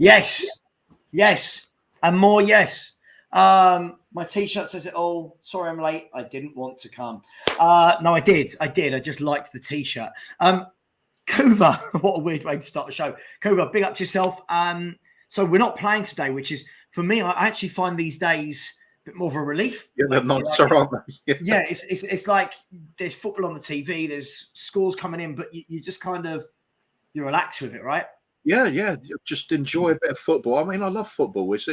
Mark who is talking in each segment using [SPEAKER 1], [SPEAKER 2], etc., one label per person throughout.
[SPEAKER 1] Yes, and more yes. My T-shirt says it all. Sorry, I'm late. I didn't want to come. No, I did. I just liked the T-shirt. Kuva, what a weird way to start a show. Kuva, big up to yourself. So we're not playing today, which is, for me, I actually find these days a bit more of a relief.
[SPEAKER 2] Yeah, they're nicer, aren't they?
[SPEAKER 1] Yeah, it's like there's football on the TV, there's scores coming in, but you just kind of, you relax with it, right?
[SPEAKER 2] Yeah. Just enjoy a bit of football. I mean, I love football. This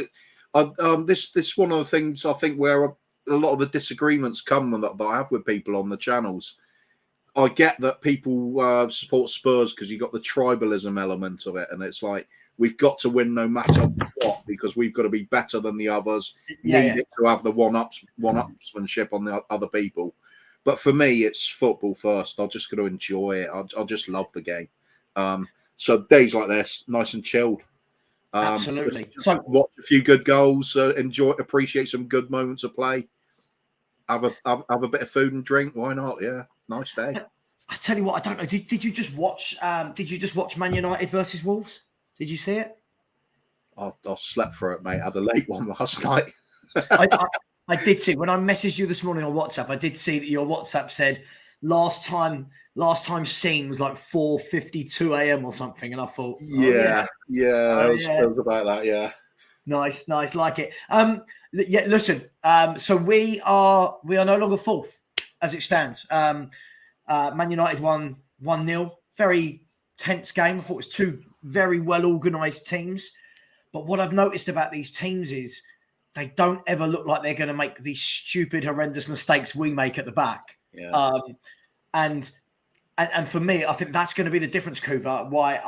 [SPEAKER 2] one of the things I think where a lot of the disagreements come that I have with people on the channels. I get that people support Spurs because you've got the tribalism element of it, and it's like we've got to win no matter what because we've got to be better than the others. Need it to have the one-upsmanship on the other people. But for me, it's football first. I'll just got to enjoy it. I'll just love the game. So days like this, nice and chilled.
[SPEAKER 1] Absolutely.
[SPEAKER 2] So watch a few good goals, appreciate some good moments of play. Have a bit of food and drink. Why not? Yeah. Nice day.
[SPEAKER 1] I tell you what, I don't know. Did you just watch? Did you just watch Man United versus Wolves? Did you see it?
[SPEAKER 2] I slept for it, mate. I had a late one last night.
[SPEAKER 1] I did see. When I messaged you this morning on WhatsApp, I did see that your WhatsApp said last time seen was like 4:52 a.m. or something, and I thought,
[SPEAKER 2] it was about that. Yeah.
[SPEAKER 1] Nice, like it. Yeah. Listen. So we are no longer fourth. As it stands, Man United won 1-0. Very tense game. I thought it was two very well organised teams. But what I've noticed about these teams is they don't ever look like they're going to make these stupid, horrendous mistakes we make at the back.
[SPEAKER 2] Yeah.
[SPEAKER 1] And for me, I think that's going to be the difference, Kuva. Why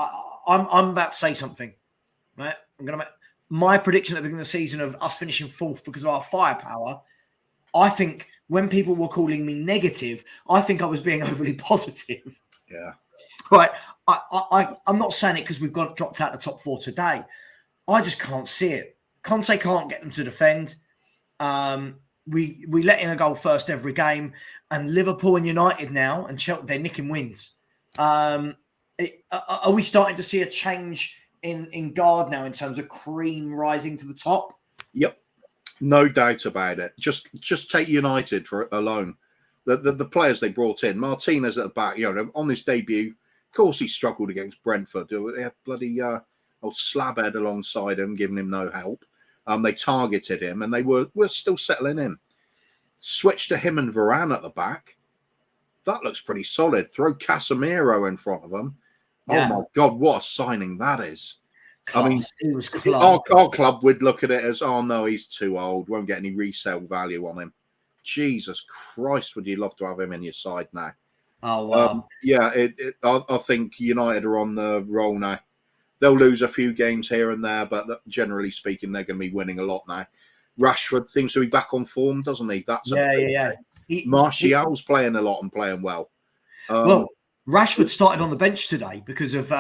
[SPEAKER 1] I'm about to say something. Right? I'm going to make my prediction at the beginning of the season of us finishing fourth because of our firepower. I think. When people were calling me negative, I think I was being overly positive.
[SPEAKER 2] Yeah.
[SPEAKER 1] Right. I'm not saying it because we've dropped out the top four today. I just can't see it. Conte can't get them to defend. We let in a goal first every game, and Liverpool and United now and Chelsea, they're nicking wins. Are we starting to see a change in guard now in terms of cream rising to the top?
[SPEAKER 2] Yep. No doubt about it. Just take United for alone. The players they brought in, Martinez at the back, on his debut, of course he struggled against Brentford. They had bloody old Slabhead alongside him, giving him no help. They targeted him, and they were still settling in. Switch to him and Varane at the back. That looks pretty solid. Throw Casemiro in front of him. Yeah. Oh my God, what a signing that is!
[SPEAKER 1] Class. I mean, it was
[SPEAKER 2] our club would look at it as, oh no, he's too old, won't get any resale value on him. Jesus Christ, would you love to have him in your side now?
[SPEAKER 1] Oh wow,
[SPEAKER 2] I think United are on the roll now. They'll lose a few games here and there, but generally speaking, they're going to be winning a lot now. Rashford seems to be back on form, doesn't he? That's Martial's playing a lot and playing well.
[SPEAKER 1] Well, Rashford started on the bench today because of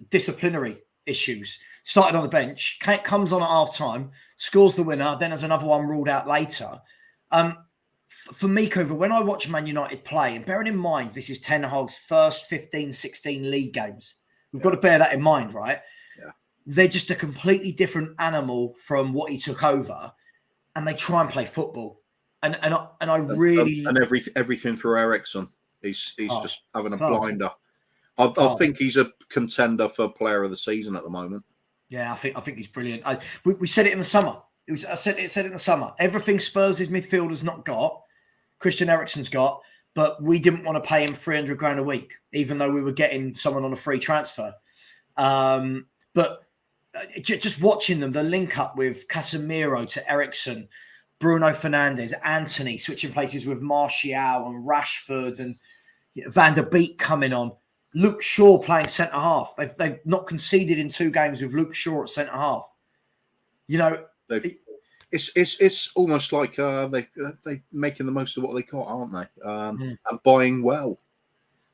[SPEAKER 1] disciplinary issues. Started on the bench, comes on at half time, scores the winner, then has another one ruled out later. For me, Kuva, when I watch Man United play, and bearing in mind this is Ten Hag's first 15-16 league games, we've got to bear that in mind, right?
[SPEAKER 2] Yeah.
[SPEAKER 1] They're just a completely different animal from what he took over, and they try and play football. And I really
[SPEAKER 2] everything through Eriksen. He's just having a blinder. I think he's a contender for Player of the Season at the moment.
[SPEAKER 1] Yeah, I think he's brilliant. We said it in the summer. I said it in the summer. Everything Spurs' midfielders not got, Christian Eriksen's got, but we didn't want to pay him 300 grand a week, even though we were getting someone on a free transfer. But just watching them, the link up with Casemiro to Eriksen, Bruno Fernandes, Anthony switching places with Martial and Rashford and Van der Beek coming on. Luke Shaw playing centre half. They've not conceded in 2 games with Luke Shaw at centre half.
[SPEAKER 2] It's almost like they're making the most of what they got, aren't they? And buying well.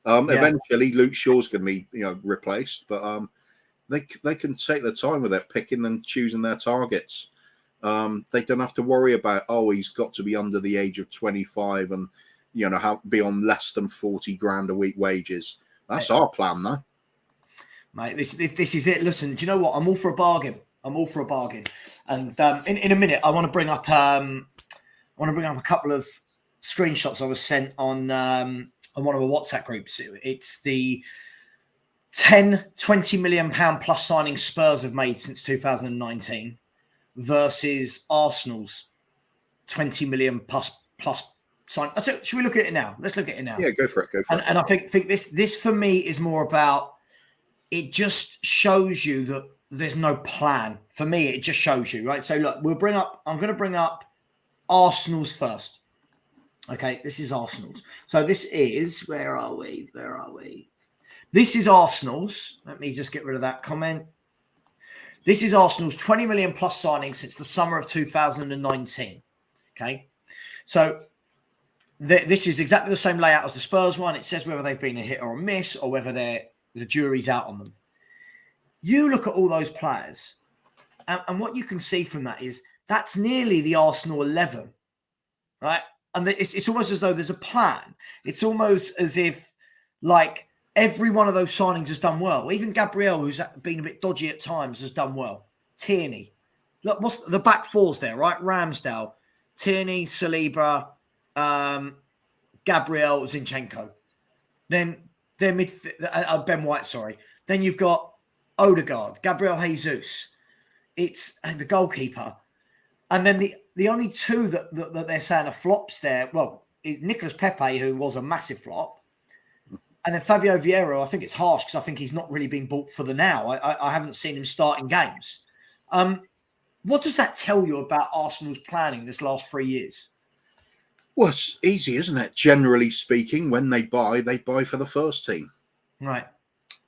[SPEAKER 2] Eventually, Luke Shaw's going to be replaced, but they can take their time with it, picking and choosing their targets. They don't have to worry about he's got to be under the age of 25 and be on less than 40 grand a week wages. That's our plan, though.
[SPEAKER 1] mate. This is it. Listen, do you know what? I'm all for a bargain. And in a minute, I want to bring up a couple of screenshots I was sent on one of the WhatsApp groups. It's the 20 million pound plus signing Spurs have made since 2019 versus Arsenal's 20 million plus sign. Should we look at it now? Let's look at it now.
[SPEAKER 2] Yeah, go for it.
[SPEAKER 1] And I think this for me is more about, it just shows you that there's no plan. For me, it just shows you, right? So look, I'm going to bring up Arsenal's first. Okay, this is Arsenal's. So this is, where are we? This is Arsenal's. Let me just get rid of that comment. This is Arsenal's 20 million plus signing since the summer of 2019. Okay, so this is exactly the same layout as the Spurs one. It says whether they've been a hit or a miss, or whether the jury's out on them. You look at all those players, and what you can see from that is that's nearly the Arsenal 11, right? And it's almost as though there's a plan. It's almost as if, like, every one of those signings has done well. Even Gabriel, who's been a bit dodgy at times, has done well. Tierney. Look, what's the back fours there, right? Ramsdale, Tierney, Saliba, Gabriel, Zinchenko. Then they're Ben White, sorry. Then you've got Odegaard, Gabriel Jesus. It's the goalkeeper. And then the only two that they're saying are flops there, well, is Nicolas Pepe, who was a massive flop. And then Fabio Vieira, I think it's harsh because I think he's not really been bought for the now. I haven't seen him starting games. What does that tell you about Arsenal's planning this last 3 years?
[SPEAKER 2] Well, it's easy, isn't it? Generally speaking, when they buy for the first team.
[SPEAKER 1] Right.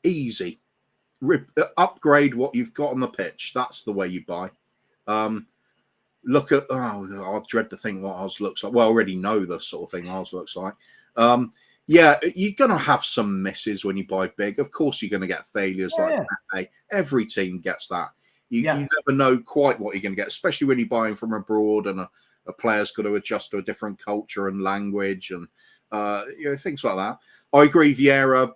[SPEAKER 2] Easy. Upgrade what you've got on the pitch. That's the way you buy. Look at, I dread to think what ours looks like. Well, I already know the sort of thing ours looks like. Yeah, you're going to have some misses when you buy big. Of course, you're going to get failures like that. Every team gets that. You never know quite what you're going to get, especially when you're buying from abroad and a player's got to adjust to a different culture and language and things like that. I agree, Vieira,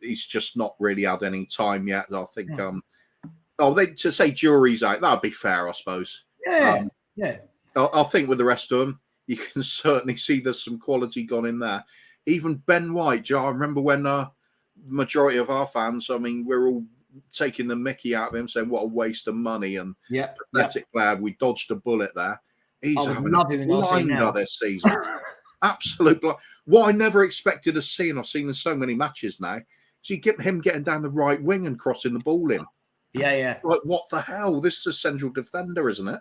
[SPEAKER 2] he's just not really had any time yet. I think, to say jury's out, that'd be fair, I suppose.
[SPEAKER 1] Yeah.
[SPEAKER 2] I think with the rest of them, you can certainly see there's some quality gone in there. Even Ben White, I remember when the majority of our fans, I mean, we're all taking the mickey out of him, saying what a waste of money and pathetic player. We dodged a bullet there. He's having a blinder this season. Absolute blind. What I never expected to see, and I've seen in so many matches now, is you get him getting down the right wing and crossing the ball in.
[SPEAKER 1] Yeah.
[SPEAKER 2] Like, what the hell? This is a central defender, isn't it?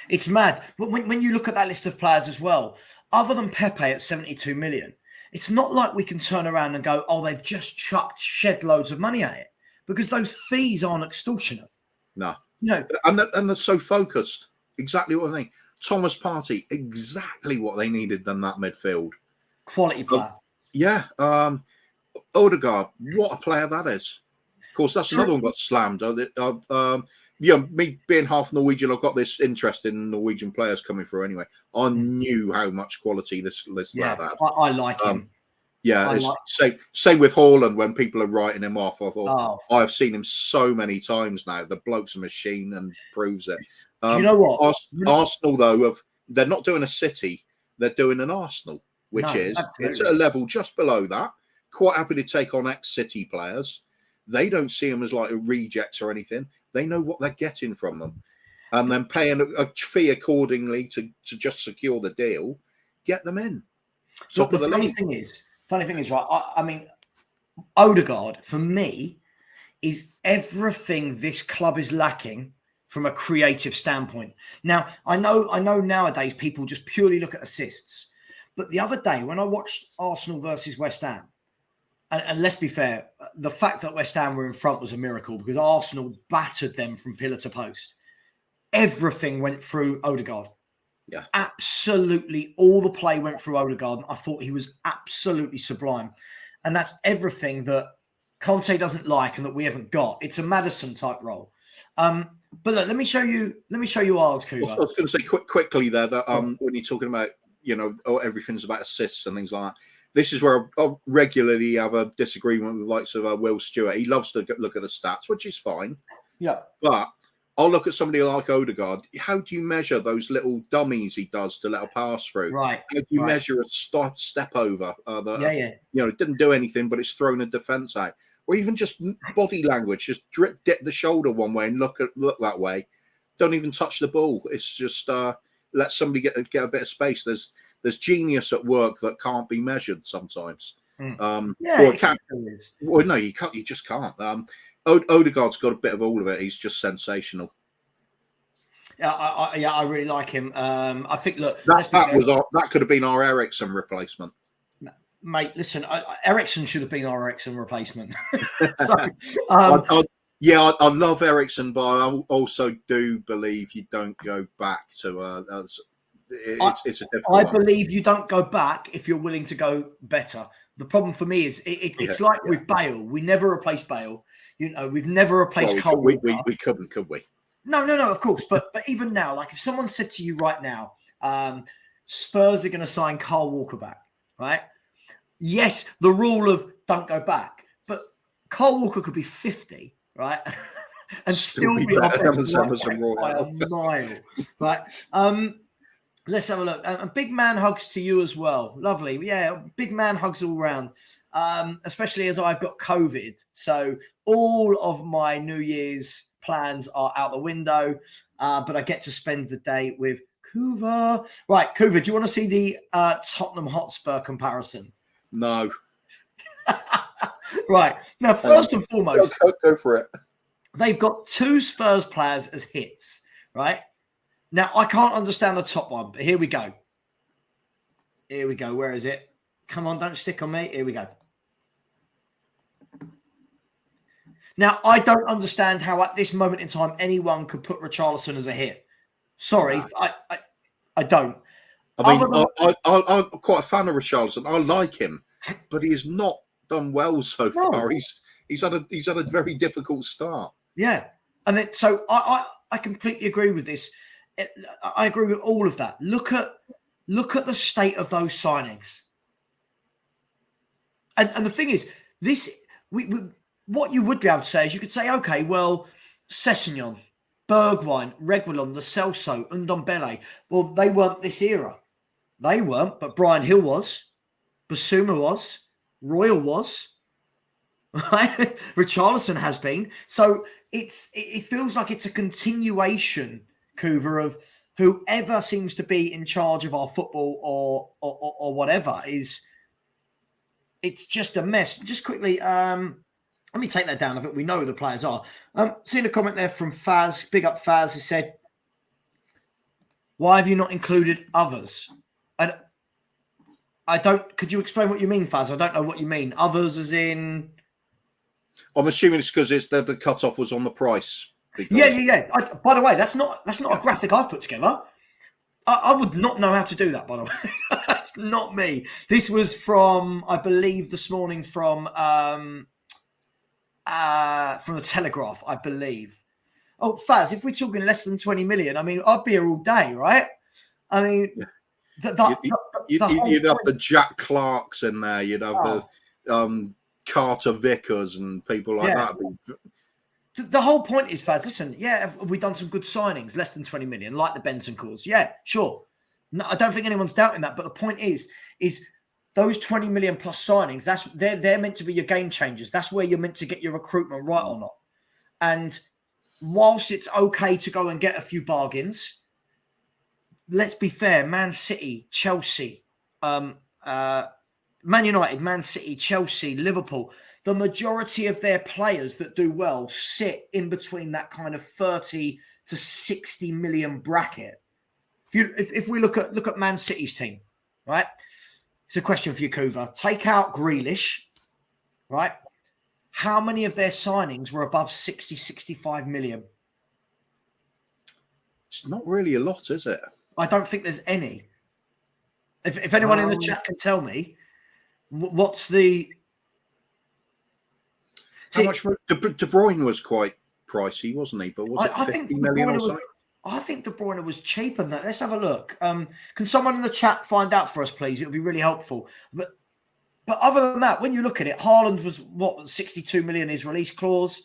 [SPEAKER 1] It's mad. But when you look at that list of players as well, other than Pepe at 72 million, it's not like we can turn around and go, oh, they've just shed loads of money at it, because those fees aren't extortionate.
[SPEAKER 2] No. And they're so focused. Exactly what I think. Thomas Partey, exactly what they needed in that midfield.
[SPEAKER 1] Quality player.
[SPEAKER 2] Odegaard, what a player that is. Of course, that's another one got slammed. Me being half Norwegian, I've got this interest in Norwegian players coming through anyway. I knew how much quality this lad had.
[SPEAKER 1] I like him.
[SPEAKER 2] Same with Haaland. When people are writing him off, I thought, I've seen him so many times now. The bloke's a machine and proves it.
[SPEAKER 1] Do you know what?
[SPEAKER 2] Arsenal, though, they're not doing a City, they're doing an Arsenal, which is it's at a level just below that. Quite happy to take on ex-City players. They don't see them as like a rejects or anything. They know what they're getting from them, and then paying a fee accordingly to just secure the deal, get them in. Top of the league.
[SPEAKER 1] Funny thing is, right? I mean, Odegaard for me is everything this club is lacking from a creative standpoint. Now, I know nowadays people just purely look at assists, but the other day when I watched Arsenal versus West Ham, and let's be fair, the fact that West Ham were in front was a miracle because Arsenal battered them from pillar to post. Everything went through Odegaard.
[SPEAKER 2] Yeah.
[SPEAKER 1] Absolutely all the play went through Odegaard. And I thought he was absolutely sublime. And that's everything that Conte doesn't like and that we haven't got. It's a Maddison type role. But look, let me show you ours, Kuva.
[SPEAKER 2] I was going to say quickly there that when you're talking about, everything's about assists and things like that. this is where I regularly have a disagreement with the likes of Will Stewart. He loves to look at the stats, which is fine.
[SPEAKER 1] Yeah.
[SPEAKER 2] But I'll look at somebody like Odegaard. How do you measure those little dummies he does to let a pass through?
[SPEAKER 1] Right.
[SPEAKER 2] How do you measure a step over? Didn't do anything, but it's thrown a defence out. Or even just body language, just dip the shoulder one way and look that way. Don't even touch the ball. It's just let somebody get a bit of space. There's genius at work that can't be measured sometimes.
[SPEAKER 1] No,
[SPEAKER 2] you can't. You just can't. Odegaard's got a bit of all of it. He's just sensational.
[SPEAKER 1] Yeah, I really like him. I think
[SPEAKER 2] that could have been our Eriksen replacement.
[SPEAKER 1] Mate, listen, Eriksen should have been our Eriksen replacement.
[SPEAKER 2] I love Eriksen, but I also do believe you don't go back to. It's a difficult one.
[SPEAKER 1] I believe you don't go back if you're willing to go better. The problem for me is it's like with Bale. We never replaced Bale. We've never replaced Cole.
[SPEAKER 2] We couldn't, could we?
[SPEAKER 1] No, of course. But even now, like if someone said to you right now, Spurs are going to sign Kyle Walker back, right? Yes, the rule of don't go back, but Kyle Walker could be 50, right? And still be our best by a mile, right? Let's have a look. And big man hugs to you as well. Lovely. Yeah, big man hugs all around, especially as I've got COVID. So all of my New Year's plans are out the window, but I get to spend the day with Kuva. Right, Kuva, do you want to see the Tottenham Hotspur comparison?
[SPEAKER 2] No.
[SPEAKER 1] Right. Now, first and foremost,
[SPEAKER 2] go for it.
[SPEAKER 1] They've got 2 Spurs players as hits, right? Now, I can't understand the top one, but here we go. Where is it? Come on, don't stick on me. Here we go. Now, I don't understand how at this moment in time anyone could put Richarlison as a hit. Sorry, I don't.
[SPEAKER 2] I mean, I'm quite a fan of Richarlison. I like him, but he's not done well so far. He's had a very difficult start.
[SPEAKER 1] Yeah, and then so I completely agree with this. I agree with all of that. Look at the state of those signings. And the thing is, what you would be able to say is you could say, okay, well, Sessegnon, Bergwijn, Reguilon, Lo Celso, Ndombele, well, they weren't this era. They weren't, but Brian Hill was, Basuma was, Royal was, right? Richarlison has been. So it feels like it's a continuation, Kuva, of whoever seems to be in charge of our football or whatever it's just a mess. Just quickly, let me take that down. I think we know who the players are. Seen a comment there from Faz, big up Faz, who said, why have you not included others? I don't, could you explain what you mean, Faz? I don't know what you mean. Others as in?
[SPEAKER 2] I'm assuming it's because the cutoff was on the price.
[SPEAKER 1] Yeah. By the way, that's not a graphic I've put together. I would not know how to do that, by the way. That's not me. This was from, I believe, this morning from the Telegraph, I believe. Oh, Faz, if we're talking less than 20 million, I mean, I'd be here all day, right? I mean,
[SPEAKER 2] you'd have the Jack Clarks in there. You'd have the Carter Vickers and people like that.
[SPEAKER 1] The whole point is, Faz, listen, have we done some good signings, less than 20 million, like the Bentancurs? Yeah, sure. No, I don't think anyone's doubting that. But the point is those 20 million plus signings, they're meant to be your game changers. That's where you're meant to get your recruitment right or not. And whilst it's okay to go and get a few bargains, let's be fair, Man City, Chelsea, Man United, Man City, Chelsea, Liverpool, the majority of their players that do well sit in between that kind of 30 to 60 million bracket. If we look at Man City's team, right? It's a question for you, Kuva. Take out Grealish, right? How many of their signings were above 60, 65 million?
[SPEAKER 2] It's not really a lot, is it?
[SPEAKER 1] I don't think there's any. If anyone in the chat can tell me, what's the...
[SPEAKER 2] How much? De Bruyne was quite pricey, wasn't he? But was it 50 million or something?
[SPEAKER 1] I think De Bruyne was cheaper than that. Let's have a look. Can someone in the chat find out for us, please? It would be really helpful. But But other than that, when you look at it, Haaland was, 62 million his release clause.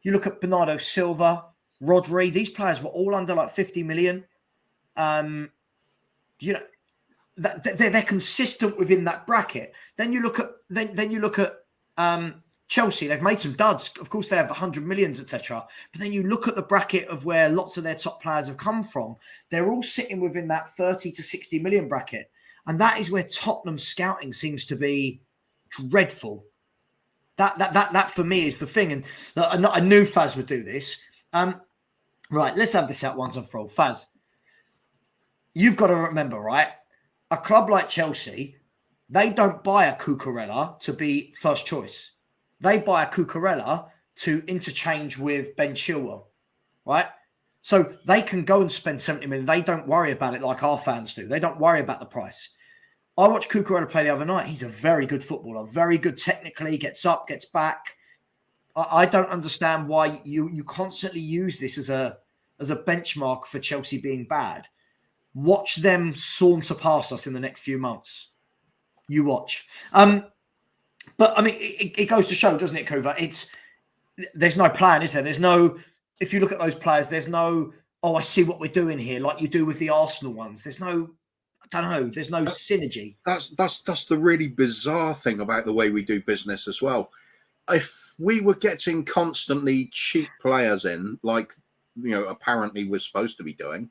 [SPEAKER 1] You look at Bernardo Silva, Rodri, these players were all under like 50 million. You know, they're consistent within that bracket. Then you look at Chelsea. They've made some duds. Of course, they have 100 millions, etc. But then you look at the bracket of where lots of their top players have come from. They're all sitting within that 30 to 60 million bracket, and that is where Tottenham's scouting seems to be dreadful. That for me is the thing, and I knew Faz would do this. Right, let's have this out once and for all. Faz, you've got to remember, right? A club like Chelsea, they don't buy a Cucurella to be first choice. They buy a Cucurella to interchange with Ben Chilwell, right? So they can go and spend 70 million. They don't worry about it like our fans do. They don't worry about the price. I watched Cucurella play the other night. He's a very good footballer, very good technically, gets up, gets back. I don't understand why you constantly use this as a benchmark for Chelsea being bad. Watch them saunter past us in the next few months. You watch. But I mean, it goes to show, doesn't it, Kuva? There's no plan, is there? There's no. If you look at those players, there's no. Oh, I see what we're doing here, like you do with the Arsenal ones. There's no. I don't know. There's no synergy.
[SPEAKER 2] That's the really bizarre thing about the way we do business as well. If we were getting constantly cheap players in, like apparently we're supposed to be doing,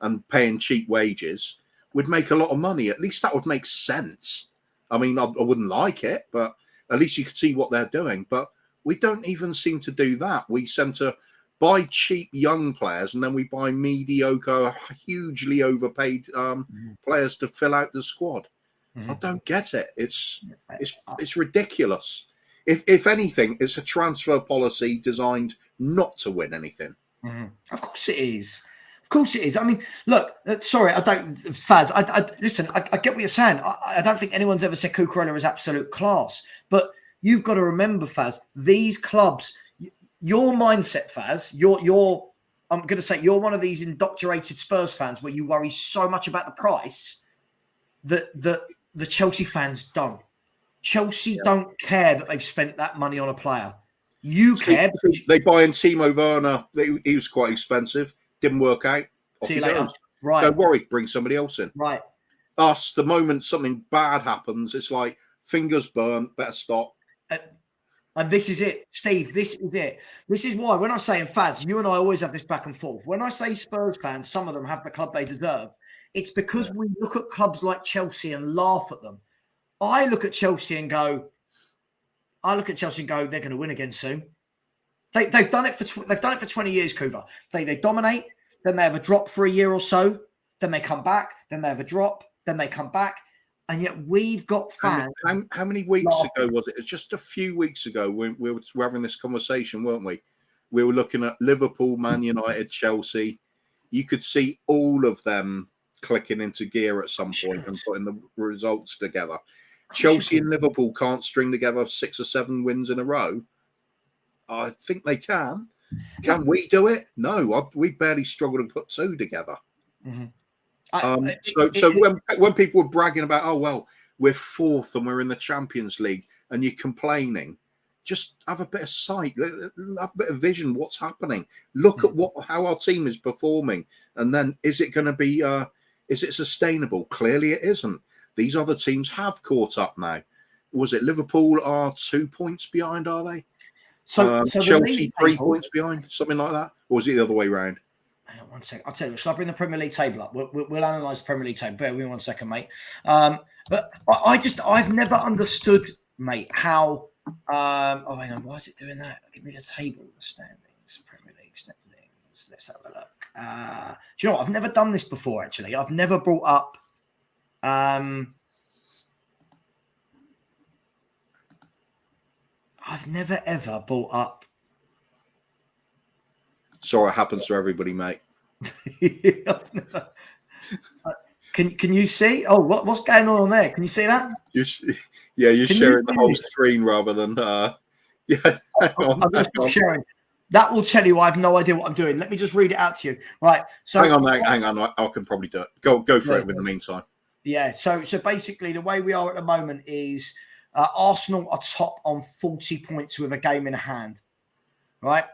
[SPEAKER 2] and paying cheap wages, we'd make a lot of money. At least that would make sense. I mean, I wouldn't like it, but at least you could see what they're doing. But we don't even seem to do that. We seem to buy cheap young players, and then we buy mediocre, hugely overpaid players to fill out the squad. I don't get it. It's ridiculous. If anything, it's a transfer policy designed not to win anything.
[SPEAKER 1] Of course it is. Of course it is. I mean, look, sorry, I don't, Faz, listen, I get what you're saying. I don't think anyone's ever said Cucurella is absolute class. But you've got to remember, Faz, these clubs, your mindset, Faz, I'm going to say you're one of these indoctrinated Spurs fans where you worry so much about the price that the Chelsea fans don't. Chelsea don't care that they've spent that money on a player. You care because
[SPEAKER 2] they buy in Timo Werner. He was quite expensive. Didn't work out.
[SPEAKER 1] See you later.
[SPEAKER 2] Goes.
[SPEAKER 1] Right.
[SPEAKER 2] Don't worry. Bring somebody else in.
[SPEAKER 1] Right.
[SPEAKER 2] Us, the moment something bad happens, it's like fingers burnt. Better stop.
[SPEAKER 1] And this is it, Steve. This is it. This is why when I say, and Faz, you and I always have this back and forth. When I say Spurs fans, some of them have the club they deserve. It's because we look at clubs like Chelsea and laugh at them. I look at Chelsea and go, they're going to win again soon. They've done it for 20 years, Kuva. They dominate, then they have a drop for a year or so, then they come back, then they have a drop, then they come back, and yet we've got fans.
[SPEAKER 2] How many weeks ago was it? It's just a few weeks ago we were having this conversation, weren't we? We were looking at Liverpool, Man United, Chelsea. You could see all of them clicking into gear at some point and putting the results together. Chelsea and Liverpool can't string together 6 or 7 wins in a row. I think they can. Can we do it? No, we barely struggle to put 2 together. So when people were bragging about, oh, well, we're 4th and we're in the Champions League and you're complaining, just have a bit of sight, have a bit of vision. What's happening? Look at how our team is performing. And then is it going to be, is it sustainable? Clearly it isn't. These other teams have caught up now. Was it Liverpool are 2 points behind, are they? So Chelsea 3 points behind, something like that? Or was it the other way around?
[SPEAKER 1] Hang on 1 second. I'll tell you, shall I bring the Premier League table up? We'll analyse the Premier League table. Bear with me 1 second, mate. But I've never understood, mate, how... oh, hang on. Why is it doing that? Give me the table standings. Premier League standings. Let's have a look. Do you know what? I've never done this before, actually. I've never brought up... I've never ever brought up.
[SPEAKER 2] Sorry, it happens to everybody, mate.
[SPEAKER 1] Can you see? Oh, what's going on there? Can you see that?
[SPEAKER 2] You're sharing the whole screen rather than. I'm
[SPEAKER 1] going to stop sharing. That will tell you I have no idea what I'm doing. Let me just read it out to you. Right. So
[SPEAKER 2] hang on. I can probably do it. Go for it in the meantime.
[SPEAKER 1] Yeah. So basically, the way we are at the moment is Arsenal are top on 40 points with a game in hand, right?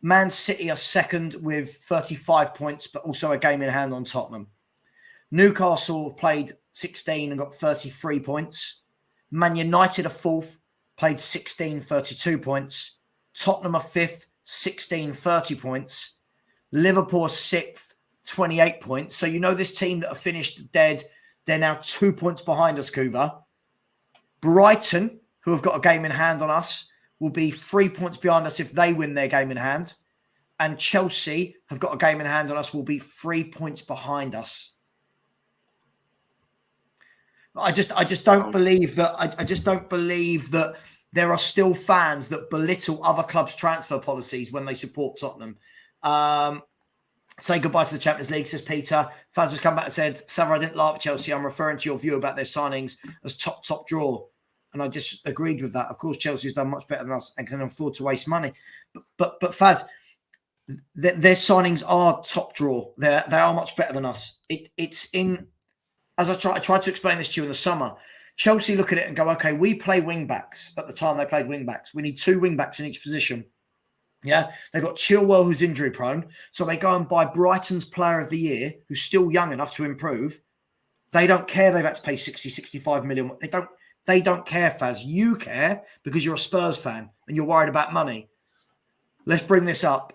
[SPEAKER 1] Man City are second with 35 points, but also a game in hand on Tottenham. Newcastle played 16 and got 33 points. Man United are fourth, played 16, 32 points. Tottenham are fifth, 16, 30 points. Liverpool are sixth, 28 points. So you know this team that are finished dead, they're now 2 points behind us, Kuva. Brighton, who have got a game in hand on us, will be 3 points behind us if they win their game in hand. And Chelsea have got a game in hand on us, will be 3 points behind us. I just don't believe that. I just don't believe that there are still fans that belittle other clubs' transfer policies when they support Tottenham. Say goodbye to the Champions League, says Peter. Fans has come back and said, Savva, I didn't laugh at Chelsea. I'm referring to your view about their signings as top draw. And I just agreed with that. Of course, Chelsea's done much better than us and can afford to waste money. But Faz, their signings are top draw. They are much better than us. It's in, as I tried to explain this to you in the summer, Chelsea look at it and go, okay, we play wing backs. At the time they played wing backs. We need 2 wing backs in each position. Yeah, they've got Chilwell, who's injury prone. So they go and buy Brighton's player of the year, who's still young enough to improve. They don't care they've had to pay 60, 65 million. They don't care, Faz. You care because you're a Spurs fan and you're worried about money. Let's bring this up.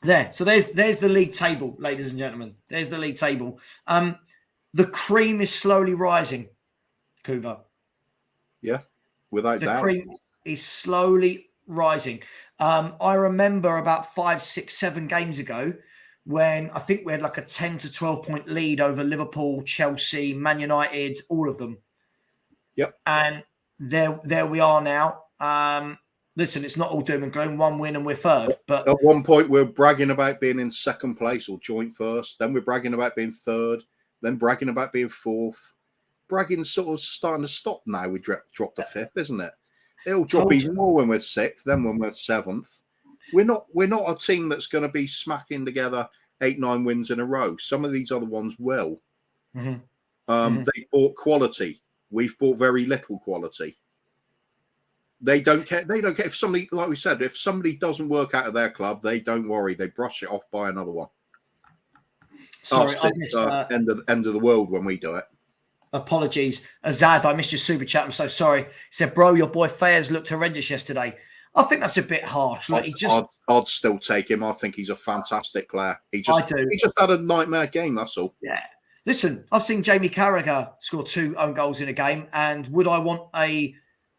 [SPEAKER 1] There. So there's the league table, ladies and gentlemen. There's the league table. The cream is slowly rising, Kuva.
[SPEAKER 2] Yeah, without doubt.
[SPEAKER 1] The cream is slowly rising. I remember about 5, 6, 7 games ago when I think we had like a 10 to 12 point lead over Liverpool, Chelsea, Man United, all of them.
[SPEAKER 2] Yep.
[SPEAKER 1] And there we are now. Listen, it's not all doom and gloom. 1 win and we're third. But
[SPEAKER 2] at one point, we're bragging about being in second place or joint first. Then we're bragging about being third. Then bragging about being fourth. Bragging's sort of starting to stop now. We dropped to fifth, isn't it? It'll drop even more when we're sixth. Then when we're seventh, we're not a team that's going to be smacking together 8, 9 wins in a row. Some of these other ones will. Mm-hmm. They bought quality. We've bought very little quality. They don't care. They don't care if somebody, like we said, if somebody doesn't work out of their club, they don't worry. They brush it off by another one.
[SPEAKER 1] Sorry, I
[SPEAKER 2] missed, end of the world when we do it.
[SPEAKER 1] Apologies, Azad. I missed your super chat. I'm so sorry. He said, "Bro, your boy Fayez looked horrendous yesterday." I think that's a bit harsh. Like
[SPEAKER 2] I'd still take him. I think he's a fantastic player. He just had a nightmare game. That's all.
[SPEAKER 1] Yeah. Listen, I've seen Jamie Carragher score 2 own goals in a game, and would I want a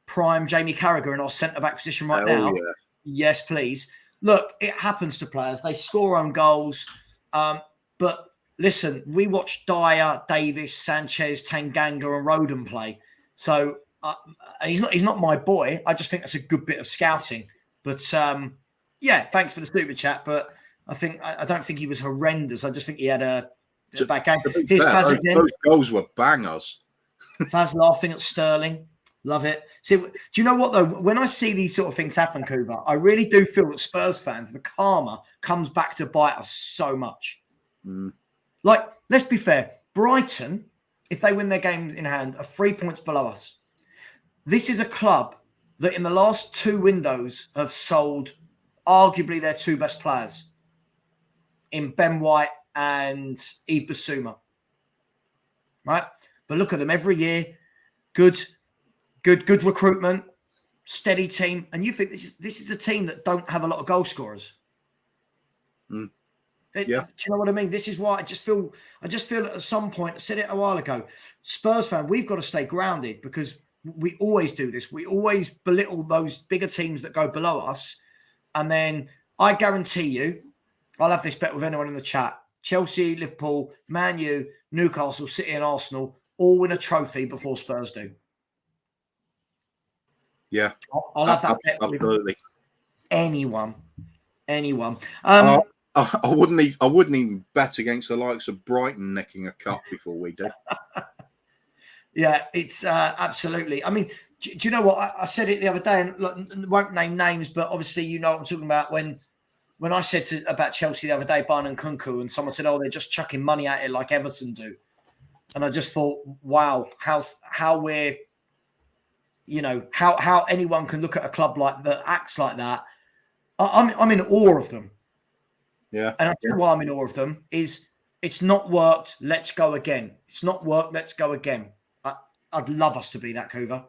[SPEAKER 1] prime Jamie Carragher in our centre-back position right now?
[SPEAKER 2] Yeah.
[SPEAKER 1] Yes, please. Look, it happens to players. They score own goals. But listen, we watched Dyer, Davis, Sanchez, Tanganga and Roden play. So he's not my boy. I just think that's a good bit of scouting. But, yeah, thanks for the super chat. But I don't think he was horrendous. I just think he had a bad game. Here's Faz again.
[SPEAKER 2] Those goals were bangers.
[SPEAKER 1] Faz laughing at Sterling. Love it. See, do you know what, though? When I see these sort of things happen, Kuva, I really do feel that Spurs fans, the karma comes back to bite us so much. Like, let's be fair. Brighton, if they win their game in hand, are 3 points below us. This is a club that in the last 2 windows have sold arguably their 2 best players in Ben White and Yves Bissouma. Right? But look at them every year. Good recruitment, steady team. And you think this is a team that don't have a lot of goal scorers.
[SPEAKER 2] Yeah.
[SPEAKER 1] Do you know what I mean? This is why I just feel at some point, I said it a while ago, Spurs fan, we've got to stay grounded because we always do this. We always belittle those bigger teams that go below us. And then I guarantee you, I'll have this bet with anyone in the chat. Chelsea, Liverpool, Man U, Newcastle, City and Arsenal all win a trophy before Spurs do.
[SPEAKER 2] Yeah.
[SPEAKER 1] I'll have that bet
[SPEAKER 2] absolutely.
[SPEAKER 1] With anyone.
[SPEAKER 2] I wouldn't even bet against the likes of Brighton nicking a cup before we do.
[SPEAKER 1] Yeah, it's absolutely. I mean, do you know what? I said it the other day, and look, won't name names, but obviously you know what I'm talking about. When I said about Chelsea the other day, Bayern and Kunku, and someone said, "Oh, they're just chucking money at it like Everton do," and I just thought, wow, how we're you know, how anyone can look at a club like that acts like that. I'm in awe of them.
[SPEAKER 2] Yeah.
[SPEAKER 1] And I think why I'm in awe of them is it's not worked. Let's go again. It's not worked. Let's go again. I'd love us to be that, Kuva.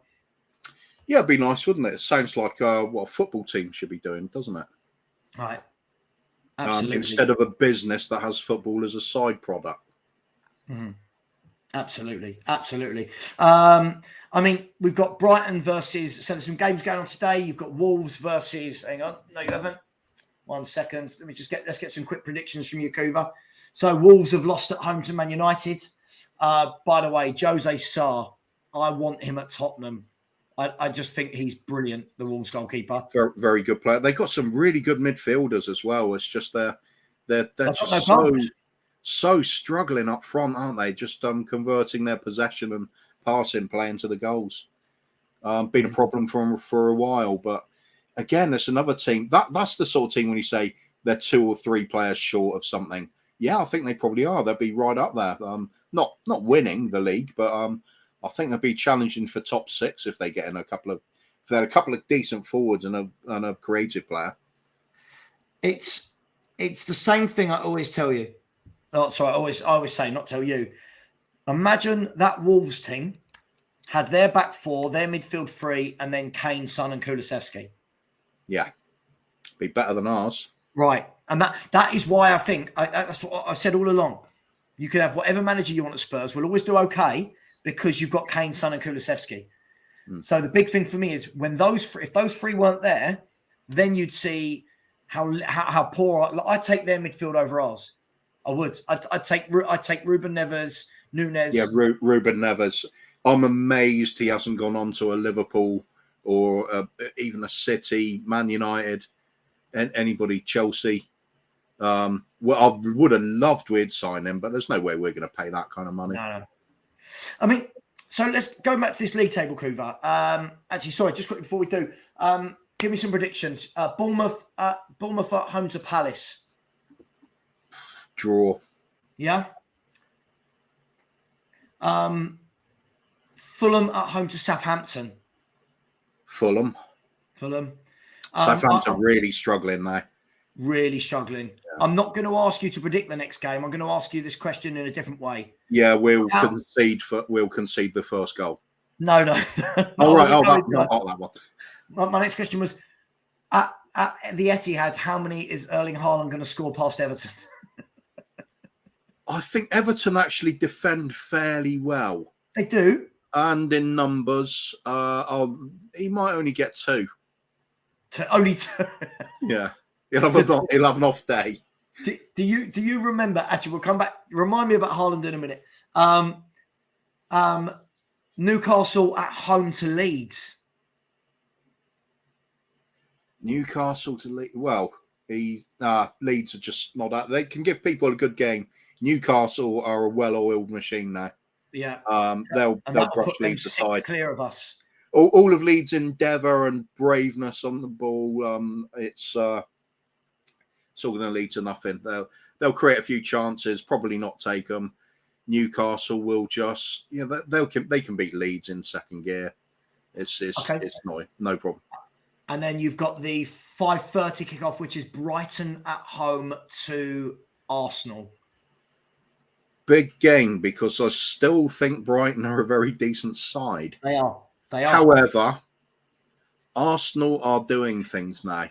[SPEAKER 2] Yeah, it'd be nice, wouldn't it? It sounds like what a football team should be doing, doesn't it?
[SPEAKER 1] Right. Absolutely.
[SPEAKER 2] Instead of a business that has football as a side product.
[SPEAKER 1] Mm-hmm. Absolutely. I mean, we've got Brighton versus, so there's some games going on today. You've got Wolves versus, hang on, no, you haven't. 1 second. Let's get some quick predictions from you, Kuva. So Wolves have lost at home to Man United. By the way, Jose Sarr, I want him at Tottenham. I just think he's brilliant, the Wolves goalkeeper.
[SPEAKER 2] Very, very good player. They've got some really good midfielders as well. It's just they're just so struggling up front, aren't they? Just converting their possession and passing play into the goals. Been a problem for a while, but again, it's another team. That's the sort of team when you say they're 2 or 3 players short of something. Yeah, I think they probably are. They'll be right up there. Not winning the league, but I think they'll be challenging for top 6 if they get in a couple of decent forwards and a creative player.
[SPEAKER 1] It's the same thing I always tell you. Oh, sorry, I always say, not tell you. Imagine that Wolves team had their back 4, their midfield 3, and then Kane, Son, and Kulusevski.
[SPEAKER 2] Yeah, be better than ours.
[SPEAKER 1] Right, and that is why I think that's what I've said all along. You can have whatever manager you want at Spurs. We'll always do okay because you've got Kane, Son, and Kulusevski. So the big thing for me is when if those 3 weren't there, then you'd see how poor. I'd take their midfield over ours. I would. I'd take Ruben Neves, Nunes.
[SPEAKER 2] Yeah, Ruben Neves. I'm amazed he hasn't gone on to a Liverpool or even a City, Man United, and anybody, Chelsea. Well, I would have loved we'd sign him, but there's no way we're going to pay that kind of money.
[SPEAKER 1] No. I mean, so let's go back to this league table, Kuva. Actually, sorry, just quickly before we do, give me some predictions. Bournemouth at home to Palace.
[SPEAKER 2] Draw.
[SPEAKER 1] Yeah. Fulham at home to Southampton.
[SPEAKER 2] Fulham. Southampton really struggling there.
[SPEAKER 1] Really struggling. Yeah. I'm not going to ask you to predict the next game. I'm going to ask you this question in a different way.
[SPEAKER 2] Yeah, we'll concede the first goal.
[SPEAKER 1] No.
[SPEAKER 2] All right. That one.
[SPEAKER 1] My next question was, at the Etihad, how many is Erling Haaland going to score past Everton?
[SPEAKER 2] I think Everton actually defend fairly well.
[SPEAKER 1] They do.
[SPEAKER 2] And in numbers, he might only get 2.
[SPEAKER 1] Only 2?
[SPEAKER 2] Yeah. He'll have an off day.
[SPEAKER 1] Do you remember? Actually, we'll come back. Remind me about Haaland in a minute. Newcastle at home to Leeds.
[SPEAKER 2] Newcastle to Leeds. Well, Leeds are just not that. They can give people a good game. Newcastle are a well-oiled machine now.
[SPEAKER 1] Yeah.
[SPEAKER 2] They'll brush Leeds aside.
[SPEAKER 1] Clear of us.
[SPEAKER 2] All of Leeds' endeavour and braveness on the ball. It's all going to lead to nothing. They'll create a few chances, probably not take them. Newcastle will just, they can beat Leeds in second gear. It's no problem.
[SPEAKER 1] And then you've got the 5:30 kickoff, which is Brighton at home to Arsenal.
[SPEAKER 2] Big game because I still think Brighton are a very decent side.
[SPEAKER 1] They are.
[SPEAKER 2] However, Arsenal are doing things now,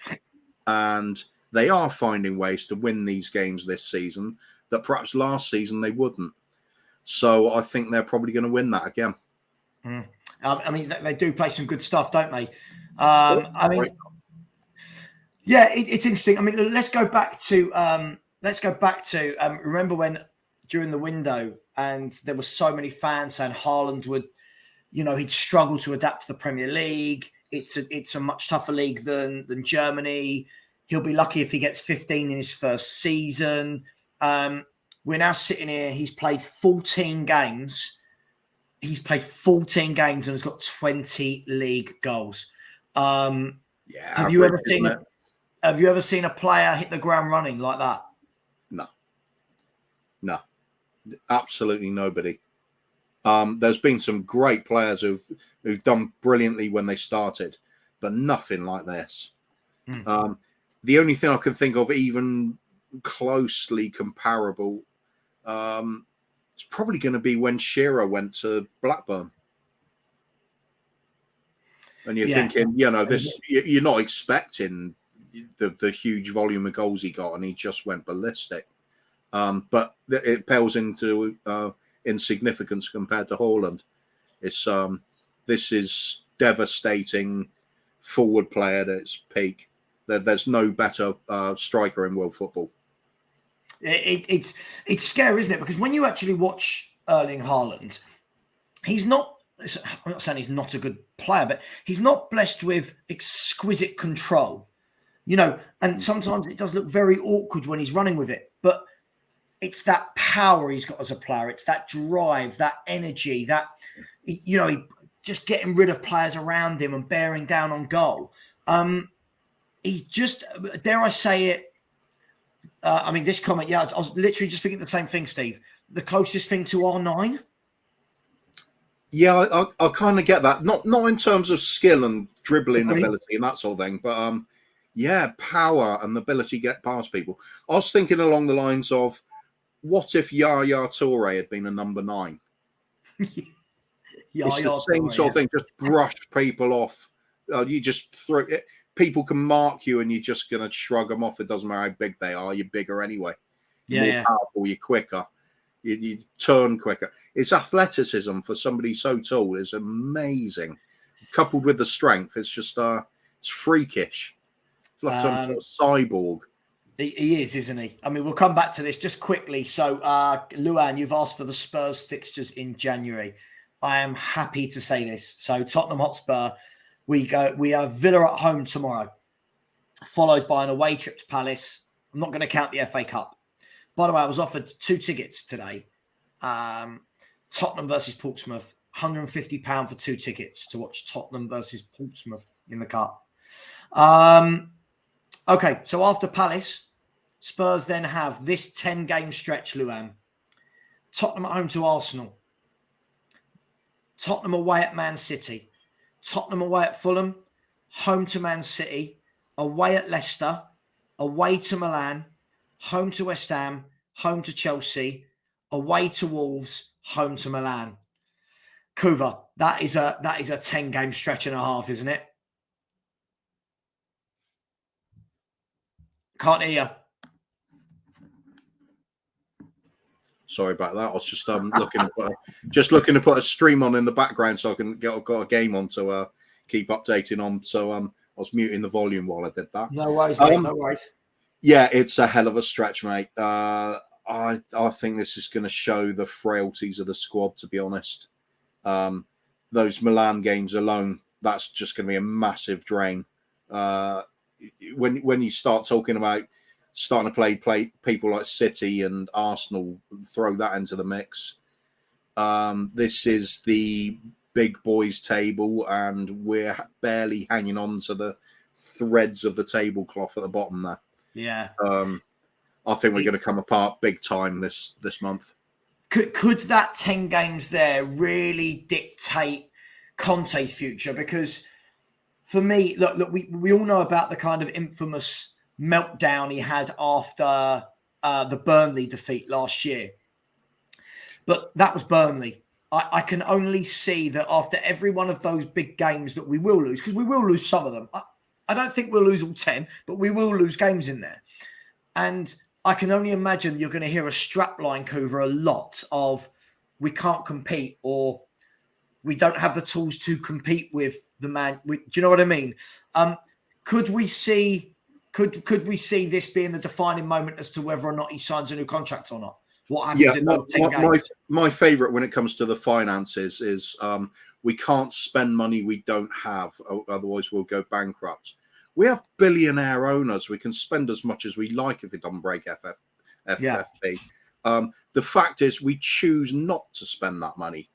[SPEAKER 2] and they are finding ways to win these games this season that perhaps last season they wouldn't. So I think they're probably going to win that again.
[SPEAKER 1] I mean, they do play some good stuff, don't they? Yeah, it's interesting. I mean, let's go back to remember when during the window and there were so many fans saying Haaland would, he'd struggle to adapt to the Premier League. It's a much tougher league than Germany. He'll be lucky if he gets 15 in his first season. We're now sitting here. He's played 14 games. And has got 20 league goals. Have you ever seen a player hit the ground running like that?
[SPEAKER 2] No, absolutely nobody. There's been some great players who've done brilliantly when they started, but nothing like this. The only thing I can think of even closely comparable is probably going to be when Shearer went to Blackburn. And you're thinking, you're not expecting the huge volume of goals he got, and he just went ballistic. But it pales into insignificance compared to Haaland. This is devastating forward player at its peak. There's no better striker in world football.
[SPEAKER 1] It's scary, isn't it? Because when you actually watch Erling Haaland, he's not. I'm not saying he's not a good player, but he's not blessed with exquisite control, and sometimes it does look very awkward when he's running with it, but it's that power he's got as a player. It's that drive, that energy, that, he just getting rid of players around him and bearing down on goal. He's just, dare I say it, this comment, I was literally just thinking the same thing, Steve. The closest thing to R9.
[SPEAKER 2] Yeah, I kind of get that. Not in terms of skill and dribbling ability and that sort of thing, but power and the ability to get past people. I was thinking along the lines of, what if Yaya Toure had been a number 9? It's the same sort of thing. Just brush people off. You just throw it. People can mark you, and you're just going to shrug them off. It doesn't matter how big they are. You're bigger anyway. You're more powerful. You're quicker. You turn quicker. It's athleticism for somebody so tall is amazing. Coupled with the strength, it's just it's freakish. It's like some sort of cyborg.
[SPEAKER 1] He is, isn't he? We'll come back to this just quickly. So, Luan, you've asked for the Spurs fixtures in January. I am happy to say this. So, Tottenham Hotspur, we have Villa at home tomorrow, followed by an away trip to Palace. I'm not going to count the FA Cup. By the way, I was offered 2 tickets today. Tottenham versus Portsmouth, £150 for 2 tickets to watch Tottenham versus Portsmouth in the Cup. Okay, so after Palace, Spurs then have this 10-game stretch, Luan. Tottenham at home to Arsenal. Tottenham away at Man City. Tottenham away at Fulham. Home to Man City. Away at Leicester. Away to Milan. Home to West Ham. Home to Chelsea. Away to Wolves. Home to Milan. Kuva, that is a 10-game stretch and a half, isn't it? Can't hear you.
[SPEAKER 2] Sorry about that. I was just looking to put a stream on in the background so I can got a game on to keep updating on. So I was muting the volume while I did that.
[SPEAKER 1] No worries, mate, no worries.
[SPEAKER 2] Yeah, it's a hell of a stretch, mate. I think this is going to show the frailties of the squad, to be honest. Those Milan games alone, that's just going to be a massive drain. When you start talking about starting to play people like City and Arsenal, throw that into the mix. This is the big boys table, and we're barely hanging on to the threads of the tablecloth at the bottom there.
[SPEAKER 1] Yeah.
[SPEAKER 2] I think we're going to come apart big time this month.
[SPEAKER 1] Could that 10 games there really dictate Conte's future? Because for me, look, we all know about the kind of infamous meltdown he had after the Burnley defeat last year. But that was Burnley. I can only see that after every one of those big games that we will lose, because we will lose some of them. I don't think we'll lose all 10, but we will lose games in there. And I can only imagine you're going to hear a strapline, Kuva, a lot of we can't compete, or we don't have the tools to compete with the man. Do you know what I mean? Could we see this being the defining moment as to whether or not he signs a new contract or not? What happens in those 10 games?
[SPEAKER 2] My favourite when it comes to the finances is we can't spend money we don't have, otherwise we'll go bankrupt. We have billionaire owners. We can spend as much as we like if it doesn't break FFP. The fact is we choose not to spend that money.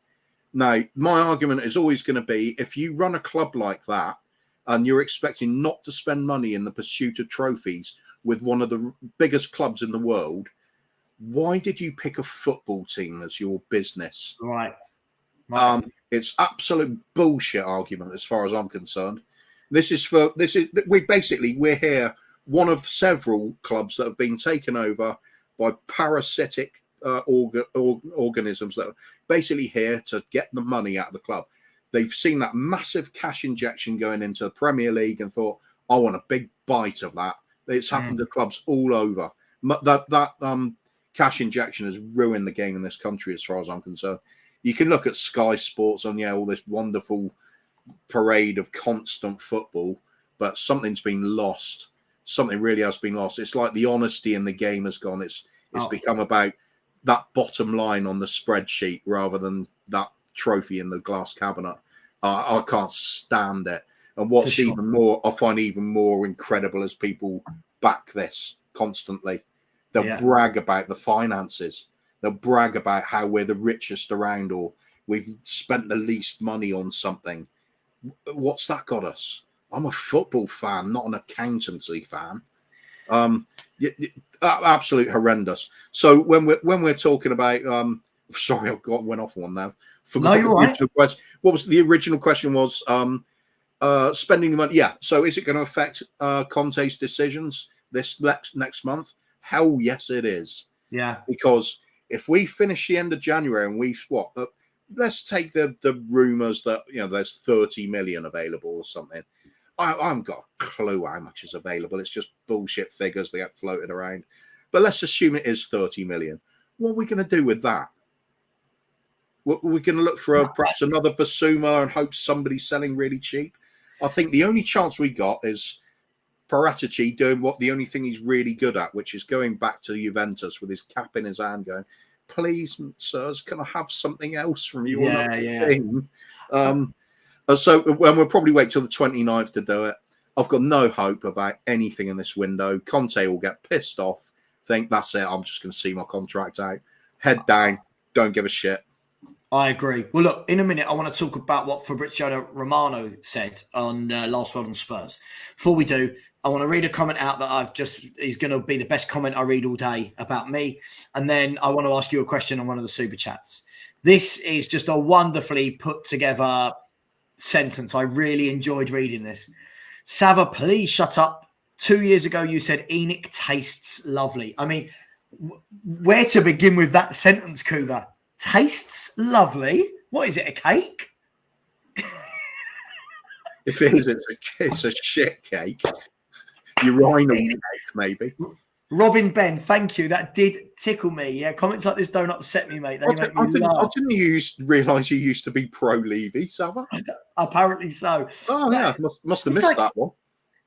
[SPEAKER 2] Now, my argument is always going to be, if you run a club like that and you're expecting not to spend money in the pursuit of trophies with one of the biggest clubs in the world, why did you pick a football team as your business?
[SPEAKER 1] Right. Right.
[SPEAKER 2] It's absolute bullshit argument as far as I'm concerned. We're here, one of several clubs that have been taken over by parasitic organisms that are basically here to get the money out of the club. They've seen that massive cash injection going into the Premier League and thought, I want a big bite of that. It's happened to clubs all over. That cash injection has ruined the game in this country as far as I'm concerned. You can look at Sky Sports and all this wonderful parade of constant football, but something's been lost. Something really has been lost. It's like the honesty in the game has gone. It's become about that bottom line on the spreadsheet rather than that trophy in the glass cabinet. I can't stand it. And what's even more, I find even more incredible as people back this constantly. They'll brag about the finances. They'll brag about how we're the richest around, or we've spent the least money on something. What's that got us? I'm a football fan, not an accountancy fan. Absolute horrendous. So when we're talking about, sorry, went off one now.
[SPEAKER 1] No, you're right.
[SPEAKER 2] What was the original question? Was spending the money? Yeah. So is it going to affect Conte's decisions this next month? Hell yes, it is.
[SPEAKER 1] Yeah.
[SPEAKER 2] Because if we finish the end of January and let's take the rumours that there's 30 million available or something. I haven't got a clue how much is available. It's just bullshit figures that get floated around. But let's assume it is 30 million. What are we going to do with that? We're going to look for perhaps another Basuma and hope somebody's selling really cheap. I think the only chance we got is Paratici doing the only thing he's really good at, which is going back to Juventus with his cap in his hand going, please, sirs, can I have something else from you? Team? So when we'll probably wait till the 29th to do it. I've got no hope about anything in this window. Conte will get pissed off, think that's it, I'm just going to see my contract out. Head down, don't give a shit.
[SPEAKER 1] I agree. Well, look, in a minute, I want to talk about what Fabrizio Romano said on Last Word on Spurs. Before we do, I want to read a comment out that is going to be the best comment I read all day about me. And then I want to ask you a question on one of the super chats. This is just a wonderfully put together sentence. I really enjoyed reading this. Savva, please shut up. 2 years ago, you said Enoch tastes lovely. I mean, where to begin with that sentence, Kuva? Tastes lovely? What is it, a cake?
[SPEAKER 2] If it is, it's a shit cake. Urinal cake, maybe.
[SPEAKER 1] Robin Ben, thank you. That did tickle me. Yeah, comments like this don't upset me, mate. They make me laugh.
[SPEAKER 2] I didn't realise you used to be pro-Levy, Savva.
[SPEAKER 1] Apparently so.
[SPEAKER 2] Oh, yeah. Must have missed that one.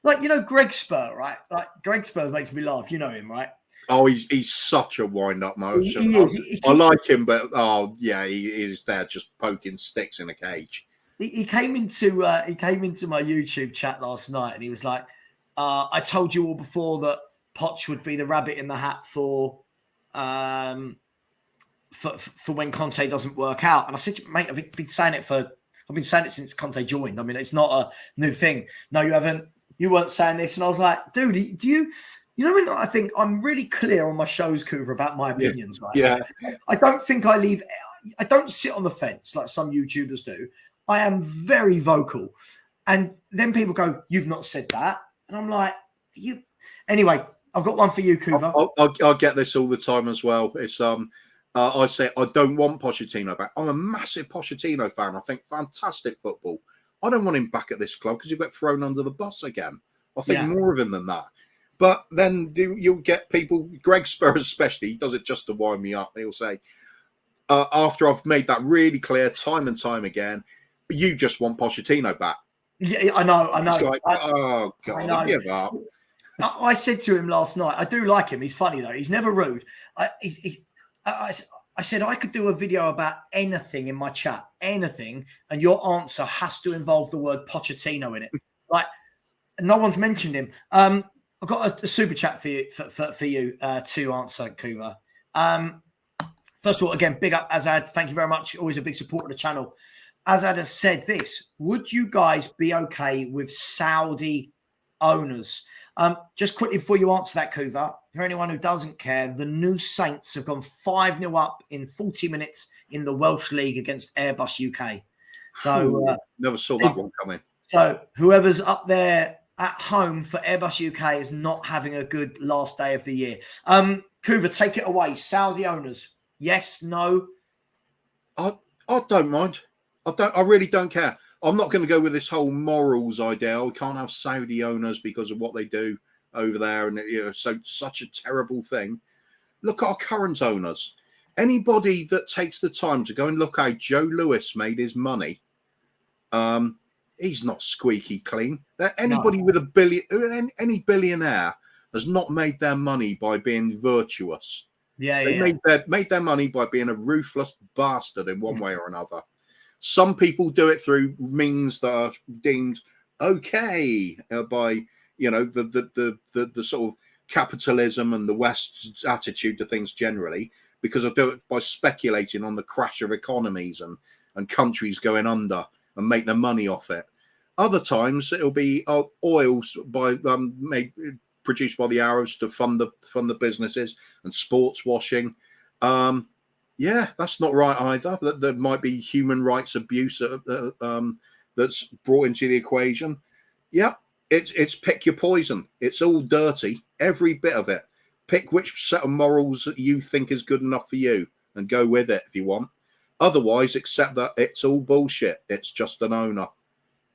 [SPEAKER 1] Like, Greg Spur, right? Like, Greg Spur makes me laugh. You know him, right?
[SPEAKER 2] Oh, he's such a wind-up motion.
[SPEAKER 1] He is.
[SPEAKER 2] I like him, but he is there just poking sticks in a cage.
[SPEAKER 1] He came into my YouTube chat last night, and he was like, "I told you all before that Poch would be the rabbit in the hat for when Conte doesn't work out." And I said, "Mate, I've been saying it since Conte joined. I mean, it's not a new thing. No, you haven't. You weren't saying this." And I was like, "Dude, do you?" You know when I think I'm really clear on my shows, Kuva, about my opinions, right?
[SPEAKER 2] Yeah.
[SPEAKER 1] I don't think I don't sit on the fence like some YouTubers do. I am very vocal. And then people go, "You've not said that." And I'm like, "You." Anyway, I've got one for you, Kuva.
[SPEAKER 2] I get this all the time as well. It's I say I don't want Pochettino back. I'm a massive Pochettino fan. I think fantastic football. I don't want him back at this club because he'll get thrown under the bus again. I think more of him than that. But then you'll get people, Greg Spurs especially, he does it just to wind me up. He'll say, after I've made that really clear time and time again, you just want Pochettino back. Yeah, I know.
[SPEAKER 1] It's
[SPEAKER 2] like, oh, God, give up.
[SPEAKER 1] I said to him last night, I do like him. He's funny, though. He's never rude. I said I could do a video about anything in my chat, anything, and your answer has to involve the word Pochettino in it. Like, no one's mentioned him. I've got a super chat for you to answer, Kuva. First of all, again, big up Azad. Thank you very much. Always a big supporter of the channel. Azad has said this. Would you guys be okay with Saudi owners? Just quickly before you answer that, Kuva, for anyone who doesn't care, the new Saints have gone 5-0 up in 40 minutes in the Welsh League against Airbus UK. So
[SPEAKER 2] never saw that one coming.
[SPEAKER 1] So whoever's up there at home for Airbus UK is not having a good last day of the year. Kuva, take it away. Saudi owners. Yes, no?
[SPEAKER 2] I don't mind. I really don't care. I'm not going to go with this whole morals idea. We can't have Saudi owners because of what they do over there, and so such a terrible thing. Look at our current owners. Anybody that takes the time to go and look how Joe Lewis made his money, he's not squeaky clean. Anybody with a billion, any billionaire has not made their money by being virtuous. They made their money by being a ruthless bastard in one way or another. Some people do it through means that are deemed okay by the sort of capitalism and the West's attitude to things generally, because I do it by speculating on the crash of economies and countries going under and make their money off it. Other times it'll be oil produced by the Arabs to fund the businesses and sports washing. Yeah, that's not right either. There might be human rights abuse that's brought into the equation. Yeah, it's pick your poison. It's all dirty, every bit of it. Pick which set of morals that you think is good enough for you and go with it if you want. Otherwise, accept that it's all bullshit. It's just an owner.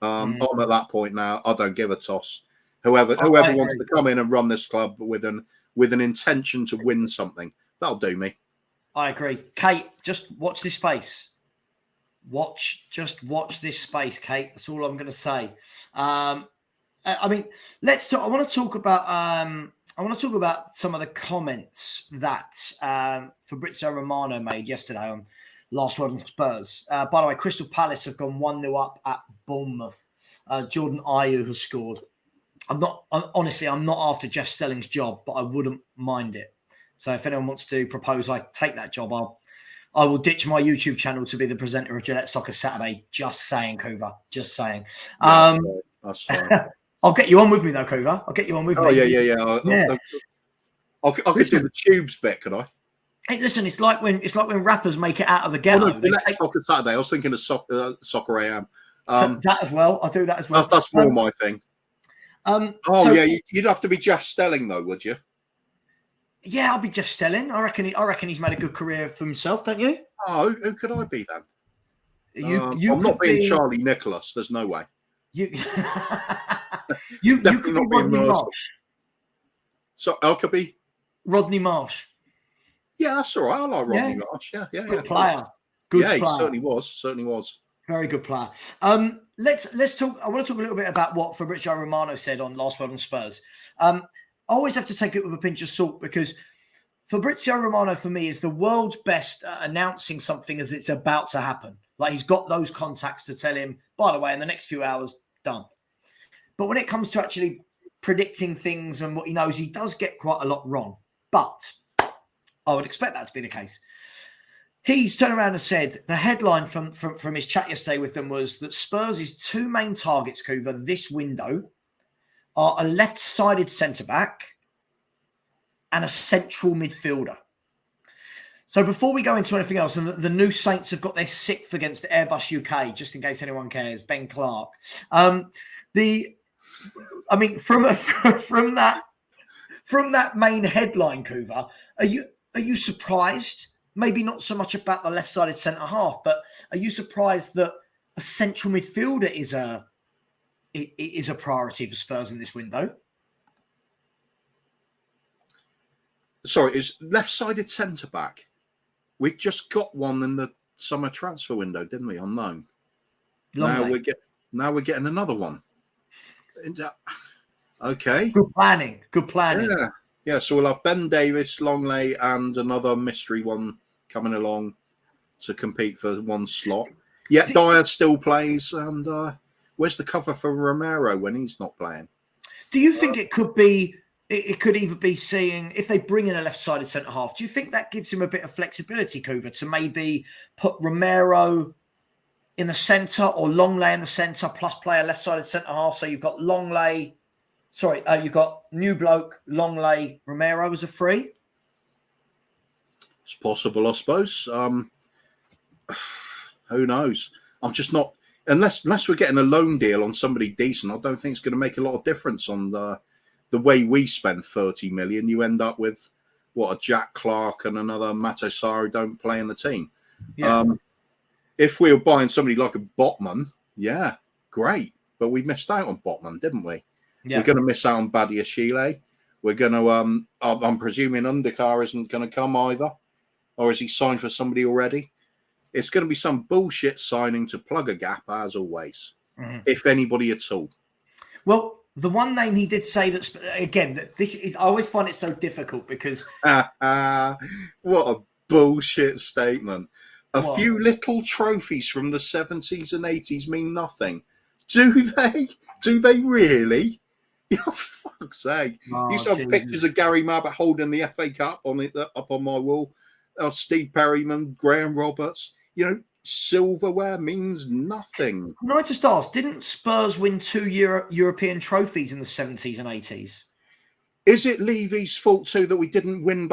[SPEAKER 2] I'm at that point now. I don't give a toss. Whoever wants to come in and run this club with an intention to win something, that'll do me.
[SPEAKER 1] I agree. Kate, just watch this space. Watch this space, Kate. That's all I'm going to say. I mean, let's talk. I want to talk about some of the comments that Fabrizio Romano made yesterday on Last Word on Spurs. By the way, Crystal Palace have gone 1-0 up at Bournemouth. Jordan Ayew has scored. I'm not after Jeff Stelling's job, but I wouldn't mind it. So if anyone wants to propose I take that job, I will ditch my YouTube channel to be the presenter of Gillette Soccer Saturday. Just saying, Kuva. Just saying.
[SPEAKER 2] That's fine.
[SPEAKER 1] I'll get you on with me though, Kuva. I'll get you on with me.
[SPEAKER 2] Oh yeah. I could do the tubes bit, could I?
[SPEAKER 1] Hey, listen, it's like when rappers make it out of the ghetto.
[SPEAKER 2] Soccer Saturday. I was thinking of Soccer AM.
[SPEAKER 1] That as well. I'll do that as well.
[SPEAKER 2] That's more my thing. You'd have to be Jeff Stelling though, would you?
[SPEAKER 1] Yeah, I'll be Jeff Stelling. I reckon he's made a good career for himself, don't you?
[SPEAKER 2] Oh, who could I be then?
[SPEAKER 1] I'm
[SPEAKER 2] not being Charlie Nicholas. There's no way.
[SPEAKER 1] You could be Rodney Marsh.
[SPEAKER 2] So I could be
[SPEAKER 1] Rodney Marsh.
[SPEAKER 2] Yeah, that's all right. I like Rodney Marsh. Yeah.
[SPEAKER 1] Good player. Good player.
[SPEAKER 2] He certainly was.
[SPEAKER 1] Very good player. Let's talk. I want to talk a little bit about what Fabrizio Romano said on Last Word on Spurs. I always have to take it with a pinch of salt because Fabrizio Romano, for me, is the world's best at announcing something as it's about to happen. Like he's got those contacts to tell him, by the way, in the next few hours, done. But when it comes to actually predicting things and what he knows, he does get quite a lot wrong. But I would expect that to be the case. He's turned around and said the headline from his chat yesterday with them was that Spurs' two main targets, Kuva, this window are a left-sided centre-back and a central midfielder. So before we go into anything else, and the new Saints have got their 6th against Airbus UK, just in case anyone cares, Ben Clark. From that main headline, Kuva, are you surprised? Maybe not so much about the left-sided centre-half, but are you surprised that a central midfielder is a priority for Spurs in this window?
[SPEAKER 2] Sorry, is left-sided centre-back? We just got one in the summer transfer window, didn't we, on loan? Now we're getting another one. Okay.
[SPEAKER 1] Good planning.
[SPEAKER 2] Yeah, so we'll have Ben Davis, Longley, and another mystery one coming along to compete for one slot. Yeah, Dyer still plays, and where's the cover for Romero when he's not playing?
[SPEAKER 1] Do you think it could be? It could either be seeing if they bring in a left-sided centre half. Do you think that gives him a bit of flexibility, Kuva, to maybe put Romero in the centre or Longley in the centre plus play a left-sided centre half? So you've got Longley Sorry, you've got New Bloke, Longley, Romero as a free.
[SPEAKER 2] It's possible, I suppose. Who knows? I'm just not, unless we're getting a loan deal on somebody decent. I don't think it's going to make a lot of difference on the way we spend 30 million. You end up with a Jack Clark and another Matosar who don't play in the team.
[SPEAKER 1] Yeah.
[SPEAKER 2] If we were buying somebody like a Botman, yeah, great. But we missed out on Botman, didn't we?
[SPEAKER 1] Yeah.
[SPEAKER 2] We're going to miss out on Badiashile. We're going to, I'm presuming Undercar isn't going to come either. Or is he signed for somebody already? It's going to be some bullshit signing to plug a gap, as always, if anybody at all.
[SPEAKER 1] Well, the one name he did say that, again, that this is, I always find it so difficult because...
[SPEAKER 2] What a bullshit statement. A few little trophies from the 70s and 80s mean nothing. Do they? Do they really? For fuck's sake. You used to have pictures of Gary Mabbott holding the FA Cup up on my wall. Steve Perryman, Graham Roberts. Silverware means nothing.
[SPEAKER 1] Can I just ask, didn't Spurs win 2 European trophies in the 70s and 80s?
[SPEAKER 2] Is it Levy's fault too that we didn't win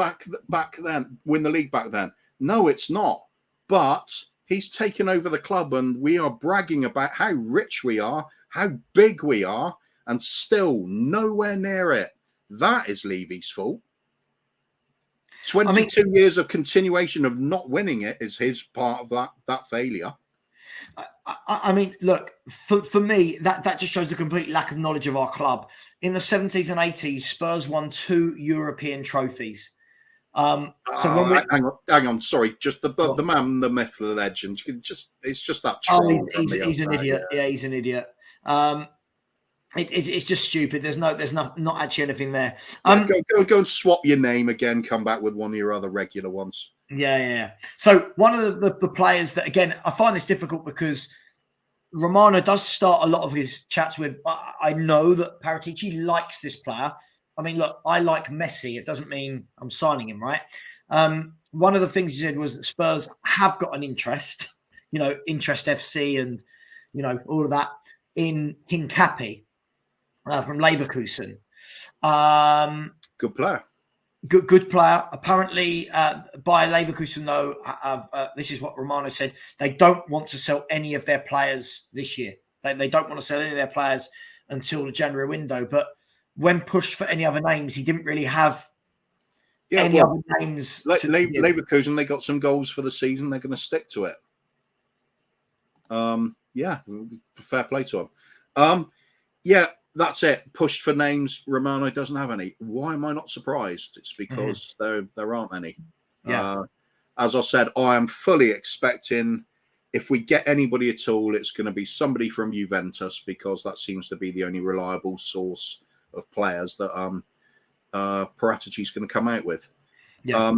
[SPEAKER 2] win the league back then? No, it's not. But he's taken over the club and we are bragging about how rich we are, how big we are, and still nowhere near it. That is Levy's fault. 22 years of continuation of not winning it is his part of that failure.
[SPEAKER 1] I mean, look, for me, that just shows the complete lack of knowledge of our club. In the 70s and 80s, Spurs won 2 European trophies.
[SPEAKER 2] So hang on, sorry, just the man, the myth, the legend. It's just that.
[SPEAKER 1] He's an idiot. Yeah, he's an idiot. It's just stupid. There's not actually anything there.
[SPEAKER 2] Go and swap your name again. Come back with one of your other regular ones.
[SPEAKER 1] Yeah. So one of the players that, again, I find this difficult because Romano does start a lot of his chats with. I know that Paratici likes this player. I mean, look, I like Messi. It doesn't mean I'm signing him, right? One of the things he said was that Spurs have got an interest, Interest FC and, all of that in Hincapi from Leverkusen.
[SPEAKER 2] Good player.
[SPEAKER 1] Good player. Apparently, by Leverkusen, though, this is what Romano said. They don't want to sell any of their players this year. They don't want to sell any of their players until the January window. But when pushed for any other names, he didn't really have any other names.
[SPEAKER 2] Leverkusen, they got some goals for the season. They're going to stick to it. Fair play to them. That's it. Pushed for names. Romano doesn't have any. Why am I not surprised? It's because there aren't any.
[SPEAKER 1] Yeah.
[SPEAKER 2] As I said, I am fully expecting if we get anybody at all, it's going to be somebody from Juventus because that seems to be the only reliable source of players that Paratici is going to come out with.
[SPEAKER 1] Yeah.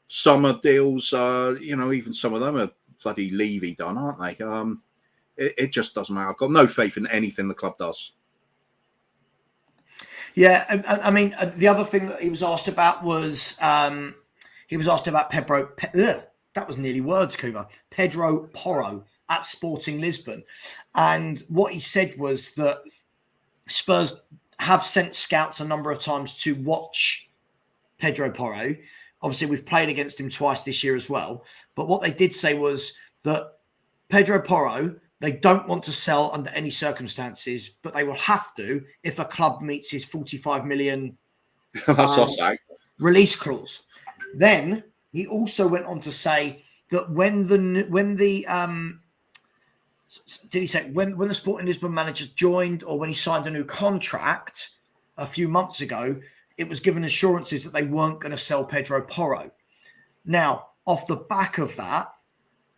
[SPEAKER 2] Summer deals, even some of them are bloody Levy done, aren't they? It just doesn't matter. I've got no faith in anything the club does.
[SPEAKER 1] Yeah, I mean, the other thing that he was asked about was Pedro. That was nearly words, Kuva. Pedro Porro at Sporting Lisbon, and what he said was that Spurs have sent scouts a number of times to watch Pedro Porro. Obviously, we've played against him twice this year as well. But what they did say was that Pedro Porro, they don't want to sell under any circumstances, but they will have to if a club meets his 45 million release clause. Then he also went on to say that when the Sporting Lisbon manager joined or when he signed a new contract a few months ago, it was given assurances that they weren't going to sell Pedro Porro. Now, off the back of that,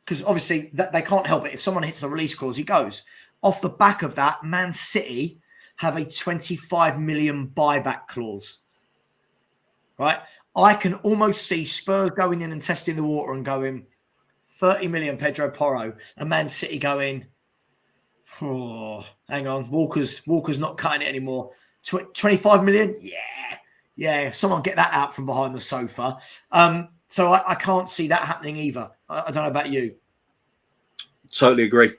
[SPEAKER 1] because obviously that they can't help it. If someone hits the release clause, he goes. Off the back of that, Man City have a 25 million buyback clause. Right? I can almost see Spurs going in and testing the water and going 30 million Pedro Porro and Man City going, hang on, Walker's not cutting it anymore. 25 million? Yeah. Someone get that out from behind the sofa. So I can't see that happening either. I don't know about you.
[SPEAKER 2] Totally agree.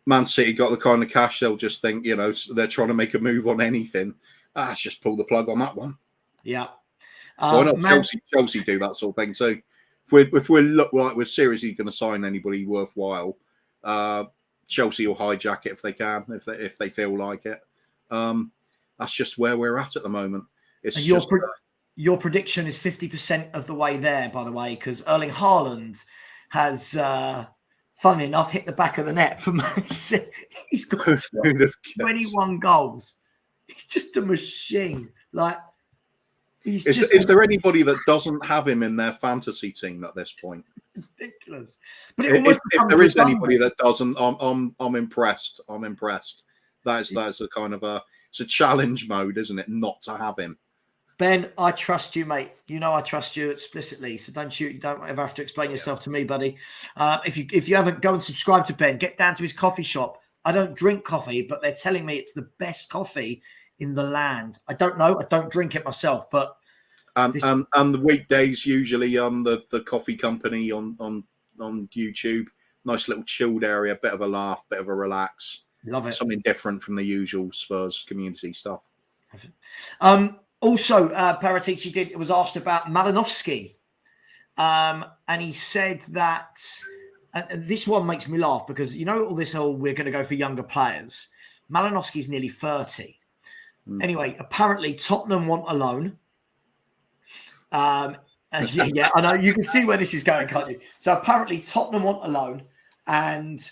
[SPEAKER 2] Man City got the kind of cash they'll just think, they're trying to make a move on anything. Let's just pull the plug on that one.
[SPEAKER 1] Yeah.
[SPEAKER 2] Why not Chelsea do that sort of thing too? If we look like we're seriously going to sign anybody worthwhile, Chelsea will hijack it if they can, if they feel like it. That's just where we're at the moment. It's
[SPEAKER 1] your prediction is 50% of the way there, by the way, because Erling Haaland has, funnily enough, hit the back of the net for Man City. He's got 21 goals. He's just a machine.
[SPEAKER 2] Is there anybody that doesn't have him in their fantasy team at this point?
[SPEAKER 1] Ridiculous. But
[SPEAKER 2] if there is anybody that doesn't, I'm impressed. I'm impressed. That's a kind of it's a challenge mode, isn't it? Not to have him.
[SPEAKER 1] Ben, I trust you, mate. You know I trust you explicitly. So you don't ever have to explain yourself to me, buddy. If you haven't, go and subscribe to Ben. Get down to his coffee shop. I don't drink coffee, but they're telling me it's the best coffee in the land. I don't know. I don't drink it myself, but
[SPEAKER 2] and the weekdays usually the coffee company on YouTube. Nice little chilled area, bit of a laugh, bit of a relax.
[SPEAKER 1] Love it.
[SPEAKER 2] Something different from the usual Spurs community stuff.
[SPEAKER 1] Also, Paratici was asked about Malinovskyi, and he said that this one makes me laugh because all this whole we're going to go for younger players. Malinovsky's nearly 30. Anyway, apparently Tottenham want a loan. Yeah, I know you can see where this is going, can't you? So apparently Tottenham want a loan, and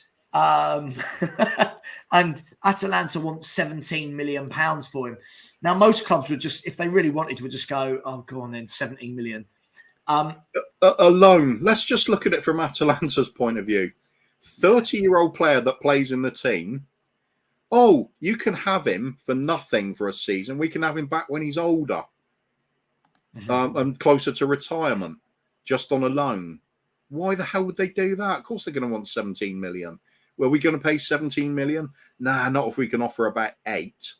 [SPEAKER 1] and Atalanta want £17 million for him. Now, most clubs would just, if they really wanted, would just go, "Oh, go on then, 17 million."
[SPEAKER 2] A loan. Let's just look at it from Atalanta's point of view. 30-year-old player that plays in the team. Oh, you can have him for nothing for a season. We can have him back when he's older and closer to retirement, just on a loan. Why the hell would they do that? Of course, they're going to want 17 million. Were we going to pay 17 million? Nah, not if we can offer about 8.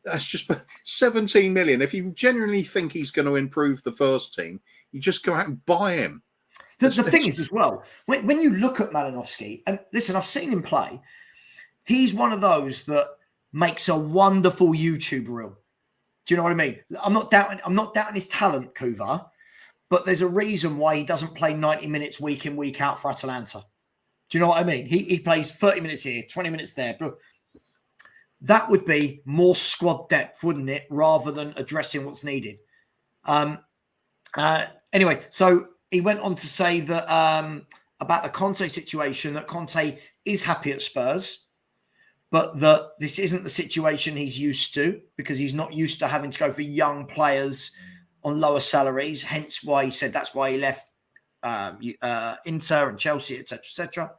[SPEAKER 2] That's just 17 million. If you genuinely think he's going to improve the first team, you just go out and buy him.
[SPEAKER 1] The thing is, as well, when you look at Malinovskyi, and listen, I've seen him play. He's one of those that makes a wonderful YouTube reel. Do you know what I mean? I'm not doubting his talent, Kuva, but there's a reason why he doesn't play 90 minutes week in, week out for Atalanta. Do you know what I mean? He plays 30 minutes here, 20 minutes there. That would be more squad depth, wouldn't it? Rather than addressing what's needed. Anyway, so he went on to say that about the Conte situation, that Conte is happy at Spurs, but that this isn't the situation he's used to because he's not used to having to go for young players on lower salaries. Hence why he said that's why he left Inter and Chelsea, etc., etc.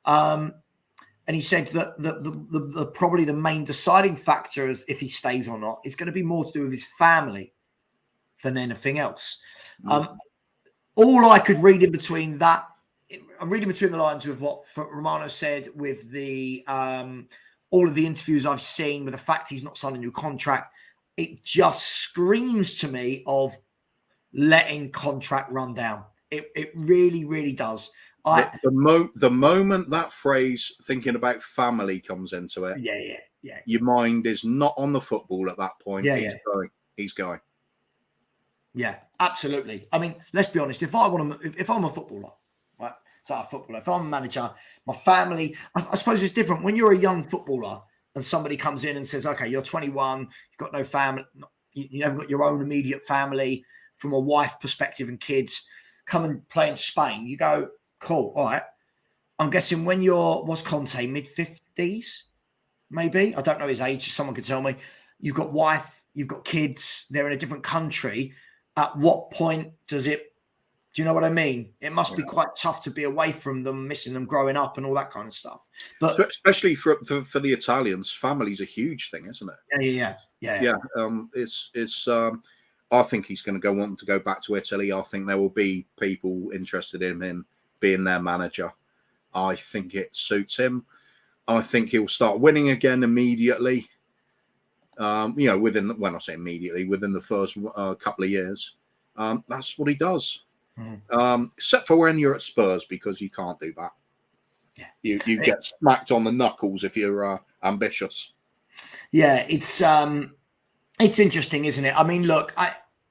[SPEAKER 1] And he said that the probably the main deciding factor is if he stays or not is going to be more to do with his family than anything else. All I could read in between that, I'm reading between the lines with what Romano said with the all of the interviews I've seen with the fact he's not signed a new contract. It just screams to me of letting contract run down. It really, really does.
[SPEAKER 2] The moment that phrase "thinking about family" comes into it,
[SPEAKER 1] yeah,
[SPEAKER 2] your mind is not on the football at that point. He's going.
[SPEAKER 1] Yeah, absolutely. I mean, let's be honest. If I'm a footballer, right? So a footballer. If I'm a manager, my family. I suppose it's different when you're a young footballer and somebody comes in and says, "Okay, you're 21, you've got no family, you haven't got your own immediate family from a wife perspective and kids. Come and play in Spain." You go, "Cool, all right." I'm guessing when was Conte mid-50s, maybe? I don't know his age. Someone could tell me. You've got wife, you've got kids. They're in a different country. At what point does it? Do you know what I mean? It must be quite tough to be away from them, missing them growing up and all that kind of stuff. But
[SPEAKER 2] so especially for the Italians, family's a huge thing, isn't it?
[SPEAKER 1] Yeah.
[SPEAKER 2] It's I think he's going to want to go back to Italy. I think there will be people interested in him being their manager. I think it suits him. I think he'll start winning again immediately. When I say immediately, within the first couple of years. That's what he does. Except for when you're at Spurs, because you can't do that. You get smacked on the knuckles if you're ambitious.
[SPEAKER 1] Yeah, it's interesting, isn't it? I mean, look,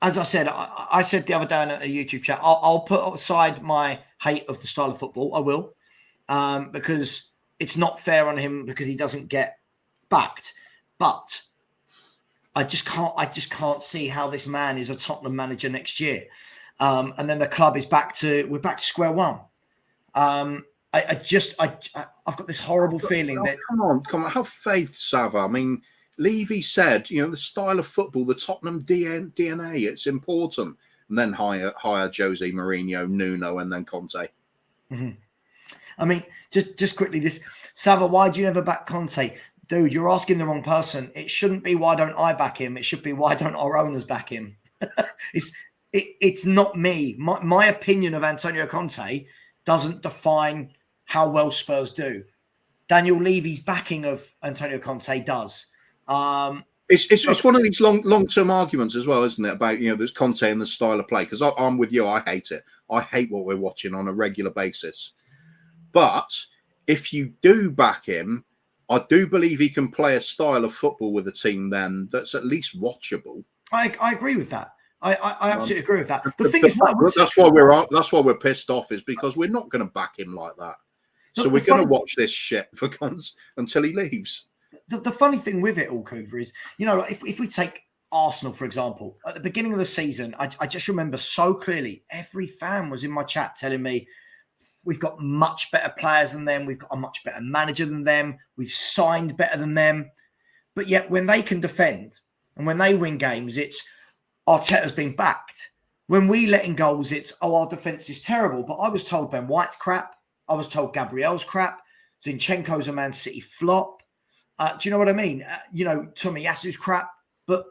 [SPEAKER 1] as I said the other day on a YouTube chat, I'll put aside my hate of the style of football. I will, because it's not fair on him because he doesn't get backed. But I just can't see how this man is a Tottenham manager next year. And then the club is back to square one. I've got this horrible feeling that
[SPEAKER 2] come on, have faith, Savva. I mean, Levy said, the style of football, the Tottenham DNA, it's important. And then hire Jose Mourinho, Nuno, and then Conte.
[SPEAKER 1] Mm-hmm. I mean, just quickly, this Savva, why do you never back Conte? Dude, you're asking the wrong person. It shouldn't be why don't I back him. It should be why don't our owners back him. It's not me. My opinion of Antonio Conte doesn't define how well Spurs do. Daniel Levy's backing of Antonio Conte does.
[SPEAKER 2] It's one of these long-term arguments as well, isn't it? About there's Conte and the style of play. Because I'm with you, I hate it. I hate what we're watching on a regular basis. But if you do back him, I do believe he can play a style of football with a team then that's at least watchable.
[SPEAKER 1] I agree with that. I absolutely agree with that. The thing is,
[SPEAKER 2] that's why we're pissed off, is because we're not going to back him like that. So we're going to watch this shit for until he leaves.
[SPEAKER 1] The funny thing with it all, Kuva, is if we take Arsenal for example, at the beginning of the season, I just remember so clearly every fan was in my chat telling me we've got much better players than them, we've got a much better manager than them, we've signed better than them, but yet when they can defend and when they win games, it's Arteta's been backed. When we let in goals, it's, our defence is terrible. But I was told Ben White's crap. I was told Gabriel's crap. Zinchenko's a Man City flop. Do you know what I mean? Tomiyasu's crap. But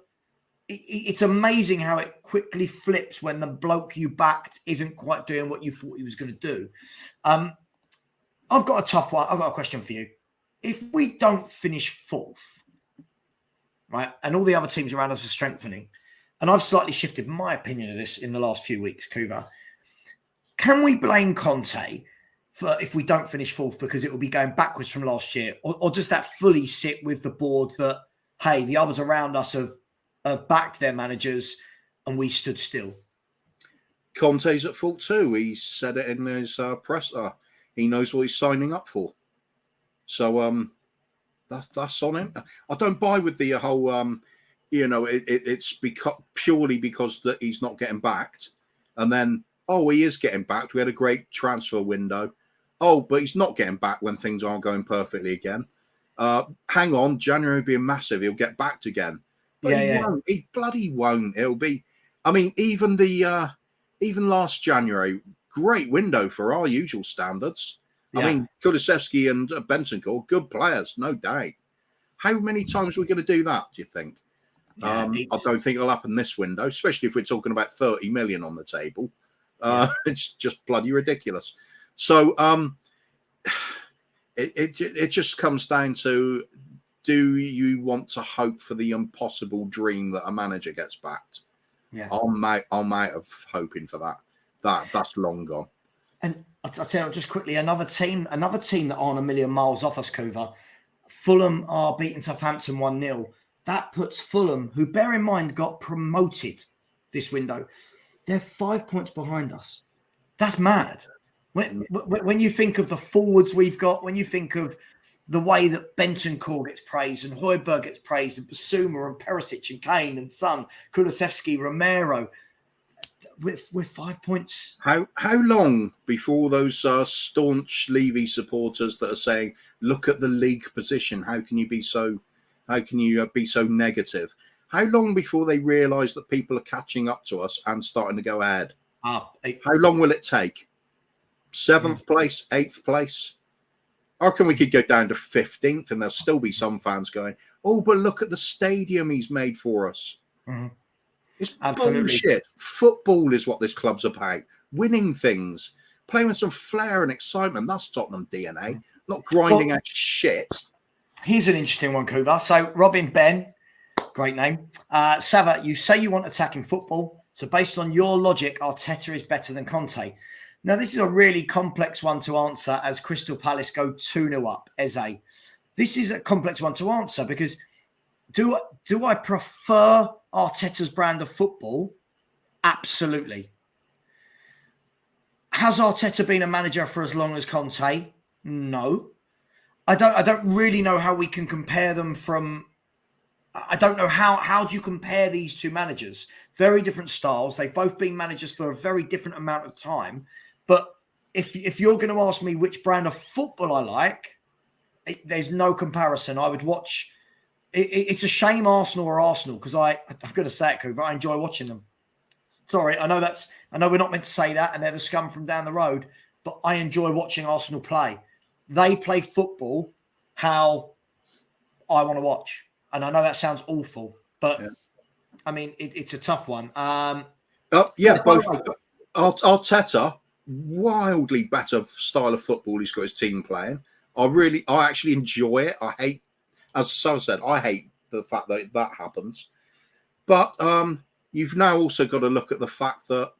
[SPEAKER 1] it's amazing how it quickly flips when the bloke you backed isn't quite doing what you thought he was going to do. I've got a tough one. I've got a question for you. If we don't finish fourth, right, and all the other teams around us are strengthening, and I've slightly shifted my opinion of this in the last few weeks, Kuva, can we blame Conte for if we don't finish fourth because it will be going backwards from last year? Or does that fully sit with the board that, hey, the others around us have backed their managers and we stood still?
[SPEAKER 2] Conte's at fault too. He said it in his presser. He knows what he's signing up for. So that's on him. I don't buy with the whole... it's purely because that he's not getting backed. And then, he is getting backed. We had a great transfer window. But he's not getting back when things aren't going perfectly again. Hang on, January will be massive. He'll get backed again. But he won't. He bloody won't. It'll be... I mean, even last January, great window for our usual standards. Yeah. I mean, Kulusevski and Bentancur, good players, no doubt. How many times are we going to do that, do you think? I don't think it'll happen this window, especially if we're talking about 30 million on the table. It's just bloody ridiculous. So it just comes down to, do you want to hope for the impossible dream that a manager gets backed? Yeah, I'm out of hoping for that. That's long gone.
[SPEAKER 1] And I'll tell you just quickly, another team that aren't a million miles off us, Kuva. Fulham are beating Southampton 1-0. That puts Fulham, who, bear in mind, got promoted this window. They're 5 points behind us. That's mad. When you think of the forwards we've got, when you think of the way that Bentancur gets praised and Højbjerg gets praised and Basuma and Perisic and Kane and Son, Kulusevski, Romero, we're 5 points.
[SPEAKER 2] How long before those staunch Levy supporters that are saying, look at the league position, how can you be so negative? How long before they realise that people are catching up to us and starting to go ahead? How long will it take? 7th place, 8th place? I reckon we could go down to 15th and there'll still be some fans going, but look at the stadium he's made for us. Mm-hmm. It's bullshit. Football is what this club's about. Winning things. Playing with some flair and excitement. That's Tottenham DNA. Not grinding out shit.
[SPEAKER 1] Here's an interesting one, Kuva. So, Robin Ben, great name. Savva, you say you want attacking football. So, based on your logic, Arteta is better than Conte. Now, this is a really complex one to answer as Crystal Palace go 2-0 up, Eze. This is a complex one to answer because do I prefer Arteta's brand of football? Absolutely. Has Arteta been a manager for as long as Conte? No. I don't really know how we can compare them from... I don't know how do you compare these two managers? Very different styles. They've both been managers for a very different amount of time. But if you're going to ask me which brand of football I like, there's no comparison. I would watch... It's a shame Arsenal are Arsenal because I'm going to say it, Kuva, I enjoy watching them. Sorry, I know we're not meant to say that and they're the scum from down the road, but I enjoy watching Arsenal play. They play football how I want to watch. And I know that sounds awful, but I mean, it's a tough one.
[SPEAKER 2] Both. Arteta, wildly better style of football he's got his team playing. I actually enjoy it. I hate, as Savva said, I hate the fact that happens. But you've now also got to look at the fact that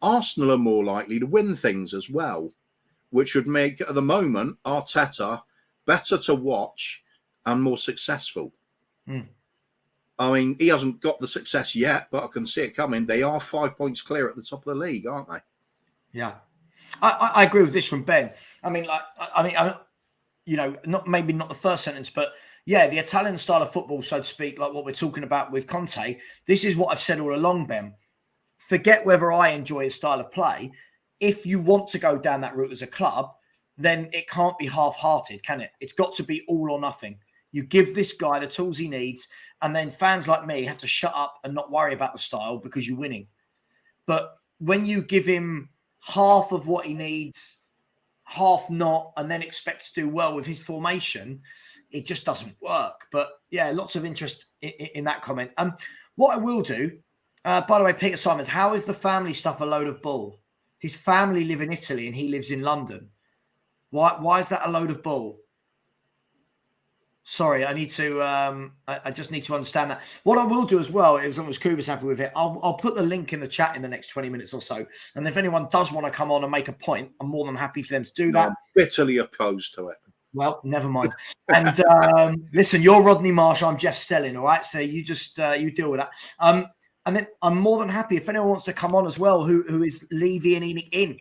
[SPEAKER 2] Arsenal are more likely to win things as well, which would make, at the moment, Arteta better to watch and more successful. I mean, he hasn't got the success yet, but I can see it coming. They are 5 points clear at the top of the league, aren't they?
[SPEAKER 1] Yeah. I agree with this from Ben. I mean, maybe not the first sentence, but yeah, the Italian style of football, so to speak, like what we're talking about with Conte, this is what I've said all along, Ben. Forget whether I enjoy his style of play. If you want to go down that route as a club, then it can't be half-hearted, can it? It's got to be all or nothing. You give this guy the tools he needs, and then fans like me have to shut up and not worry about the style because you're winning. But when you give him half of what he needs, half not, and then expect to do well with his formation, it just doesn't work. But yeah, lots of interest in that comment. What I will do, by the way, Peter Simons, how is the family stuff a load of bull? His family live in Italy and he lives in London. Why is that a load of bull? Sorry, I need to. I just need to understand that. What I will do as well, as long as Kuva's happy with it, I'll put the link in the chat in the next 20 minutes or so. And if anyone does want to come on and make a point, I'm more than happy for them to do that.
[SPEAKER 2] I'm bitterly opposed to it.
[SPEAKER 1] Well, never mind. And listen, you're Rodney Marsh, I'm Jeff Stelling, all right? So you just you deal with that. And then I'm more than happy if anyone wants to come on as well, who is Levy and Enoch in.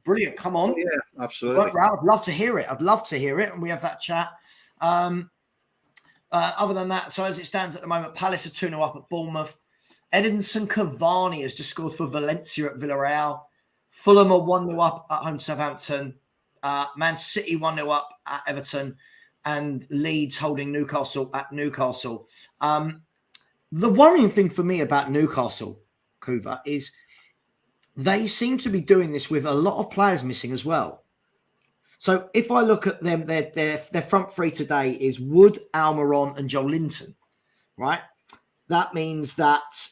[SPEAKER 1] Brilliant, come on.
[SPEAKER 2] Yeah, absolutely.
[SPEAKER 1] I'd love to hear it. And we have that chat. Other than that, so as it stands at the moment, Palace are 2-0 up at Bournemouth. Edinson Cavani has just scored for Valencia at Villarreal. Fulham are 1-0 up at home to Southampton. Man City 1-0 up at Everton. And Leeds holding Newcastle at Newcastle. The worrying thing for me about Newcastle, Kuva, is they seem to be doing this with a lot of players missing as well. So if I look at them, their front three today is Wood, Almiron and Joel Linton, right? That means that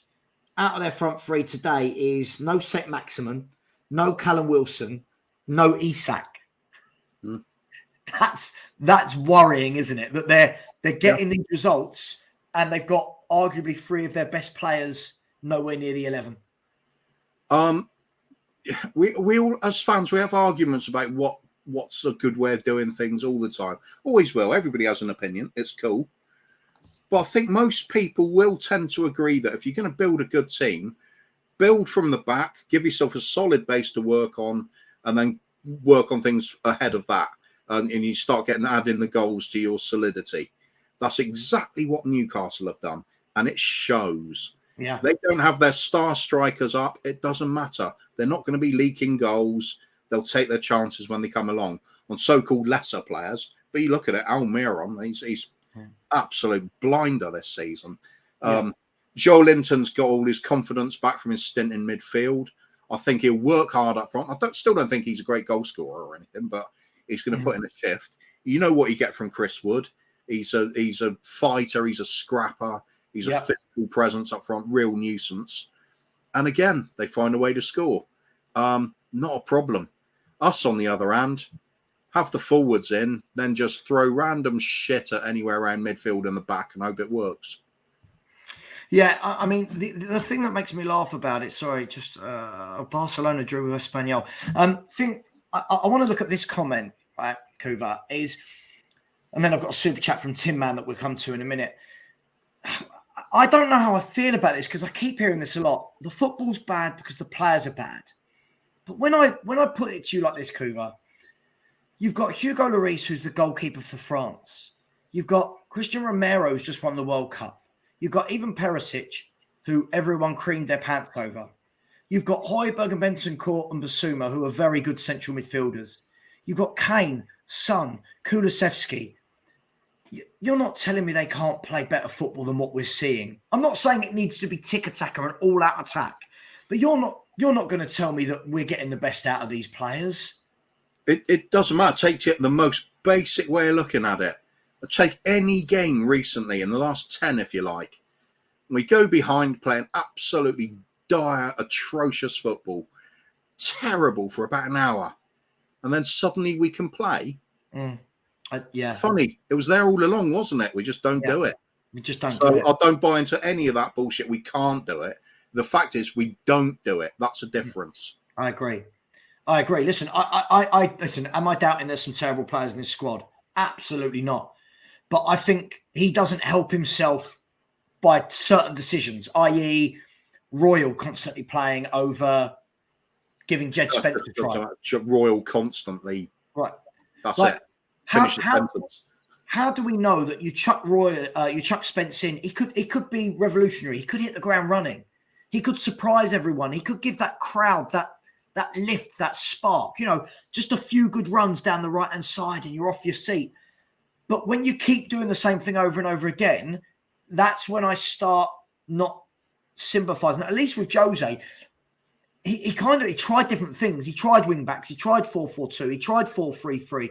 [SPEAKER 1] out of their front three today is no St. Maximin, no Callum Wilson, no Isak. That's worrying, isn't it? That they're getting these results and they've got arguably three of their best players nowhere near the 11.
[SPEAKER 2] We all, as fans, we have arguments about what's a good way of doing things all the time. Always will. Everybody has an opinion. It's cool. But I think most people will tend to agree that if you're going to build a good team, build from the back, give yourself a solid base to work on, and then work on things ahead of that. And you start adding the goals to your solidity. That's exactly what Newcastle have done. And it shows.
[SPEAKER 1] Yeah.
[SPEAKER 2] They don't have their star strikers up. It doesn't matter. They're not going to be leaking goals. They'll take their chances when they come along on so-called lesser players. But you look at it, Almiron, he's absolute blinder this season. Joe Linton's got all his confidence back from his stint in midfield. I think he'll work hard up front. Still don't think he's a great goal scorer or anything, but he's going to put in a shift. You know what you get from Chris Wood. He's a fighter. He's a scrapper. He's a physical presence up front, real nuisance. And again, they find a way to score. Not a problem. Us, on the other hand, have the forwards in, then just throw random shit at anywhere around midfield and the back and hope it works.
[SPEAKER 1] Yeah, I mean, the thing that makes me laugh about it, sorry, just Barcelona drew with Espanyol. I want to look at this comment, right, Kuva, and then I've got a super chat from Tin Man that we'll come to in a minute. I don't know how I feel about this because I keep hearing this a lot. The football's bad because the players are bad. But when I put it to you like this, Kuva, you've got Hugo Lloris, who's the goalkeeper for France. You've got Christian Romero, who's just won the World Cup. You've got Ivan Perisic, who everyone creamed their pants over. You've got Højbjerg and Bentancur and Basuma, who are very good central midfielders. You've got Kane, Son, Kulusevski. You're not telling me they can't play better football than what we're seeing. I'm not saying it needs to be tick-a-tack or an all-out attack, but you're not going to tell me that we're getting the best out of these players.
[SPEAKER 2] It doesn't matter. Take it the most basic way of looking at it. Take any game recently in the last 10, if you like. We go behind playing absolutely dire, atrocious football. Terrible for about an hour. And then suddenly we can play.
[SPEAKER 1] Yeah.
[SPEAKER 2] Funny. It was there all along, wasn't it? We just don't do it.
[SPEAKER 1] We just don't do it.
[SPEAKER 2] I don't buy into any of that bullshit. We can't do it. The fact is we don't do it. That's a difference.
[SPEAKER 1] I agree. Listen, I listen, am I doubting there's some terrible players in this squad? Absolutely not. But I think he doesn't help himself by certain decisions, i.e. Royal constantly playing over giving Jed Spence a try.
[SPEAKER 2] Royal constantly.
[SPEAKER 1] Right.
[SPEAKER 2] That's it. Finish the sentence.
[SPEAKER 1] How do we know that you chuck you chuck Spence in? He could be revolutionary. He could hit the ground running. He could surprise everyone. He could give that crowd that lift, that spark. Just a few good runs down the right hand side, and you're off your seat. But when you keep doing the same thing over and over again, that's when I start not sympathising. At least with Jose, he tried different things. He tried wing backs. He tried 4-4-2. He tried 4-3-3.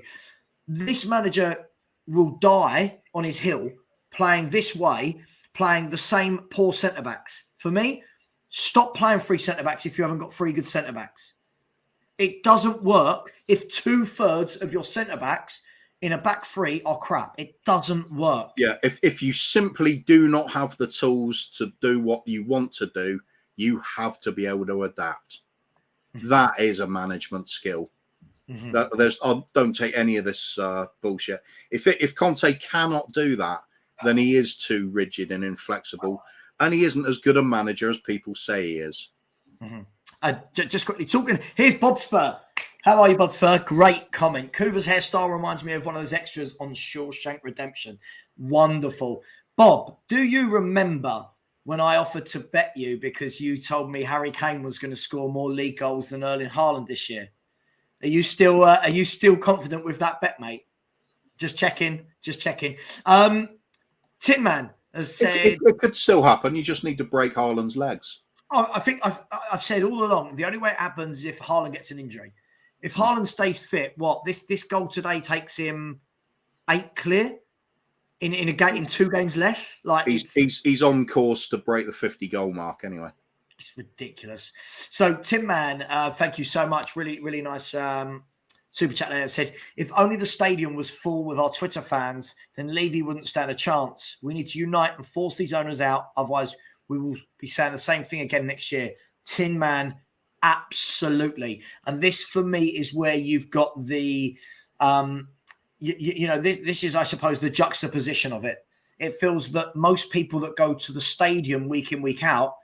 [SPEAKER 1] This manager will die on his hill playing this way, playing the same poor centre backs. For me, stop playing 3 centre backs if you haven't got 3 good centre backs. It doesn't work if 2/3 of your centre backs in a back 3 are crap. It doesn't work.
[SPEAKER 2] Yeah, if you simply do not have the tools to do what you want to do, you have to be able to adapt. That is a management skill. I don't take any of this bullshit. If Conte cannot do that, then he is too rigid and inflexible, and he isn't as good a manager as people say he is.
[SPEAKER 1] Just quickly talking. Here's Bob Spur. How are you, Bob Spur? Great comment. Kuva's hairstyle reminds me of one of those extras on Shawshank Redemption. Wonderful. Bob, do you remember when I offered to bet you because you told me Harry Kane was going to score more league goals than Erling Haaland this year? Are you still confident with that bet, mate? Just checking. Tin Man has said
[SPEAKER 2] it could still happen. You just need to break Haaland's legs.
[SPEAKER 1] I think I've said all along, the only way it happens is if Haaland gets an injury. If Haaland stays fit, this goal today takes him 8 clear in 2 games less. Like
[SPEAKER 2] he's on course to break the 50 goal mark anyway.
[SPEAKER 1] It's ridiculous. So Tim Man, thank you so much. Really, really nice super chat there. It said, if only the stadium was full with our Twitter fans, then Levy wouldn't stand a chance. We need to unite and force these owners out. Otherwise, we will be saying the same thing again next year. Tin Man, absolutely. And this, for me, is where you've got the, this is, I suppose, the juxtaposition of it. It feels that most people that go to the stadium week in, week out,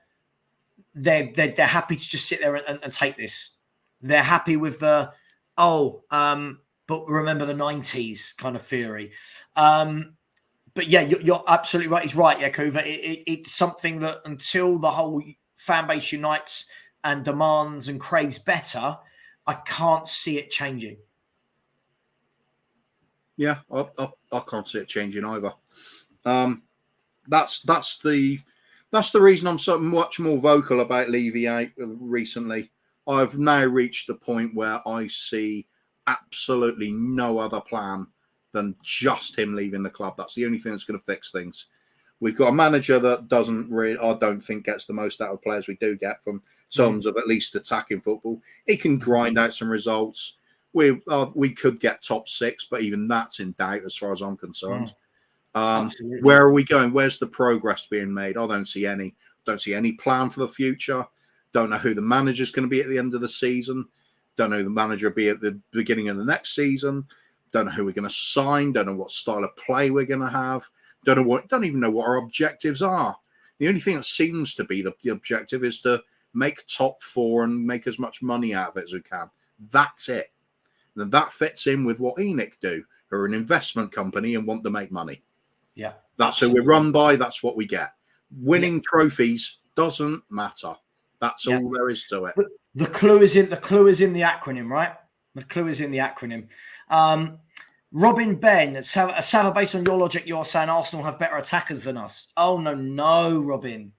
[SPEAKER 1] they're happy to just sit there and take this. They're happy with the, but remember the 90s kind of theory. But yeah, you're absolutely right. He's right, Kuva. It's something that until the whole fan base unites and demands and craves better, I can't see it changing.
[SPEAKER 2] Yeah, I can't see it changing either. That's the reason I'm so much more vocal about Levy recently. I've now reached the point where I see absolutely no other plan than just him leaving the club. That's the only thing that's going to fix things. We've got a manager that I don't think gets the most out of players we do get from terms of at least attacking football. He can grind out some results. We could get top 6, but even that's in doubt as far as I'm concerned.
[SPEAKER 1] Absolutely.
[SPEAKER 2] Where are we going? Where's the progress being made? I don't see any. Don't see any plan for the future. Don't know who the manager's going to be at the end of the season. Don't know who the manager will be at the beginning of the next season. Don't know who we're going to sign. Don't know what style of play we're going to have. Don't even know what our objectives are. The only thing that seems to be the objective is to make top 4 and make as much money out of it as we can. That's it. And that fits in with what ENIC do, who are an investment company and want to make money.
[SPEAKER 1] Yeah.
[SPEAKER 2] That's who we're run by. That's what we get. Winning trophies doesn't matter. That's all there is to it.
[SPEAKER 1] But the clue is in the acronym, right? The clue is in the acronym. Robin Ben, Savva, based on your logic, you're saying Arsenal have better attackers than us. Oh, no, Robin.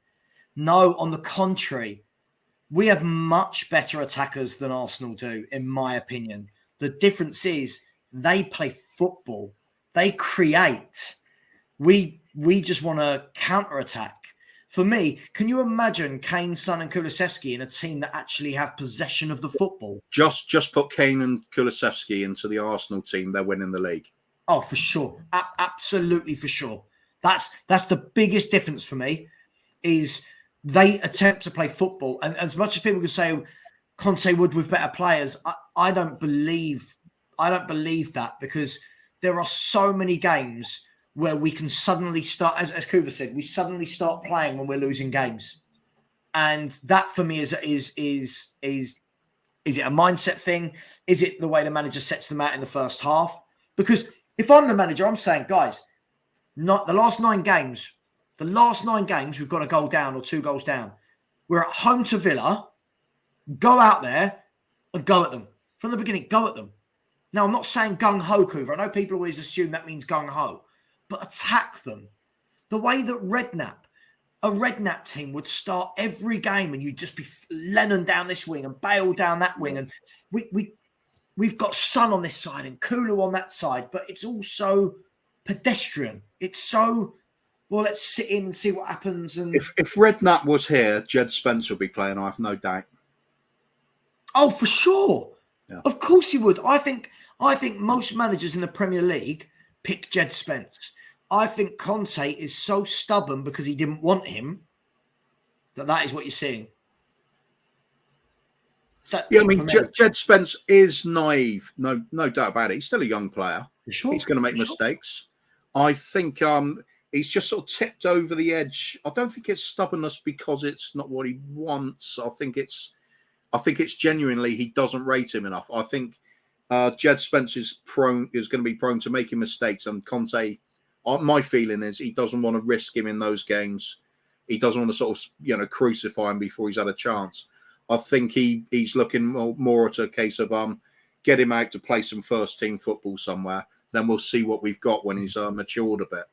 [SPEAKER 1] No, on the contrary. We have much better attackers than Arsenal do, in my opinion. The difference is they play football. They create. We just want to counter-attack. For me, can you imagine Kane, Son and Kulusevski in a team that actually have possession of the football?
[SPEAKER 2] Just put Kane and Kulusevski into the Arsenal team. They're winning the league.
[SPEAKER 1] Oh, for sure. Absolutely for sure. That's the biggest difference for me is they attempt to play football. And as much as people can say Conte would with better players, I don't believe that, because there are so many games where we can suddenly start, as Kuva said, we suddenly start playing when we're losing games. And that for me is it a mindset thing? Is it the way the manager sets them out in the first half? Because if I'm the manager, I'm saying, guys, not the last 9 games, we've got a goal down or 2 goals down. We're at home to Villa. Go out there and go at them. From the beginning, go at them. Now, I'm not saying gung-ho, Kuva. I know people always assume that means gung-ho. But attack them. The way that a Redknapp team would start every game and you'd just be Lennon down this wing and Bale down that wing. And we've got Son on this side and Kulu on that side. But it's also pedestrian. It's so, well, let's sit in and see what happens. And
[SPEAKER 2] if Redknapp was here, Jed Spence would be playing, I have no doubt.
[SPEAKER 1] Oh, for sure.
[SPEAKER 2] Yeah.
[SPEAKER 1] Of course he would. I think most managers in the Premier League pick Jed Spence. I think Conte is so stubborn because he didn't want him that is what you're seeing.
[SPEAKER 2] Jed Spence is naive. No doubt about it. He's still a young player.
[SPEAKER 1] Sure.
[SPEAKER 2] He's going to make mistakes. I think he's just sort of tipped over the edge. I don't think it's stubbornness because it's not what he wants. I think it's genuinely he doesn't rate him enough. I think Jed Spence is going to be prone to making mistakes, and Conte, my feeling is he doesn't want to risk him in those games. He doesn't want to sort of crucify him before he's had a chance. I think he's looking more at a case of get him out to play some first team football somewhere. Then we'll see what we've got when he's matured a bit,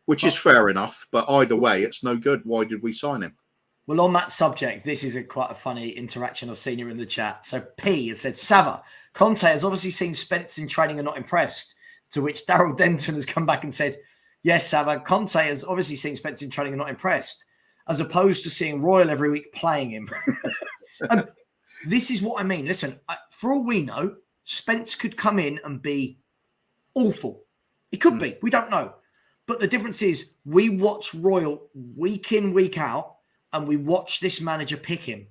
[SPEAKER 2] which is fair enough. But either way, it's no good. Why did we sign him?
[SPEAKER 1] Well, on that subject, this is quite a funny interaction I've seen here in the chat. So P has said, Savva, Conte has obviously seen Spence in training and not impressed. To which Daryl Denton has come back and said, yes, Savva, Conte has obviously seen Spence in training and not impressed, as opposed to seeing Royal every week playing him. And this is what I mean. Listen, for all we know, Spence could come in and be awful. He could be. We don't know. But the difference is we watch Royal week in, week out, and we watch this manager pick him.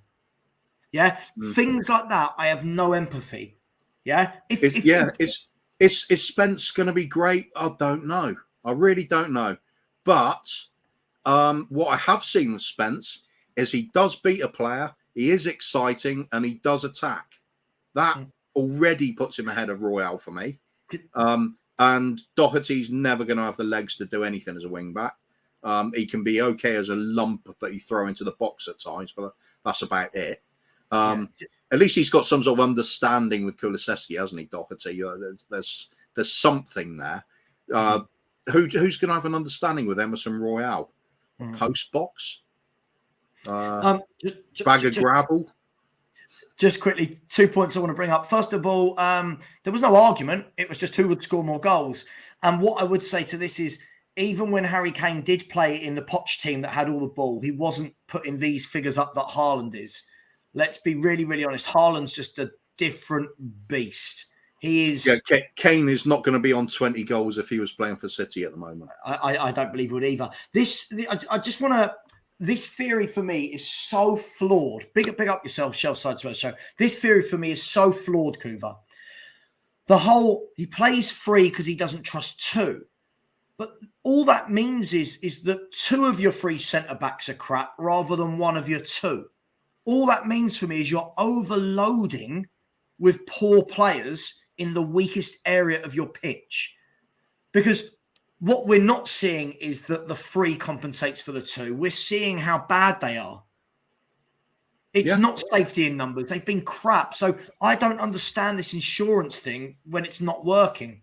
[SPEAKER 1] Yeah? Things like that, I have no empathy. Yeah?
[SPEAKER 2] Is Spence going to be great? I don't know. I really don't know. But what I have seen with Spence is he does beat a player, he is exciting, and he does attack. That already puts him ahead of Royale for me. And Doherty's never going to have the legs to do anything as a wing-back. He can be okay as a lump that you throw into the box at times, but that's about it. At least he's got some sort of understanding with Kulusevski, hasn't he, Doherty? There's something there. Who's going to have an understanding with Emerson Royale? Post box? Bag of gravel?
[SPEAKER 1] Just quickly, 2 points I want to bring up. First of all, there was no argument. It was just who would score more goals. And what I would say to this is, even when Harry Kane did play in the Poch team that had all the ball, he wasn't putting these figures up that Haaland is. Let's be really, really honest. Haaland's just a different beast. He is.
[SPEAKER 2] Yeah, Kane is not going to be on 20 goals if he was playing for City at the moment.
[SPEAKER 1] I don't believe he would either. I just want to. This theory for me is so flawed. Big up yourself, Shelfside Spurs Show. This theory for me is so flawed, Kuva. The whole he plays free because he doesn't trust two, but all that means is that two of your three centre backs are crap rather than one of your two. All that means for me is you're overloading with poor players in the weakest area of your pitch. Because what we're not seeing is that the three compensates for the two. We're seeing how bad they are. It's not safety in numbers. They've been crap. So I don't understand this insurance thing when it's not working.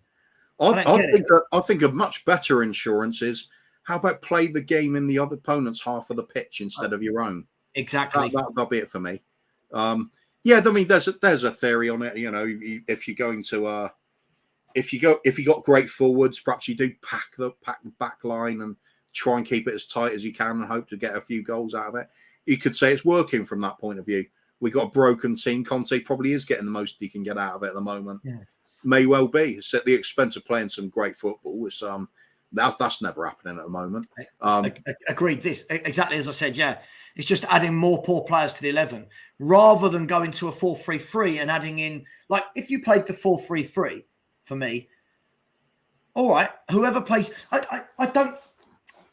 [SPEAKER 2] I think a much better insurance is, how about play the game in the other opponent's half of the pitch instead of your own?
[SPEAKER 1] Exactly.
[SPEAKER 2] That'll be it for me. Yeah, I mean, there's a theory on it. You know, if you're going to if you got great forwards, perhaps you do pack the back line and try and keep it as tight as you can and hope to get a few goals out of it. You could say it's working from that point of view. We got a broken team. Conte probably is getting the most he can get out of it at the moment. Yeah. May well be. It's at the expense of playing some great football. It's that's never happening at the moment.
[SPEAKER 1] Agreed. This exactly as I said. Yeah, it's just adding more poor players to the 11 rather than going to a 4-3-3 and adding in, like, if you played the 4-3-3 for me. All right, whoever plays, I don't.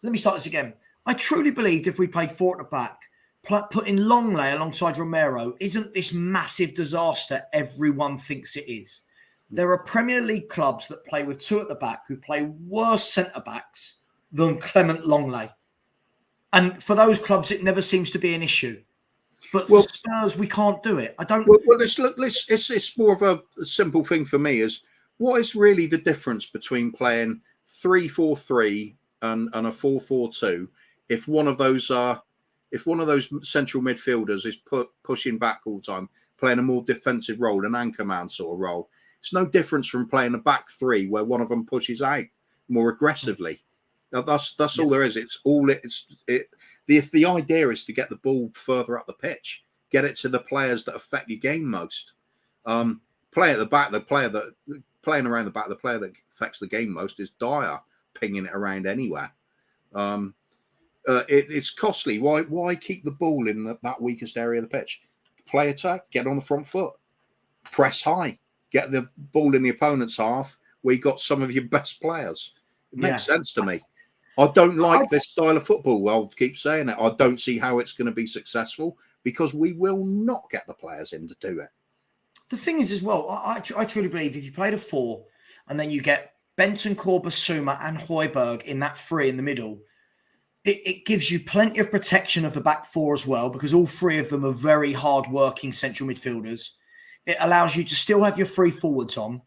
[SPEAKER 1] Let me start this again. I truly believed if we played four at the back, putting Longley alongside Romero isn't this massive disaster everyone thinks it is. There are Premier League clubs that play with two at the back who play worse centre-backs than Clement Longley. And for those clubs, it never seems to be an issue. But for Spurs, we can't do it. I don't...
[SPEAKER 2] Well, it's more of a simple thing for me is, what is really the difference between playing 3-4-3 and a 4-4-2 if one of those central midfielders is pushing back all the time, playing a more defensive role, an anchor man sort of role? It's no difference from playing a back three where one of them pushes out more aggressively. That's all there is. The idea is to get the ball further up the pitch, get it to the players that affect your game most. Play at the back, playing around the back, the player that affects the game most is Dyer, pinging it around anywhere. It's costly. Why keep the ball in that weakest area of the pitch? Play attack, get on the front foot, press high, get the ball in the opponent's half where you got some of your best players. It makes sense to me. I don't like this style of football. I'll keep saying it. I don't see how it's going to be successful because we will not get the players in to do it.
[SPEAKER 1] The thing is, as well, I truly believe if you played a four and then you get Bentancur, Basuma and Højbjerg in that three in the middle, it gives you plenty of protection of the back four as well, because all three of them are very hard-working central midfielders. It allows you to still have your three forwards on,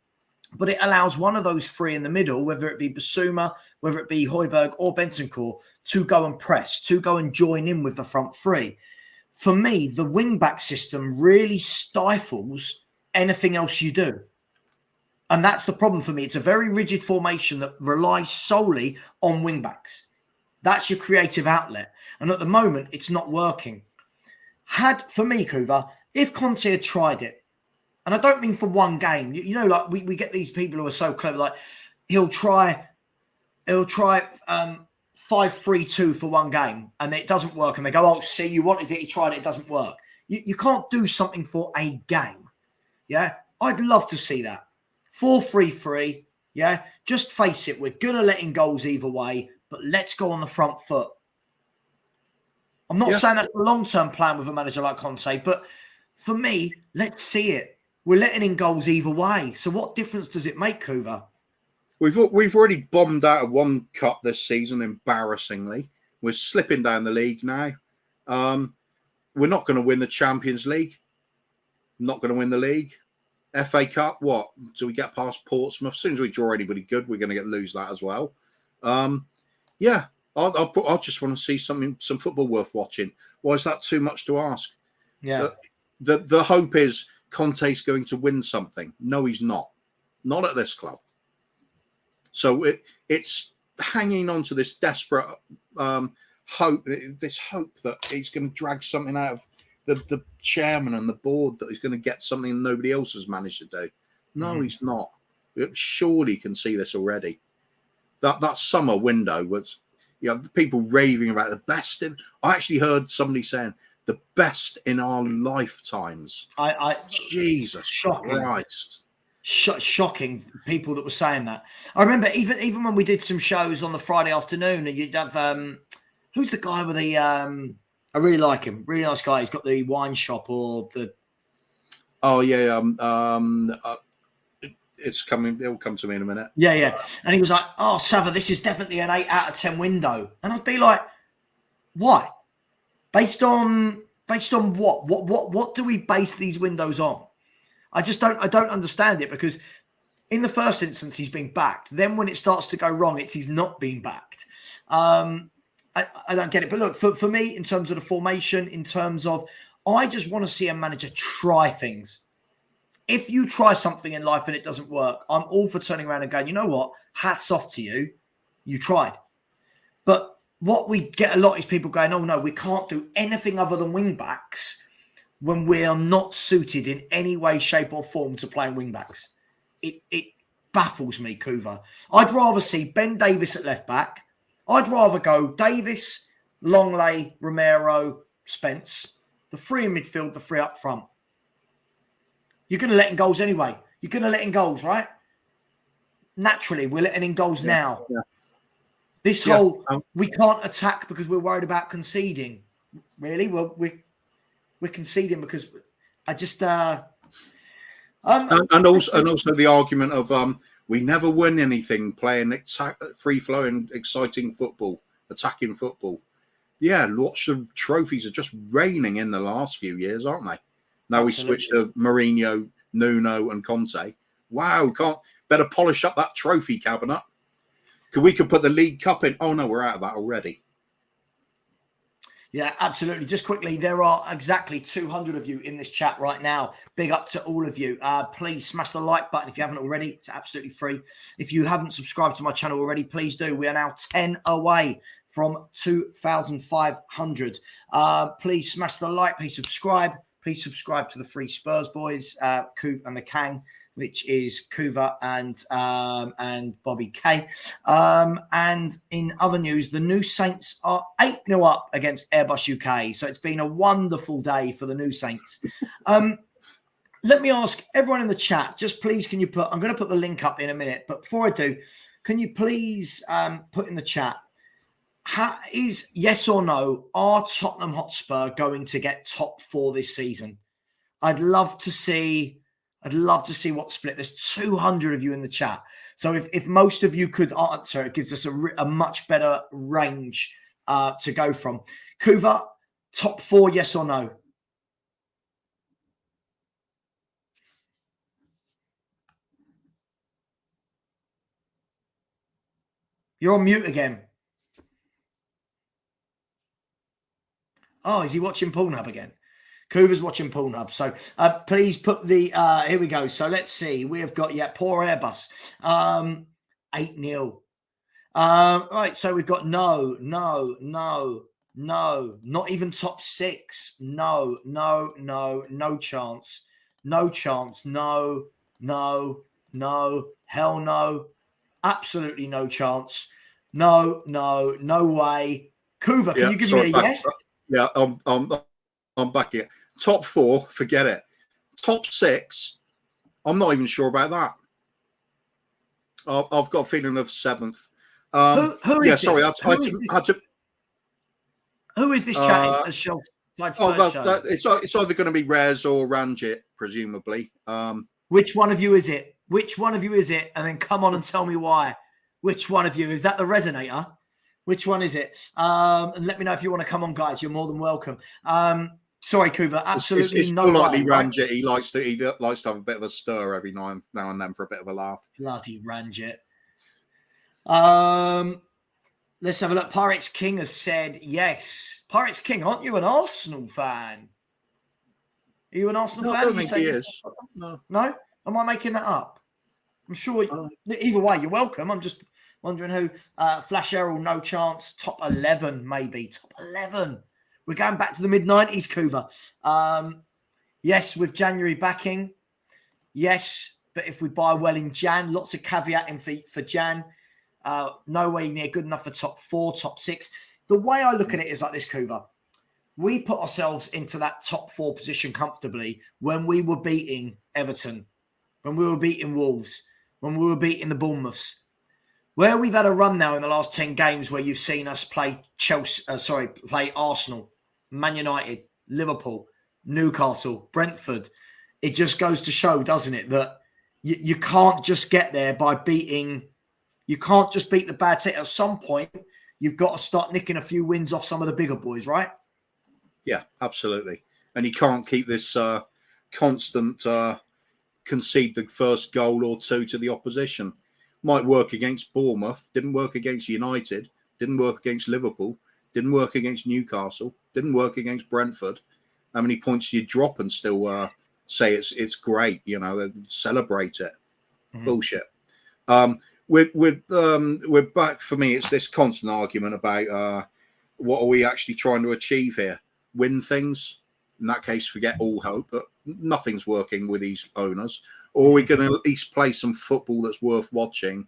[SPEAKER 1] but it allows one of those three in the middle, whether it be Basuma, whether it be Højbjerg or Bentancur, to go and press, to go and join in with the front three. For me, the wing-back system really stifles anything else you do. And that's the problem for me. It's a very rigid formation that relies solely on wing-backs. That's your creative outlet. And at the moment, it's not working. For me, Kuva, if Conte had tried it, and I don't mean for one game, you know, like we get these people who are so clever, like he'll try 5-3-2 for one game and it doesn't work. And they go, oh, see, you wanted it, he tried it, it doesn't work. You can't do something for a game. Yeah, I'd love to see that. 4-3-3, yeah? Just face it, we're good at letting goals either way, but let's go on the front foot. I'm not saying that's a long-term plan with a manager like Conte, but for me, let's see it. We're letting in goals either way. So what difference does it make, Kuva?
[SPEAKER 2] We've already bombed out of one cup this season, embarrassingly. We're slipping down the league now. We're not going to win the Champions League. Not going to win the league. FA Cup, what? Do we get past Portsmouth? As soon as we draw anybody good, we're going to lose that as well. I just want to see some football worth watching. Why is that too much to ask?
[SPEAKER 1] Yeah.
[SPEAKER 2] The hope is Conte's going to win something. No, he's not. Not at this club. So it's hanging on to this desperate hope that he's going to drag something out of the chairman and the board, that he's going to get something nobody else has managed to do. No, he's not. Surely you can see this already. That summer window was, people raving about the best. I actually heard somebody saying the best in our lifetimes. Jesus
[SPEAKER 1] shocking.
[SPEAKER 2] Christ.
[SPEAKER 1] Shocking people that were saying that. I remember even when we did some shows on the Friday afternoon, and you'd have who's the guy with the I really like him, really nice guy. He's got the wine shop or the.
[SPEAKER 2] Oh yeah, it's coming. It'll come to me in a minute.
[SPEAKER 1] Yeah. And he was like, "Oh, Savva, this is definitely an 8 out of 10 window," and I'd be like, "Why? Based on what? What do we base these windows on?" I don't understand it, because in the first instance he's being backed. Then when it starts to go wrong, he's not being backed. I don't get it. But look, for me, in terms of the formation, in terms of, I just want to see a manager try things. If you try something in life and it doesn't work, I'm all for turning around and going, you know what? Hats off to you. You tried. But what we get a lot is people going, oh no, we can't do anything other than wing backs when we are not suited in any way, shape or form to playing wing backs. It baffles me, Kuva. I'd rather see Ben Davies at left back. I'd rather go Davies, Longley, Romero, Spence. The 3 in midfield, the 3 up front. You're going to let in goals anyway. You're going to let in goals, right? Naturally, we're letting in goals now.
[SPEAKER 2] Yeah.
[SPEAKER 1] This whole, we can't attack because we're worried about conceding. Really? Well, we're conceding because I just... and
[SPEAKER 2] also the argument of we never win anything playing free-flowing, exciting football, attacking football. Yeah, lots of trophies are just raining in the last few years, aren't they? Now we switched to Mourinho, Nuno, and Conte. Wow, better polish up that trophy cabinet. We could put the League Cup in. Oh no, we're out of that already.
[SPEAKER 1] Yeah, absolutely. Just quickly, there are exactly 200 of you in this chat right now. Big up to all of you. Please smash the like button if you haven't already. It's absolutely free. If you haven't subscribed to my channel already, please do. We are now 10 away from 2,500. Please smash the like. Please subscribe. Please subscribe to the Free Spurs Boys, Kuva and the Kang, which is Kuva and Bobby K. And in other news, the New Saints are 8-0 up against Airbus UK. So it's been a wonderful day for the New Saints. Let me ask everyone in the chat, just please, can you put, I'm going to put the link up in a minute, but before I do, can you please put in the chat, is yes or no, are Tottenham Hotspur going to get top 4 this season? I'd love to see what split. There's 200 of you in the chat. So if most of you could answer, it gives us a much better range to go from. Kuva, top 4, yes or no? You're on mute again. Oh, is he watching Pornhub again? Kuva's watching Pornhub. So please put the, here we go. So let's see. We have got, poor Airbus. 8-0. Right, so we've got no, not even top 6. No chance. No chance. No, hell no. Absolutely no chance. No way. Kuva, can you give me a yes?
[SPEAKER 2] Yeah, I'm back here. Top 4, forget it. Top 6, I'm not even sure about that. I've got a feeling of 7th.
[SPEAKER 1] Who is this? Who is this chatting?
[SPEAKER 2] It's either going to be Rez or Ranjit, presumably.
[SPEAKER 1] Which one of you is it? And then come on and tell me why. Which one of you? Is that the resonator? Which one is it? And let me know if you want to come on, guys. You're more than welcome. Sorry, Kuva. Absolutely
[SPEAKER 2] it's
[SPEAKER 1] no.
[SPEAKER 2] Likely Ranjit. Right? He likes to have a bit of a stir every now and then for a bit of a laugh.
[SPEAKER 1] Bloody Ranjit. Let's have a look. Pirates King has said yes. Pirates King, aren't you an Arsenal fan? Are you an Arsenal fan?
[SPEAKER 2] I don't think he is.
[SPEAKER 1] No. Am I making that up? I'm sure. Either way, you're welcome. I'm just wondering who. Flash Errol, no chance. Top 11, maybe. Top 11. We're going back to the mid-90s, Kuva. Yes, with January backing. Yes, but if we buy well in Jan, lots of caveating for Jan. No way near good enough for top 4, top 6. The way I look at it is like this, Kuva. We put ourselves into that top 4 position comfortably when we were beating Everton, when we were beating Wolves, when we were beating the Bournemouths. Where we've had a run now in the last 10 games where you've seen us play play Arsenal, Man United, Liverpool, Newcastle, Brentford. It just goes to show, doesn't it, that you can't just get there by beating. You can't just beat the bad team. At some point, you've got to start nicking a few wins off some of the bigger boys, right?
[SPEAKER 2] Yeah, absolutely. And you can't keep this constant concede the first goal or two to the opposition. Might work against Bournemouth, didn't work against United, didn't work against Liverpool, didn't work against Newcastle, didn't work against Brentford. How many points do you drop and still say it's great, celebrate it? Mm-hmm. Bullshit. We're back. For me, it's this constant argument about what are we actually trying to achieve here? Win things? In that case, forget all hope, but nothing's working with these owners. Or we're going to at least play some football that's worth watching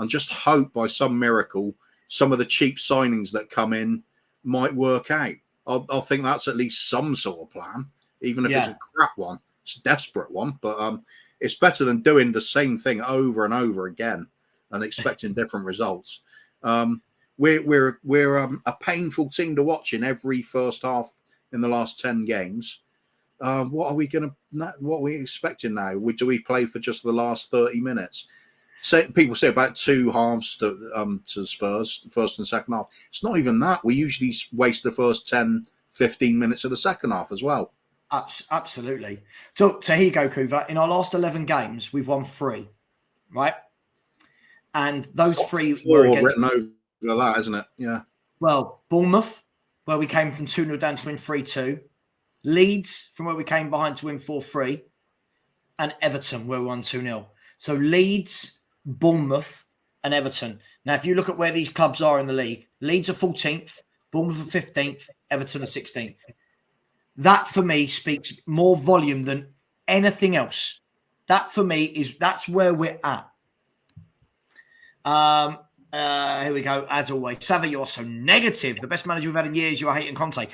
[SPEAKER 2] and just hope by some miracle some of the cheap signings that come in might work out. I think that's at least some sort of plan, even if it's a crap one. It's a desperate one, but it's better than doing the same thing over and over again and expecting different results. We're a painful team to watch in every first half in the last 10 games. What are we expecting now? Do we play for just the last 30 minutes? People say about 2 halves to Spurs, the first and second half. It's not even that. We usually waste the first 10, 15 minutes of the second half as well.
[SPEAKER 1] Absolutely. So here you go, Kuva. In our last 11 games, we've won 3, right? And those 3 were against...
[SPEAKER 2] written over that, isn't it? Yeah.
[SPEAKER 1] Well, Bournemouth, where we came from 2-0 down to win 3-2. Leeds, from where we came behind to win 4-3. And Everton, where we won 2-0. So Leeds, Bournemouth, and Everton. Now, if you look at where these clubs are in the league, Leeds are 14th, Bournemouth are 15th, Everton are 16th. That, for me, speaks more volume than anything else. That, for me, that's where we're at. Here we go. As always, Savva, you are so negative. The best manager we've had in years. You are hating Conte.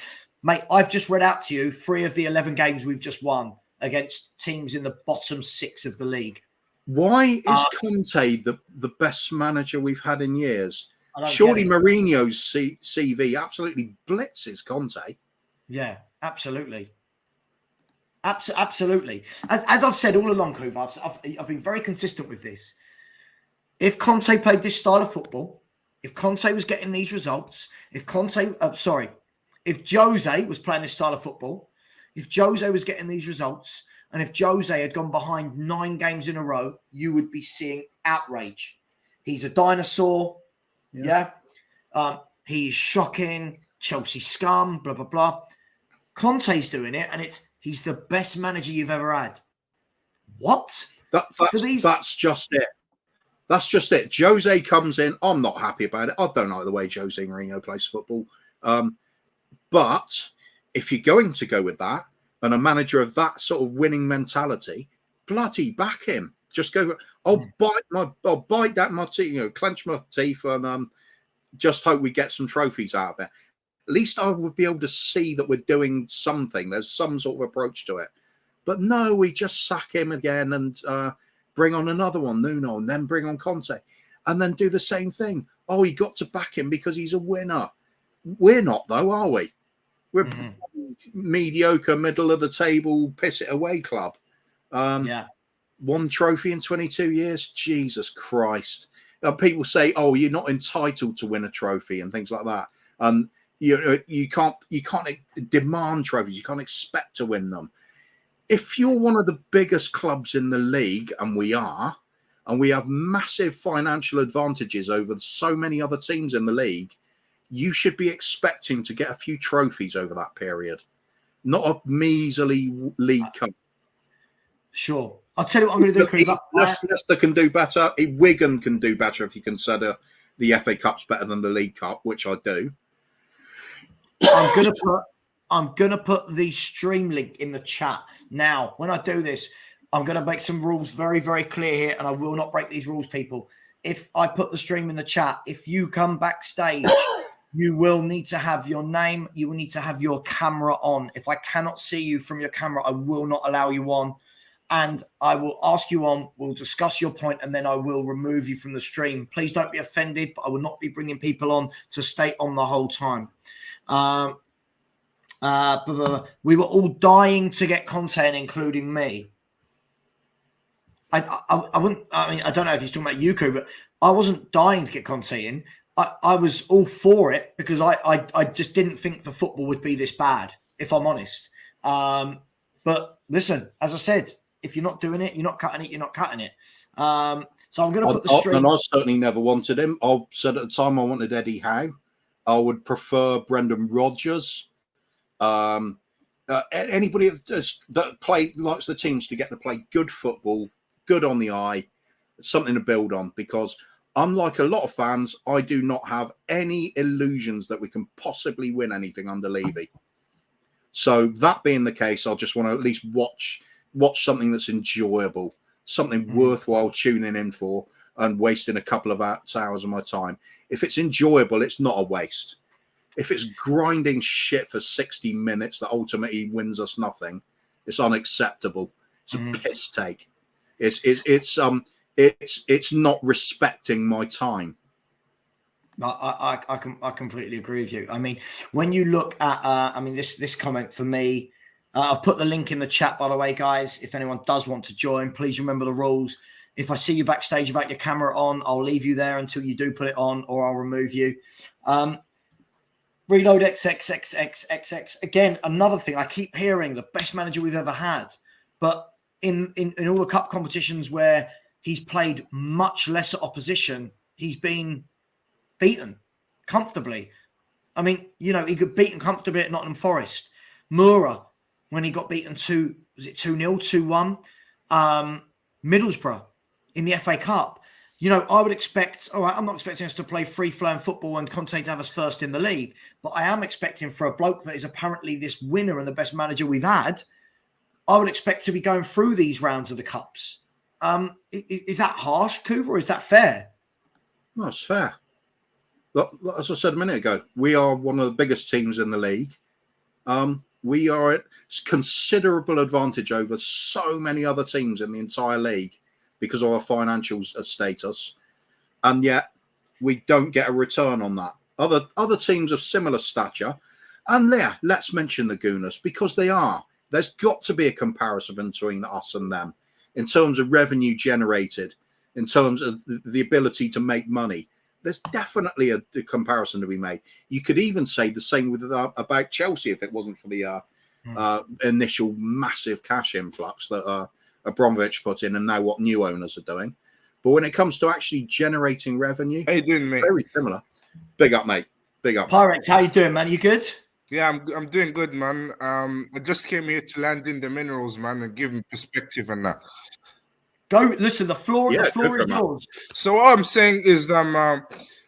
[SPEAKER 1] Mate, I've just read out to you 3 of the 11 games we've just won against teams in the bottom 6 of the league.
[SPEAKER 2] Why is Conte the best manager we've had in years? Surely Mourinho's CV absolutely blitzes Conte.
[SPEAKER 1] Yeah, absolutely. Absolutely. As I've said all along, Kuva, I've been very consistent with this. If Conte played this style of football, if Conte was getting these results, if Jose was playing this style of football, if Jose was getting these results, and if Jose had gone behind 9 games in a row, you would be seeing outrage. He's a dinosaur. Yeah. He's shocking. Chelsea scum, blah, blah, blah. Conte's doing it, and he's the best manager you've ever had. What?
[SPEAKER 2] That's just it. That's just it. Jose comes in. I'm not happy about it. I don't like the way Jose Mourinho plays football. But if you're going to go with that, and a manager of that sort of winning mentality, bloody back him. Just go. I'll bite my teeth. Clench my teeth, and just hope we get some trophies out of it. At least I would be able to see that we're doing something. There's some sort of approach to it. But no, we just sack him again and bring on another one, Nuno, and then bring on Conte, and then do the same thing. Oh, he got to back him because he's a winner. We're not, though, are we? We're mediocre, middle of the table, piss it away club. 1 trophy in 22 years. Jesus Christ. People say, oh, you're not entitled to win a trophy and things like that. And you can't demand trophies. You can't expect to win them. If you're one of the biggest clubs in the league, and we are, and we have massive financial advantages over so many other teams in the league, you should be expecting to get a few trophies over that period, not a measly League Cup.
[SPEAKER 1] Sure. I'll tell you what I'm going to do, Kuva.
[SPEAKER 2] Leicester can do better. Wigan can do better if you consider the FA Cup's better than the League Cup, which I do.
[SPEAKER 1] I'm gonna put the stream link in the chat. Now, when I do this, I'm going to make some rules very, very clear here, and I will not break these rules, people. If I put the stream in the chat, if you come backstage, you will need to have your name. You will need to have your camera on. If I cannot see you from your camera, I will not allow you on. And I will ask you on. We'll discuss your point, and then I will remove you from the stream. Please don't be offended, but I will not be bringing people on to stay on the whole time. We were all dying to get Conte, including me. I wouldn't. I mean, I don't know if he's talking about Yuko, but I wasn't dying to get Conte in. I was all for it because I just didn't think the football would be this bad, if I'm honest. But listen, as I said, if you're not doing it, you're not cutting it, you're not cutting it. So I'm going to put the stream.
[SPEAKER 2] And I certainly never wanted him. I said at the time I wanted Eddie Howe. I would prefer Brendan Rodgers. Anybody that likes the teams to get to play good football, good on the eye, something to build on, because unlike a lot of fans, I do not have any illusions that we can possibly win anything under Levy. So that being the case, I just want to at least watch something that's enjoyable, something worthwhile tuning in for and wasting a couple of hours of my time. If it's enjoyable, it's not a waste. If it's grinding shit for 60 minutes that ultimately wins us nothing, it's unacceptable. It's a piss take. It's not respecting my time.
[SPEAKER 1] I completely agree with you. I mean, when you look at, this comment for me, I've put the link in the chat, by the way, guys. If anyone does want to join, please remember the rules. If I see you backstage without your camera on, I'll leave you there until you do put it on, or I'll remove you. Reload XXXXXX. Again, another thing I keep hearing, the best manager we've ever had. But in all the cup competitions where he's played much lesser opposition, he's been beaten comfortably. I mean, he got beaten comfortably at Nottingham Forest. Moura, when he got beaten 2-0, 2-1. Middlesbrough in the FA Cup. I would expect, all right, I'm not expecting us to play free-flowing football and Conte to have us first in the league, but I am expecting for a bloke that is apparently this winner and the best manager we've had, I would expect to be going through these rounds of the Cups. Is that harsh, Kuva, or is that fair?
[SPEAKER 2] No, it's fair. As I said a minute ago, we are one of the biggest teams in the league. We are at considerable advantage over so many other teams in the entire league because of our financial status, and yet we don't get a return on that. Other teams of similar stature, and let's mention the Gooners because they are. There's got to be a comparison between us and them in terms of revenue generated, in terms of the ability to make money. There's definitely a comparison to be made. You could even say the same about Chelsea if it wasn't for the initial massive cash influx that Abramovich put in and now what new owners are doing. But when it comes to actually generating revenue,
[SPEAKER 3] how you doing, mate?
[SPEAKER 2] Very similar. Big up, mate. Big up.
[SPEAKER 1] Pyrex, how you doing, man? You good?
[SPEAKER 3] Yeah, I'm doing good, man. I just came here to land in the minerals, man, and give me perspective and that.
[SPEAKER 1] Go listen. The floor is yours.
[SPEAKER 3] So all I'm saying is that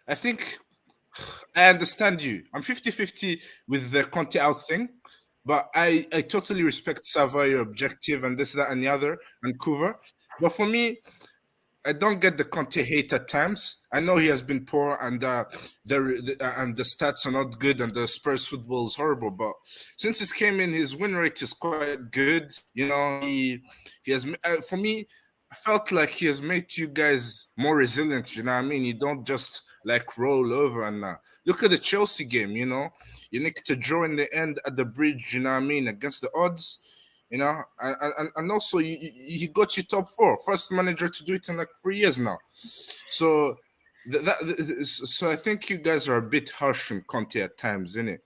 [SPEAKER 3] I think I understand you. I'm 50-50 with the Conte out thing, but I totally respect Savva, your objective, and this, that, and the other, and Kuva. But for me, I don't get the Conte hate at times. I know he has been poor, and the stats are not good, and the Spurs football is horrible. But since he came in, his win rate is quite good. He has for me. I felt like he has made you guys more resilient. You know what I mean? You don't just roll over and look at the Chelsea game. You need to draw in the end at the bridge. You know what I mean? Against the odds. And also he got you top 4, first manager to do it in 3 years now. So so I think you guys are a bit harsh on Conte at times, isn't it?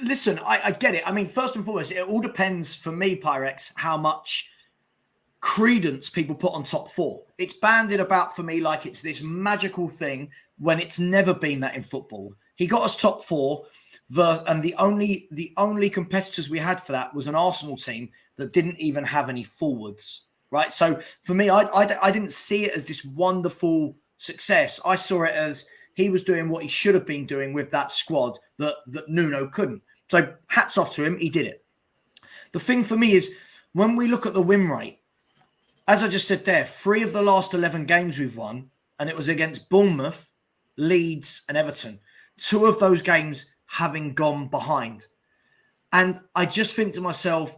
[SPEAKER 1] Listen, I get it. I mean, first and foremost, it all depends for me, Pyrex, how much credence people put on top 4. It's banded about for me like it's this magical thing when it's never been that in football. He got us top 4. And the only competitors we had for that was an Arsenal team that didn't even have any forwards, right? So for me, I didn't see it as this wonderful success. I saw it as he was doing what he should have been doing with that squad that Nuno couldn't. So hats off to him. He did it. The thing for me is when we look at the win rate, as I just said there, 3 of the last 11 games we've won, and it was against Bournemouth, Leeds, and Everton. 2 of those games having gone behind. And I just think to myself,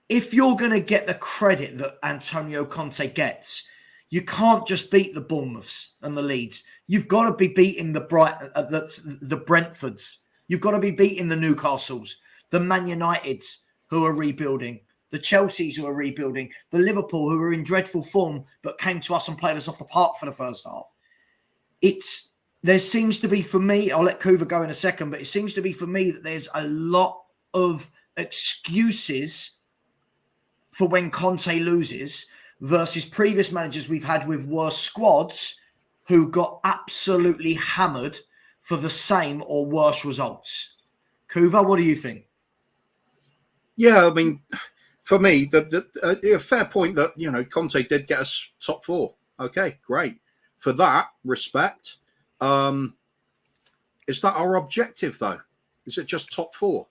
[SPEAKER 1] if you're going to get the credit that Antonio Conte gets, you can't just beat the Bournemouths and the Leeds. You've got to be beating the the Brentfords. You've got to be beating the Newcastles, the Man Uniteds who are rebuilding, the Chelseas who are rebuilding, the Liverpool who are in dreadful form but came to us and played us off the park for the first half. There seems to be, for me, I'll let Kuva go in a second, but it seems to be for me that there's a lot of excuses for when Conte loses versus previous managers we've had with worse squads who got absolutely hammered for the same or worse results. Kuva, what do you think?
[SPEAKER 2] Yeah, I mean, for me, a fair point that, you know, Conte did get us top 4. Okay, great. For that, respect. Is that our objective, though? Is it just top 4?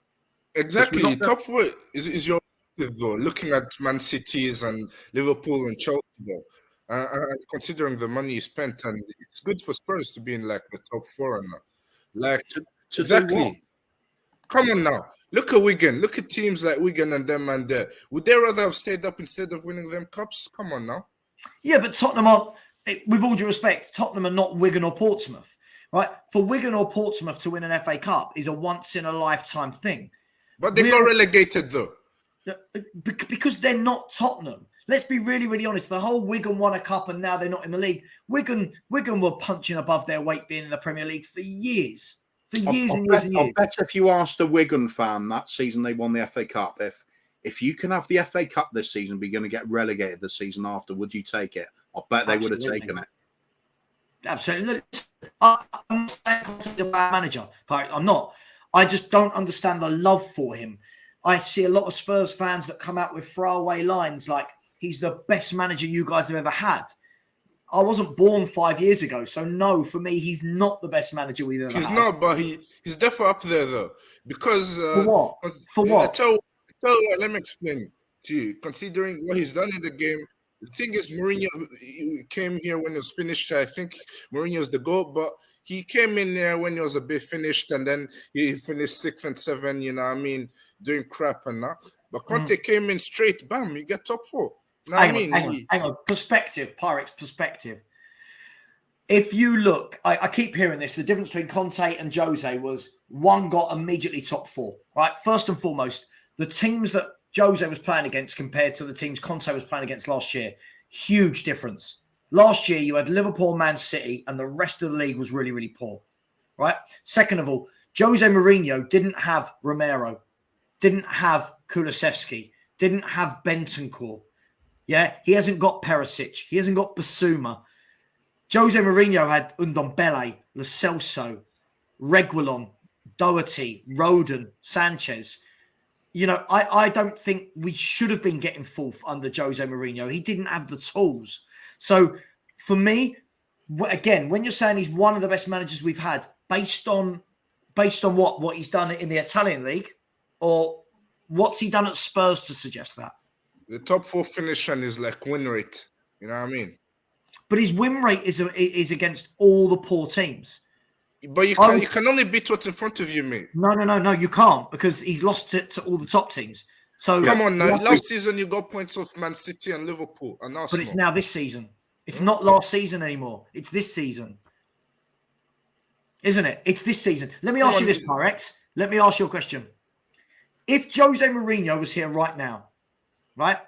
[SPEAKER 3] Exactly. Top 4 is your objective, though. Looking at Man City's and Liverpool and Chelsea, though. And considering the money spent, and it's good for Spurs to be in like the top 4 and like
[SPEAKER 2] to
[SPEAKER 3] exactly. Come on now, look at Wigan. Look at teams like Wigan and them and there. Would they rather have stayed up instead of winning them cups? Come on now.
[SPEAKER 1] Yeah, but Tottenham are, with all due respect, Tottenham are not Wigan or Portsmouth, right? For Wigan or Portsmouth to win an FA Cup is a once-in-a-lifetime thing.
[SPEAKER 3] But they got relegated, though.
[SPEAKER 1] Because they're not Tottenham. Let's be really, really honest. The whole Wigan won a cup and now they're not in the league. Wigan were punching above their weight being in the Premier League for years. For years and years and years.
[SPEAKER 2] I bet if you asked a Wigan fan that season they won the FA Cup, if you can have the FA Cup this season, but you're going to get relegated the season after, would you take it? I bet they would have taken it.
[SPEAKER 1] Absolutely. I'm not saying Conte's a bad manager. I'm not. I just don't understand the love for him. I see a lot of Spurs fans that come out with throwaway lines like, he's the best manager you guys have ever had. I wasn't born 5 years ago, so no, for me, he's not the best manager we've ever had.
[SPEAKER 3] He's not, but he's definitely up there, though. Because...
[SPEAKER 1] for what? For what?
[SPEAKER 3] Tell you what, let me explain to you. Considering what he's done in the game, the thing is, Mourinho came here when it was finished. I think Mourinho's the goal, but he came in there when he was a bit finished, and then he finished 6th and 7th, you know what I mean, doing crap and that. But Conte came in straight, bam, you get top 4.
[SPEAKER 1] Hang on. Perspective, Pyrex, perspective. If you look, I keep hearing this, the difference between Conte and Jose was one got immediately top 4, right? First and foremost, the teams that Jose was playing against compared to the teams Conte was playing against last year, huge difference. Last year, you had Liverpool, Man City, and the rest of the league was really, really poor, right? Second of all, Jose Mourinho didn't have Romero, didn't have Kulusevski, didn't have Bentancur. Yeah, he hasn't got Perisic. He hasn't got Basuma. Jose Mourinho had Ndombele, Lo Celso, Reguilon, Doherty, Rodon, Sanchez. You know, I don't think we should have been getting fourth under Jose Mourinho. He didn't have the tools. So for me, again, when you're saying he's one of the best managers we've had, based on what he's done in the Italian league, or what's he done at Spurs to suggest that?
[SPEAKER 3] The top 4 finish and his like win rate. You know what I mean?
[SPEAKER 1] But his win rate is against all the poor teams.
[SPEAKER 3] But you can only beat what's in front of you, mate.
[SPEAKER 1] No, you can't, because he's lost to all the top teams. So
[SPEAKER 3] come on now. Last season you got points off Man City and Liverpool and Arsenal.
[SPEAKER 1] But it's now this season. It's not last season anymore. It's this season. Isn't it? It's this season. Let me ask you this, Pyrex. Let me ask you a question. If Jose Mourinho was here right now, right,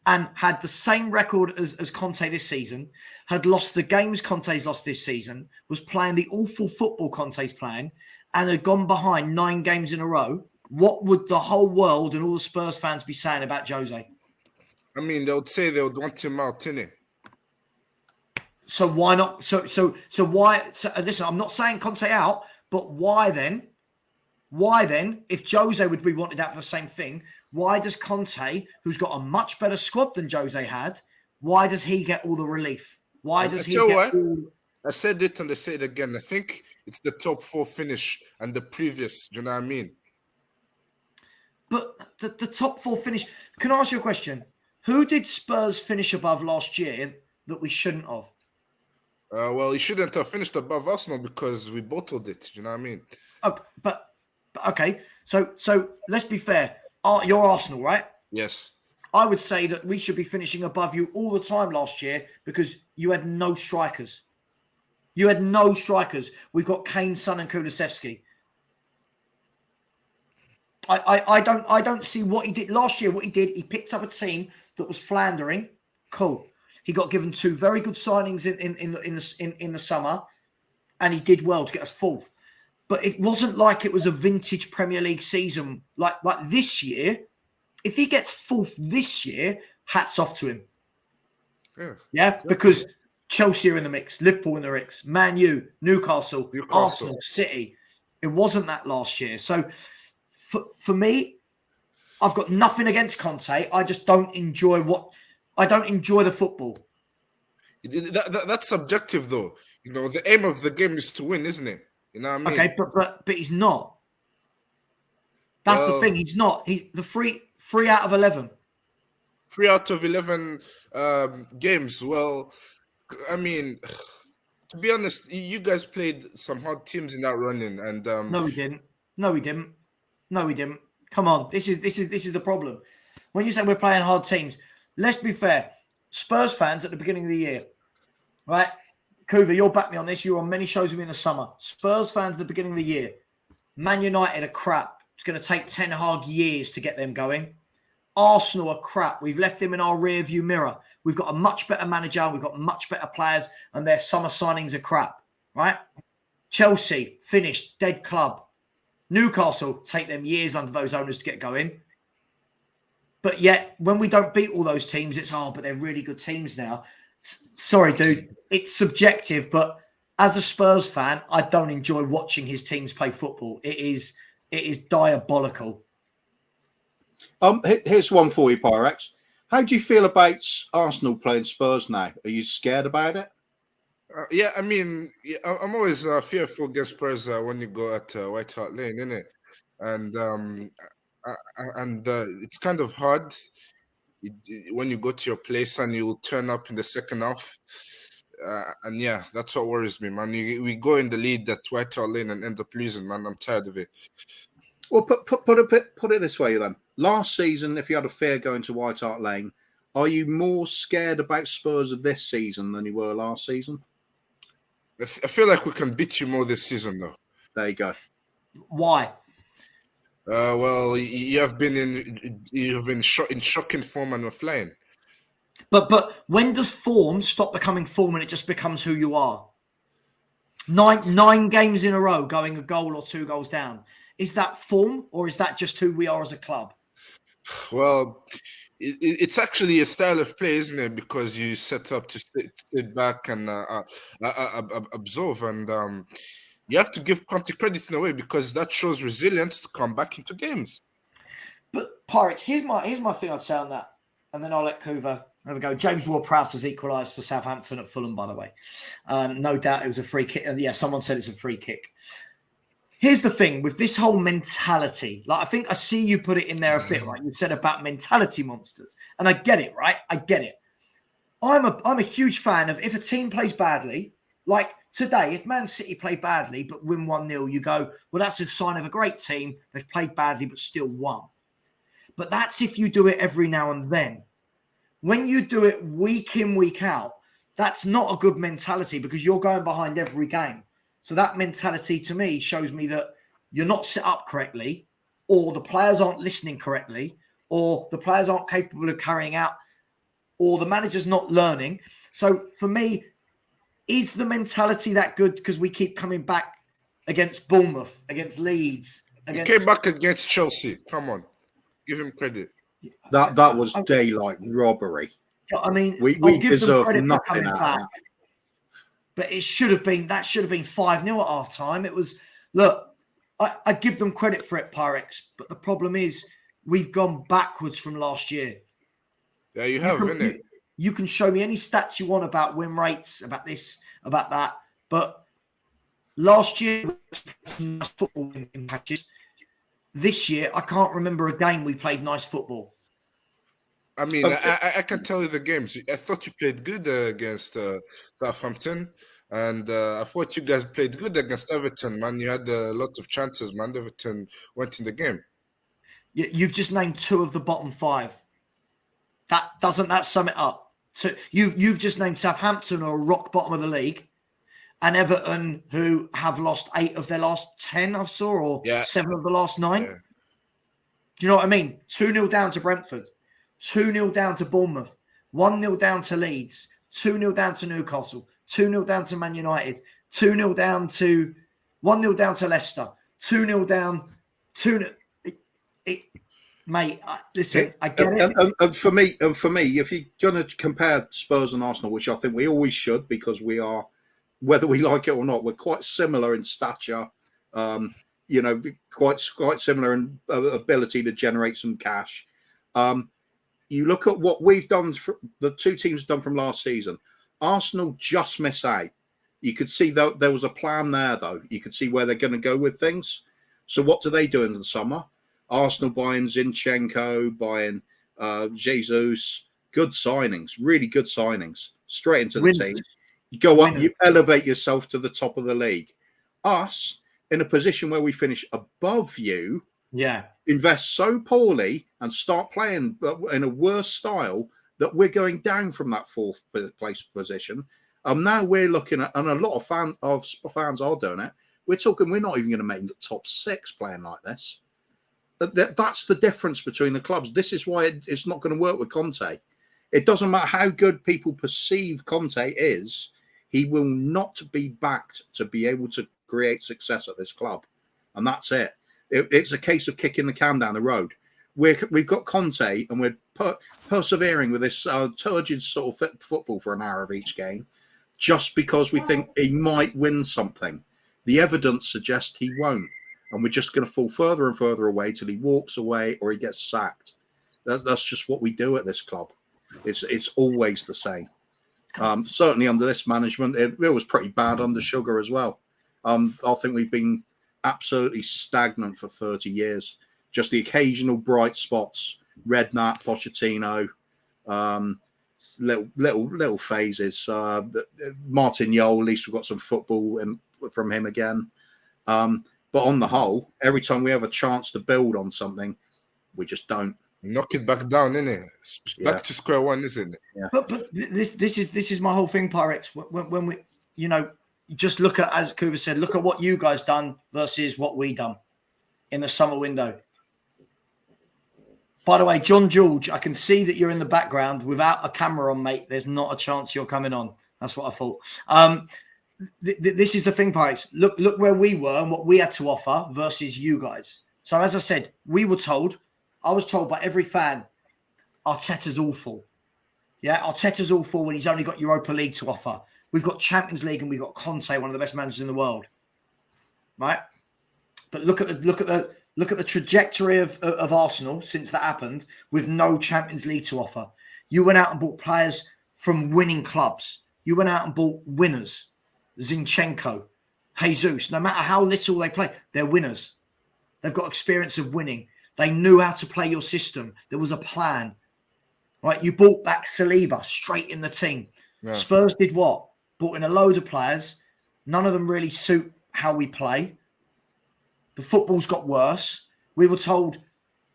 [SPEAKER 1] and had the same record as Conte this season, had lost the games Conte's lost this season, was playing the awful football Conte's playing, and had gone behind 9 games in a row, what would the whole world and all the Spurs fans be saying about Jose?
[SPEAKER 3] I mean, they would say they would want him out, innit?
[SPEAKER 1] So why not? So why? So listen, I'm not saying Conte out, but why then? Why then, if Jose would be wanted out for the same thing, why does Conte, who's got a much better squad than Jose had, why does he get all the relief? Why does he get all...
[SPEAKER 3] I said it and I say it again. I think it's the top 4 finish and the previous. Do you know what I mean?
[SPEAKER 1] the top 4 finish. Can I ask you a question? Who did Spurs finish above last year that we shouldn't have?
[SPEAKER 3] Well, he shouldn't have finished above Arsenal because we bottled it. You know what I mean?
[SPEAKER 1] But okay. So let's be fair. You're Arsenal, right?
[SPEAKER 3] Yes.
[SPEAKER 1] I would say that we should be finishing above you all the time last year because you had no strikers. You had no strikers. We've got Kane, Son, and Kulusevski. I don't see what he did last year. What he did, he picked up a team that was floundering. Cool. He got given 2 very good signings in the summer, and he did well to get us 4th. But it wasn't like it was a vintage Premier League season like this year. If he gets 4th this year, hats off to him. Yeah, because Chelsea are in the mix, Liverpool in the mix, Man U, Newcastle, Arsenal, City. It wasn't that last year. So for me, I've got nothing against Conte. I just don't enjoy the football.
[SPEAKER 3] That's subjective, though. You know, the aim of the game is to win, isn't it? You know what I mean?
[SPEAKER 1] Okay, but he's not. That's the thing. He's not. He's the 3 out of 11.
[SPEAKER 3] 3 out of 11 games. Well, I mean, to be honest, you guys played some hard teams in that running, and
[SPEAKER 1] No, we didn't. Come on, this is the problem. When you say we're playing hard teams, let's be fair. Spurs fans at the beginning of the year, right? Kuva, you'll back me on this. You were on many shows with me in the summer. Spurs fans at the beginning of the year. Man United are crap. It's going to take 10 hard years to get them going. Arsenal are crap. We've left them in our rear view mirror. We've got a much better manager. We've got much better players, and their summer signings are crap, right? Chelsea, finished, dead club. Newcastle, take them years under those owners to get going. But yet, when we don't beat all those teams, it's, but they're really good teams now. Sorry, dude. It's subjective, but as a Spurs fan, I don't enjoy watching his teams play football. It is diabolical.
[SPEAKER 2] Here's one for you, Pyrex. How do you feel about Arsenal playing Spurs now? Are you scared about it?
[SPEAKER 3] Yeah, I mean, I'm always fearful against Spurs when you go at White Hart Lane, innit? And it's kind of hard when you go to your place and you turn up in the second half. And yeah, that's what worries me, man. We go in the lead at White Hart Lane and end up losing, man. I'm tired of it.
[SPEAKER 2] Well, put it this way then. Last season, if you had a fear going to White Hart Lane, are you more scared about Spurs of this season than you were last season?
[SPEAKER 3] I feel like we can beat you more this season, though.
[SPEAKER 2] There you go.
[SPEAKER 1] Why?
[SPEAKER 3] Well, you have been in shocking form and we're flying.
[SPEAKER 1] But when does form stop becoming form and it just becomes who you are? Nine games in a row going a goal or 2 goals down. Is that form or is that just who we are as a club?
[SPEAKER 3] Well, it's actually a style of play, isn't it? Because you set up to sit back and absorb, and you have to give Conte credit in a way because that shows resilience to come back into games.
[SPEAKER 1] But Pirates, here's my thing I'd say on that, and then I'll let Kuva have a go. James Ward-Prowse has equalised for Southampton at Fulham, by the way. No doubt it was a free kick. Yeah, someone said it's a free kick. Here's the thing with this whole mentality. Like, I think I see you put it in there a bit, right? You said about mentality monsters. And I get it, right? I get it. I'm a huge fan of if a team plays badly, like today, if Man City play badly but win 1-0, you go, well, that's a sign of a great team. They've played badly but still won. But that's if you do it every now and then. When you do it week in, week out, that's not a good mentality because you're going behind every game. So that mentality to me shows me that you're not set up correctly, or the players aren't listening correctly, or the players aren't capable of carrying out, or the manager's not learning. So for me, is the mentality that good because we keep coming back against Bournemouth, against Leeds?
[SPEAKER 3] He came back against Chelsea. Come on. Give him credit.
[SPEAKER 2] That was daylight robbery.
[SPEAKER 1] I mean,
[SPEAKER 2] we deserve nothing out of that.
[SPEAKER 1] But that should have been 5-0 at half time. It was, look, I give them credit for it, Pyrex. But the problem is we've gone backwards from last year.
[SPEAKER 3] Yeah, you have, innit?
[SPEAKER 1] You can show me any stats you want about win rates, about this, about that. But last year, football in patches, this year, I can't remember a game we played nice football.
[SPEAKER 3] I mean, I can tell you the games. I thought you played good against Southampton, and I thought you guys played good against Everton, man. You had lots of chances, man. Everton went in the game.
[SPEAKER 1] You've just named 2 of the bottom 5. Doesn't that sum it up? So you've just named Southampton, or rock bottom of the league, and Everton, who have lost 8 of their last 10, I saw, or 7 of the last 9.
[SPEAKER 3] Yeah.
[SPEAKER 1] Do you know what I mean? 2-0 down to Brentford, 2-0 down to Bournemouth, 1-0 down to Leeds, 2-0 down to Newcastle, 2-0 down to Man United, 2-0 down to 1-0 down to Leicester, 2-0 down, 2-0. Mate, listen, I get it.
[SPEAKER 2] And for me, if you're going to compare Spurs and Arsenal, which I think we always should, because we are, whether we like it or not, we're quite similar in stature. Quite similar in ability to generate some cash. You look at what we've done, the 2 teams have done from last season. Arsenal just miss out. You could see that there was a plan there, though. You could see where they're going to go with things. So what do they do in the summer? Arsenal buying Zinchenko, buying Jesus. Good signings, really good signings, straight into the team. You go up, you elevate yourself to the top of the league. Us, in a position where we finish above you, invest so poorly and start playing in a worse style that we're going down from that 4th place position. Now we're looking at, and a lot of fans are doing it. We're talking, we're not even going to make the top 6 playing like this. That's the difference between the clubs. This is why it's not going to work with Conte. It doesn't matter how good people perceive Conte is, he will not be backed to be able to create success at this club. And that's it. It's a case of kicking the can down the road. We've got Conte, and we're persevering with this turgid sort of football for an hour of each game, just because we think he might win something. The evidence suggests he won't. And we're just going to fall further and further away till he walks away or he gets sacked. That's just what we do at this club. It's always the same. Certainly under this management, it was pretty bad under Sugar as well. I think we've been absolutely stagnant for 30 years. Just the occasional bright spots, Redknapp, Pochettino, little phases. Martin Yole, at least we've got some football from him again. But on the whole, every time we have a chance to build on something, we just don't.
[SPEAKER 3] Knock it back down, innit? Back to square one, isn't it?
[SPEAKER 1] Yeah. But this is my whole thing, Pyrex. When we, just look at, as Kuva said, look at what you guys done versus what we done in the summer window. By the way, John George, I can see that you're in the background. Without a camera on, mate, there's not a chance you're coming on. That's what I thought. This is the thing, Pyrex. Look where we were and what we had to offer versus you guys. So as I said, I was told by every fan, Arteta's awful. Yeah, Arteta's awful when he's only got Europa League to offer. We've got Champions League and we've got Conte, one of the best managers in the world. Right? But look at the trajectory of Arsenal since that happened, with no Champions League to offer. You went out and bought players from winning clubs. You went out and bought winners. Zinchenko, Jesus, no matter how little they play, they're winners. They've got experience of winning. They knew how to play your system. There was a plan. Right? You bought back Saliba straight in the team. Yeah. Spurs did what? Brought in a load of players. None of them really suit how we play. The football's got worse. We were told, do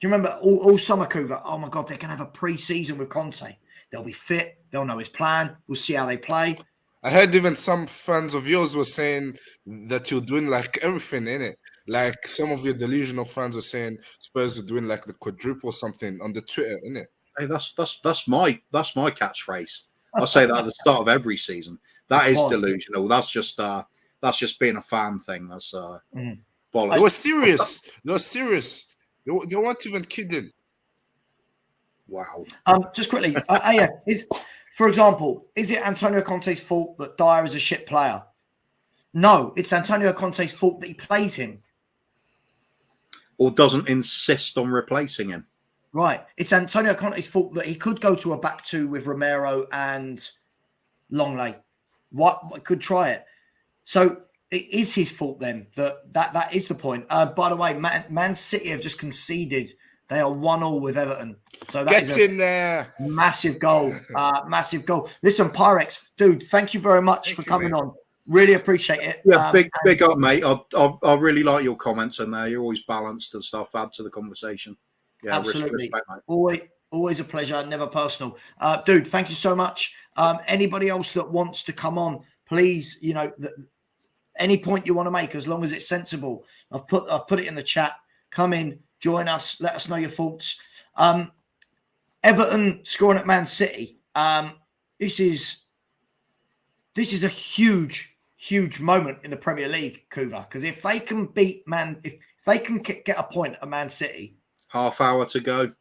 [SPEAKER 1] you remember all summer, Kuva? Oh my God, they're going to have a pre-season with Conte. They'll be fit. They'll know his plan. We'll see how they play.
[SPEAKER 3] I heard even some fans of yours were saying that you're doing like everything in it. Like some of your delusional fans are saying Spurs are doing like the quadruple or something on the Twitter, innit?
[SPEAKER 2] Hey, that's my catchphrase. I say that at the start of every season. That is delusional. That's just being a fan thing. That's bollocks.
[SPEAKER 3] They were serious. They weren't even kidding.
[SPEAKER 2] Wow.
[SPEAKER 1] Just quickly, for example, is it Antonio Conte's fault that Dyer is a shit player? No, it's Antonio Conte's fault that he plays him.
[SPEAKER 2] Or doesn't insist on replacing him.
[SPEAKER 1] Right. It's Antonio Conte's fault that he could go to a back 2 with Romero and Longley. What could try it. So it is his fault then. That is the point. By the way, Man City have just conceded. They are 1-1 with Everton. So that is
[SPEAKER 3] in there.
[SPEAKER 1] Massive goal. Massive goal. Listen, Pyrex, dude, thank you very much for coming on. Really appreciate it.
[SPEAKER 2] Yeah, big up, mate. I really like your comments in there. You're always balanced and stuff. Add to the conversation. Yeah,
[SPEAKER 1] absolutely.
[SPEAKER 2] Respect, mate.
[SPEAKER 1] Always a pleasure. Never personal. Dude, thank you so much. Anybody else that wants to come on, please, any point you want to make, as long as it's sensible. I've put it in the chat. Come in, join us, let us know your thoughts. Everton scoring at Man City. This is a huge moment in the Premier League, Kuva, because if they can beat if they can get a point at Man City,
[SPEAKER 2] half hour to go.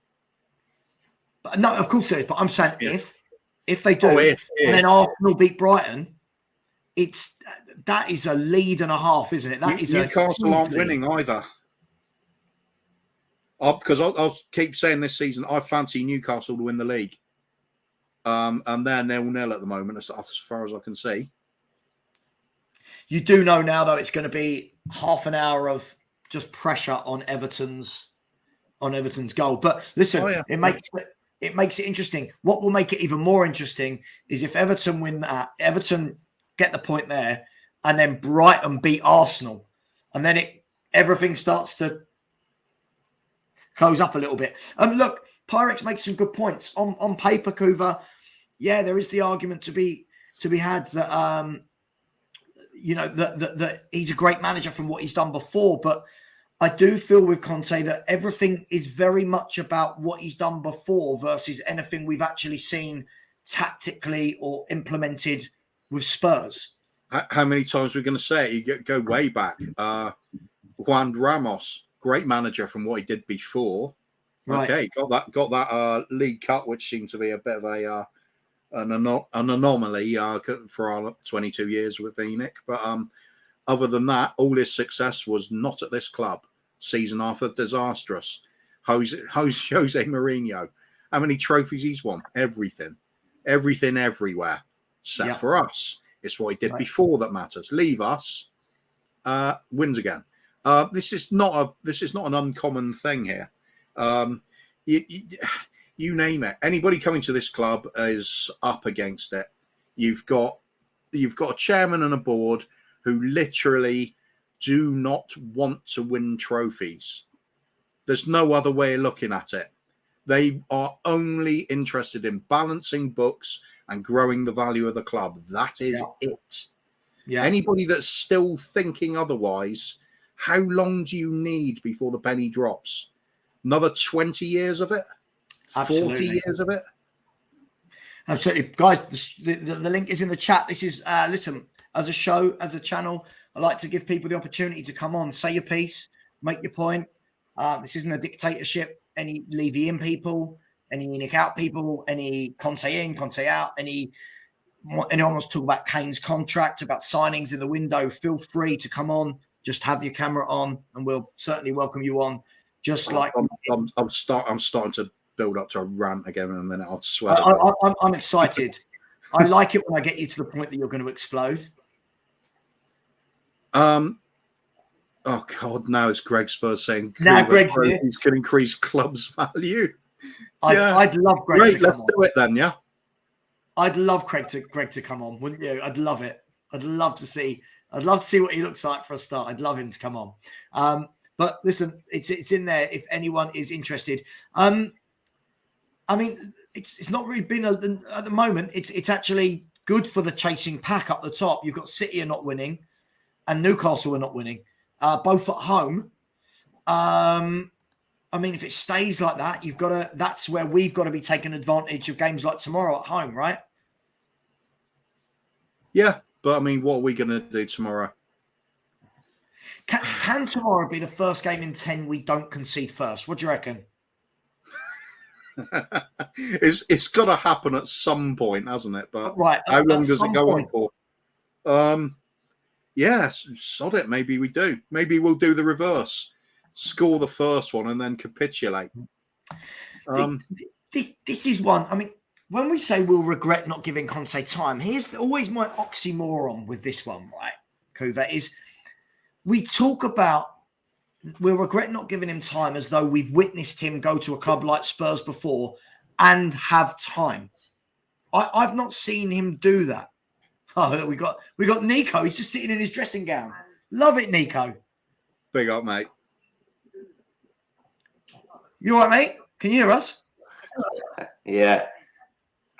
[SPEAKER 1] But no, of course there is. But I'm saying if they do,
[SPEAKER 2] if.
[SPEAKER 1] And then Arsenal beat Brighton, that is a lead and a half, isn't it?
[SPEAKER 2] Newcastle aren't winning either. Because I'll keep saying this season, I fancy Newcastle to win the league. And they're 0-0 at the moment, as far as I can see.
[SPEAKER 1] You do know now, though, it's going to be half an hour of just pressure on Everton's goal. But listen, it makes it interesting. What will make it even more interesting is if Everton win that, Everton get the point there, and then Brighton beat Arsenal, and then everything starts to close up a little bit. Look, Pyrex makes some good points on paper, Kuva. Yeah, there is the argument to be had that that he's a great manager from what he's done before, but I do feel with Conte that everything is very much about what he's done before versus anything we've actually seen tactically or implemented with Spurs.
[SPEAKER 2] How many times are we going to say it? You go way back. Juan Ramos, great manager from what he did before. Right. Okay, got that League Cup, which seemed to be a bit of an anomaly for our 22 years with Enoch. But other than that, all his success was not at this club. Season after disastrous. Jose Mourinho. How many trophies he's won? Everything, everywhere, except for us. It's what he did before that matters. Leave us, wins again. This is not an uncommon thing here. You name it. Anybody coming to this club is up against it. You've got a chairman and a board who literally do not want to win trophies. There's no other way of looking at it. They are only interested in balancing books and growing the value of the club. That is it. Yeah. Anybody that's still thinking otherwise, how long do you need before the penny drops? Another 20 years of it?
[SPEAKER 1] Absolutely.
[SPEAKER 2] 40 years of it?
[SPEAKER 1] Absolutely. Guys, the link is in the chat. This is, listen, as a show, as a channel, I like to give people the opportunity to come on, say your piece, make your point. This isn't a dictatorship. Any Levy in people, any Nick out people, any Conte in, Conte out, anyone wants to talk about Kane's contract, about signings in the window, feel free to come on. Just have your camera on, and we'll certainly welcome you on. Just like
[SPEAKER 2] I'm starting to build up to a rant again in a minute. I'll swear.
[SPEAKER 1] I'm excited. I like it when I get you to the point that you're going to explode.
[SPEAKER 2] Oh God! Now it's Greg Spurs saying
[SPEAKER 1] now Greg's
[SPEAKER 2] can increase club's value.
[SPEAKER 1] I'd love Greg.
[SPEAKER 2] Great, let's do it then. Yeah,
[SPEAKER 1] I'd love Greg to come on, wouldn't you? I'd love it. I'd love to see what he looks like for a start. I'd love him to come on. But listen, it's in there if anyone is interested. I mean, it's not really been at the moment. It's actually good for the chasing pack up the top. You've got City are not winning, and Newcastle are not winning, both at home. I mean, if it stays like that, that's where we've got to be taking advantage of games like tomorrow at home, right?
[SPEAKER 2] Yeah, but I mean, what are we going to do tomorrow?
[SPEAKER 1] Can tomorrow be the first game in 10 we don't concede first? What do you reckon?
[SPEAKER 2] It's got to happen at some point, hasn't it? But
[SPEAKER 1] right,
[SPEAKER 2] how long does it go on for? Yeah, sod it. Maybe we do. Maybe we'll do the reverse. Score the first one and then capitulate.
[SPEAKER 1] This is one. I mean, when we say we'll regret not giving Conte time, here's always my oxymoron with this one, right? Kuva, is we talk about we'll regret not giving him time as though we've witnessed him go to a club like Spurs before and have time. I've not seen him do that. Oh, we got Nico. He's just sitting in his dressing gown. Love it, Nico.
[SPEAKER 2] Big up, mate.
[SPEAKER 1] You all right, mate? Can you hear us?
[SPEAKER 4] Yeah.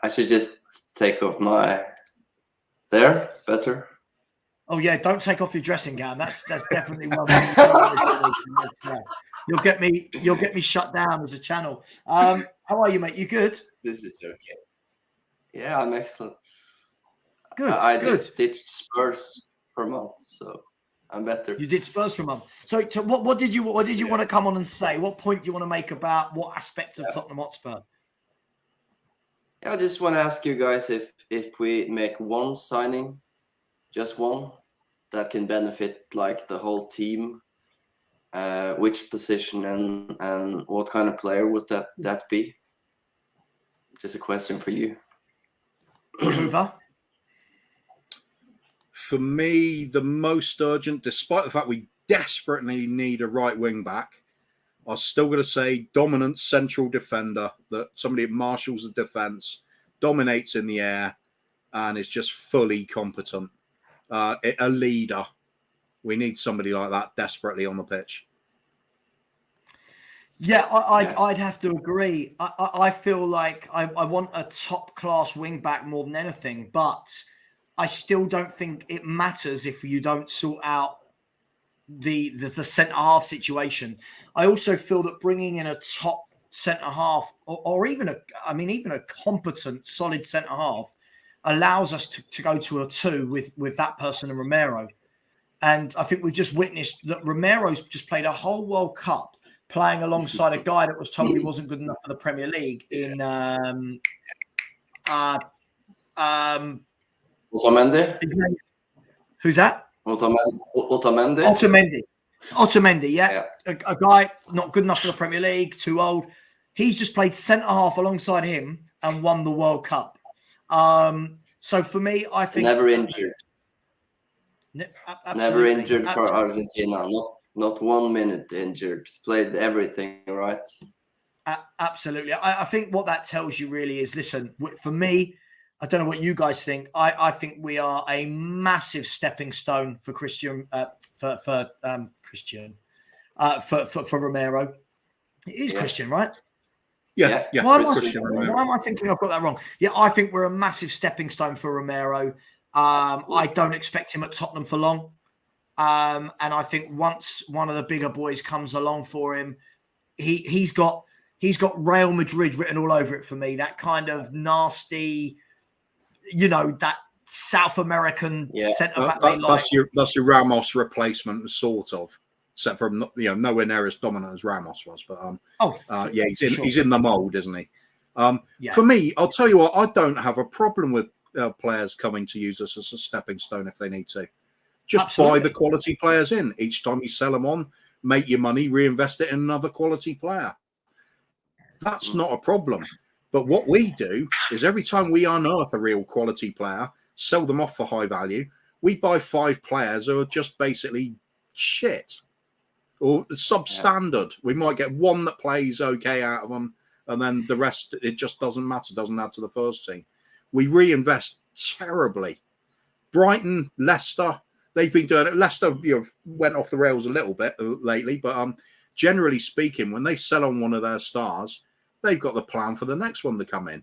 [SPEAKER 4] I should just take off my... There? Better?
[SPEAKER 1] Oh, yeah. Don't take off your dressing gown. That's definitely one. You'll get me shut down as a channel. How are you, mate? You good?
[SPEAKER 4] This is okay. Yeah, I'm excellent.
[SPEAKER 1] Good.
[SPEAKER 4] I
[SPEAKER 1] good.
[SPEAKER 4] just ditched Spurs for a month, so I'm better.
[SPEAKER 1] You did Spurs for a month. So what did you want to come on and say? What point do you want to make about what aspect of Tottenham Hotspur?
[SPEAKER 4] Yeah, I just want to ask you guys if we make one signing, just one, that can benefit like the whole team, which position and what kind of player would that be? Just a question for you.
[SPEAKER 1] Hoover?
[SPEAKER 2] For me, the most urgent, despite the fact we desperately need a right wing back, I'm still going to say dominant central defender, that somebody that marshals the defence, dominates in the air, and is just fully competent. A leader. We need somebody like that desperately on the pitch.
[SPEAKER 1] Yeah, I'd have to agree. I feel like I want a top-class wing-back more than anything, but I still don't think it matters if you don't sort out the centre-half situation. I also feel that bringing in a top centre-half or even a competent, solid centre-half allows us to go to a 2 with that person and Romero. And I think we've just witnessed that Romero's just played a whole World Cup playing alongside a guy that was told he wasn't good enough for the Premier League in
[SPEAKER 4] Otamendi?
[SPEAKER 1] Who's that?
[SPEAKER 4] Otamendi?
[SPEAKER 1] Otamendi, yeah. A guy not good enough for the Premier League, too old. He's just played centre-half alongside him and won the World Cup. So for me, I think...
[SPEAKER 4] Never injured. Never injured for
[SPEAKER 1] absolutely.
[SPEAKER 4] Argentina. Not 1 minute injured. Played everything, right?
[SPEAKER 1] Absolutely. I think what that tells you really is, listen, for me, I don't know what you guys think. I think we are a massive stepping stone for for Romero. It is Christian, right?
[SPEAKER 2] Yeah.
[SPEAKER 1] Why am I thinking I've got that wrong? Yeah, I think we're a massive stepping stone for Romero. I don't expect him at Tottenham for long. And I think once one of the bigger boys comes along for him, he's got Real Madrid written all over it for me. That kind of nasty, that South American centre back.
[SPEAKER 2] That's your Ramos replacement, sort of. Except for nowhere near as dominant as Ramos was, but he's in the mould, isn't he? For me, I'll tell you what, I don't have a problem with players coming to use us as a stepping stone if they need to. Just buy the quality players in. Each time you sell them on, make your money, reinvest it in another quality player. That's not a problem. But what we do is every time we unearth a real quality player, sell them off for high value, we buy 5 players who are just basically shit or substandard. We might get one that plays okay out of them, and then the rest, it just doesn't matter, doesn't add to the first team. We reinvest terribly. Brighton, Leicester, they've been doing it. Leicester went off the rails a little bit lately, but generally speaking, when they sell on one of their stars, they've got the plan for the next one to come in.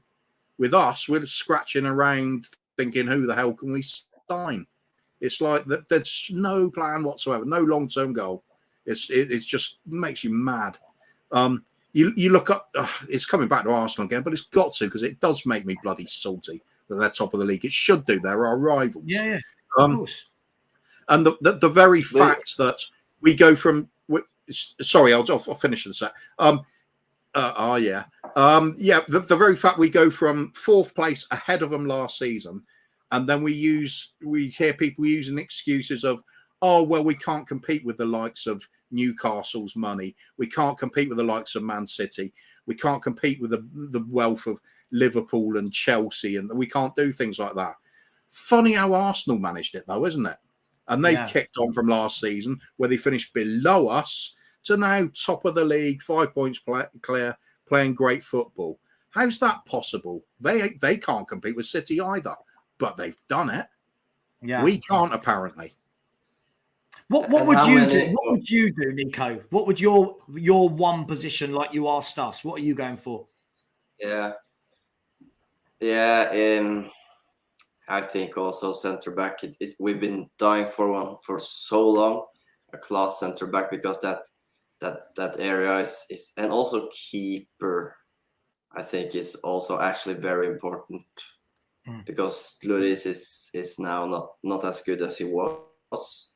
[SPEAKER 2] With us, we're scratching around thinking, who the hell can we sign? It's like there's no plan whatsoever, no long-term goal. It just makes you mad. You look up, it's coming back to Arsenal again, but it's got to, because it does make me bloody salty that they're top of the league. It should do. They're our rivals.
[SPEAKER 1] Yeah, of course.
[SPEAKER 2] And the very fact that we go from... Sorry, I'll finish in a sec. The very fact we go from 4th place ahead of them last season, and then we hear people using excuses of, we can't compete with the likes of Newcastle's money. We can't compete with the likes of Man City. We can't compete with the wealth of Liverpool and Chelsea, and we can't do things like that. Funny how Arsenal managed it, though, isn't it? And they've kicked on from last season, where they finished below us, to now top of the league, 5 points clear, playing great football. How's that possible? They can't compete with City either, but they've done it.
[SPEAKER 1] Yeah.
[SPEAKER 2] We can't, apparently.
[SPEAKER 1] What would you do? What would you do, Nico? What would your one position, like you asked us? What are you going for?
[SPEAKER 4] Yeah. I think also centre back. We've been dying for one for so long, a class centre back, because that area is, and also keeper, I think, is also actually very important, because Lloris is now not as good as he was,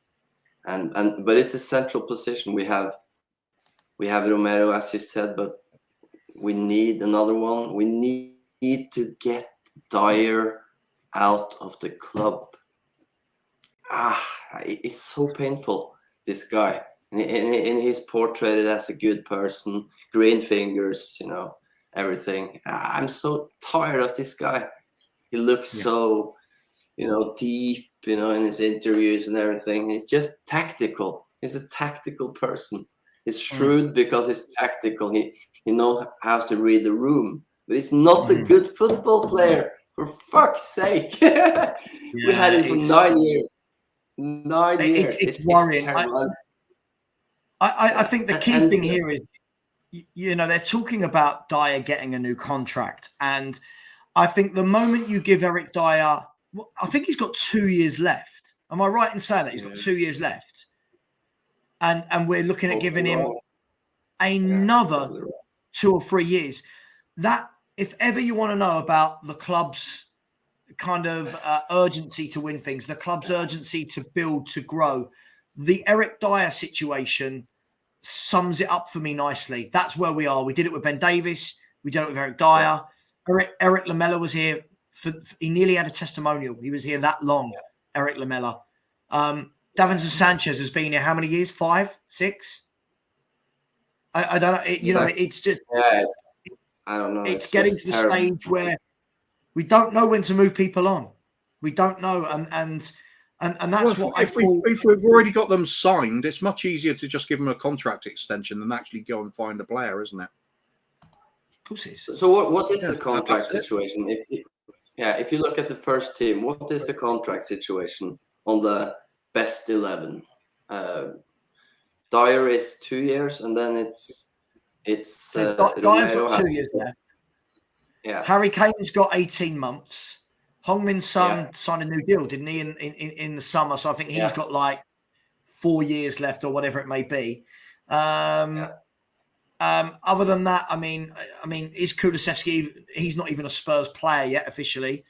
[SPEAKER 4] but it's a central position. We have Romero, as you said, but we need another one. We need to get Dyer out of the club. It's so painful, this guy. And he's portrayed as a good person, green fingers, everything. I'm so tired of this guy. He looks so, deep, in his interviews and everything. He's just tactical. He's a tactical person. He's shrewd because he's tactical. He knows how to read the room, but he's not a good football player. For fuck's sake. We had him for 9 years. 9 years.
[SPEAKER 1] It's worrying. I think the key thing here is, they're talking about Dyer getting a new contract. And I think the moment you give Eric Dyer, I think he's got 2 years left. Am I right in saying that? He's got 2 years left. And we're looking at giving him another 2 or 3 years. That, if ever you want to know about the club's kind of urgency to win things, the club's urgency to build, to grow, the Eric Dyer situation sums it up for me nicely. That's where we are. We did it with Ben Davies. We did it with Eric Dyer. Eric Lamela was here. He nearly had a testimonial. He was here that long, Eric Lamela. Davinson Sanchez has been here how many years? 5, 6? I don't know. It's just...
[SPEAKER 4] I don't know.
[SPEAKER 1] It's getting to the stage where we don't know when to move people on. We don't know, and that's what I thought.
[SPEAKER 2] If we've already got them signed, it's much easier to just give them a contract extension than actually go and find a player, isn't it?
[SPEAKER 1] Of course it is.
[SPEAKER 4] So what is the contract situation? If you look at the first team, what is the contract situation on the best 11? Dyer is 2 years, and then it's
[SPEAKER 1] Dyer's got 2 years left.
[SPEAKER 4] Yeah.
[SPEAKER 1] Harry Kane's got 18 months. Hong-Min Son signed a new deal, didn't he, in the summer? So I think he's got like 4 years left or whatever it may be. Other than that, I mean, is Kulusevski? He's not even a Spurs player yet officially.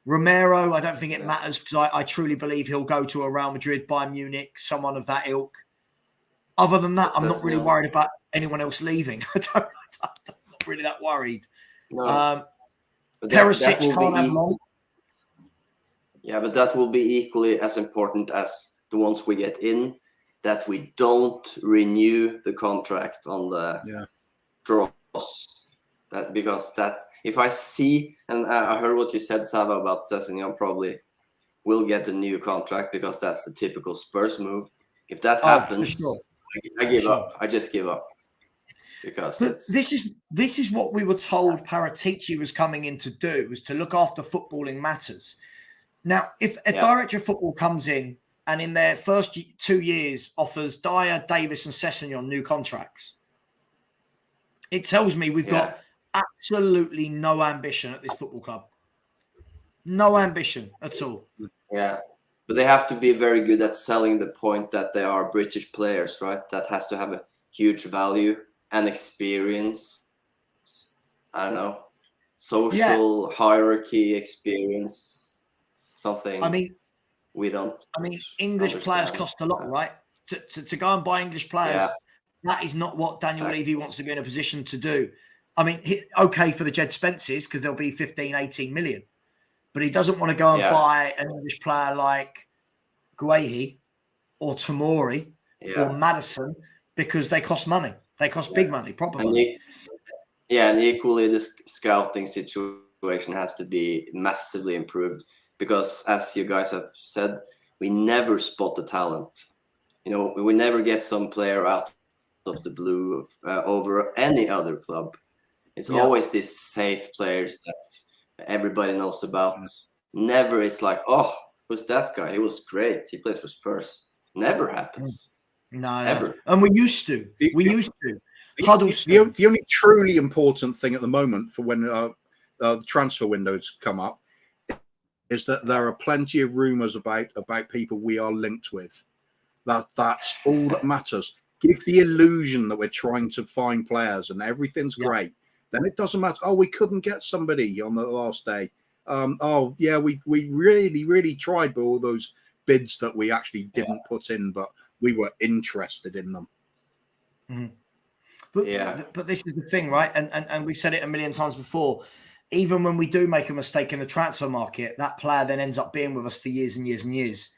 [SPEAKER 1] Romero, I don't think it matters, because I truly believe he'll go to a Real Madrid, Bayern Munich, someone of that ilk. Other than that, I'm not really worried about anyone else leaving. I'm not really that worried.
[SPEAKER 4] No.
[SPEAKER 1] Perisic can't have long.
[SPEAKER 4] Yeah, but that will be equally as important as the ones we get in, that we don't renew the contract on the draws. Because if I see, and I heard what you said, Savva, about Sessegnon probably will get a new contract, because that's the typical Spurs move. If that happens, I give up. I just give up. Because
[SPEAKER 1] this is what we were told Paratici was coming in to do, was to look after footballing matters. Now, if a director of football comes in and in their first 2 years offers Dyer, Davis and Sessegnon new contracts, it tells me we've got absolutely no ambition at this football club. No ambition at all.
[SPEAKER 4] Yeah. But they have to be very good at selling the point that they are British players, right? That has to have a huge value and experience. I don't know. Social hierarchy experience. Something we don't.
[SPEAKER 1] English players cost a lot, right? To go and buy English players, that is not what Daniel Levy wants to be in a position to do. Okay for the Jed Spences, because there'll be 15, 18 million. But he doesn't want to go and buy an English player like Guehi or Tomori or Madison, because they cost money. They cost big money, proper money.
[SPEAKER 4] And equally, this scouting situation has to be massively improved, because, as you guys have said, we never spot the talent. You know, we never get some player out of the blue over any other club. It's always these safe players that everybody knows about. Never it's like, oh, who's that guy? He was great. He plays for Spurs. Never happens.
[SPEAKER 1] No,
[SPEAKER 4] ever.
[SPEAKER 1] No. And we used to.
[SPEAKER 2] The only truly important thing at the moment for when the transfer windows come up is that there are plenty of rumours about people we are linked with. That's all that matters. Give the illusion that we're trying to find players and everything's great. Then it doesn't matter. Oh, we couldn't get somebody on the last day. We really tried with all those bids that we actually didn't put in, but we were interested in them.
[SPEAKER 1] Mm-hmm. But this is the thing, right? And we've said it a million times before. Even when we do make a mistake in the transfer market, that player then ends up being with us for years and years and years.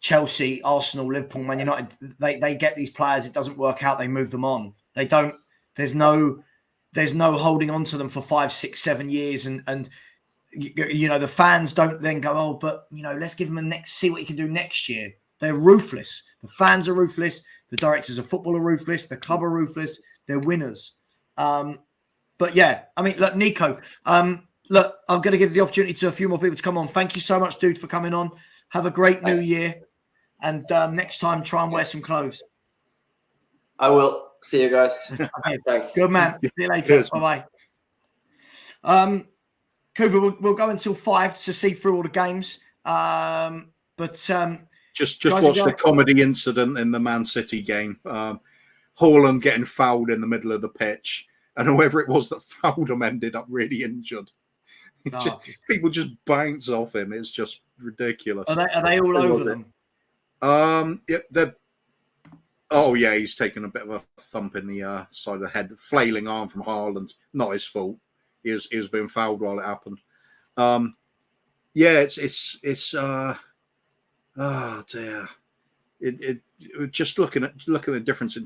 [SPEAKER 1] Chelsea, Arsenal, Liverpool, Man United, they get these players. It doesn't work out. They move them on. They don't. There's no holding on to them for 5, 6, 7 years. And you know, the fans don't then go, oh, but you know, let's give him see what he can do next year. They're ruthless. The fans are ruthless. The directors of football are ruthless. The club are ruthless. They're winners. But yeah, I mean, look, Nico, look, I'm going to give the opportunity to a few more people to come on. Thank you so much, dude, for coming on. Have a great new year. And next time, try and wear some clothes.
[SPEAKER 4] I will. See you guys.
[SPEAKER 1] Okay.
[SPEAKER 4] Thanks.
[SPEAKER 1] Good man. See you later. Bye-bye. Kuva, we'll go until 5 to see through all the games.
[SPEAKER 2] Just watch the comedy incident in the Man City game. Haaland getting fouled in the middle of the pitch, and whoever it was that fouled him ended up really injured. People just bounce off him. It's just ridiculous.
[SPEAKER 1] Are they all over them?
[SPEAKER 2] He's taken a bit of a thump in the side of the head, flailing arm from Haaland. Not his fault. He was being fouled while it happened. Oh dear! It just looking at the difference in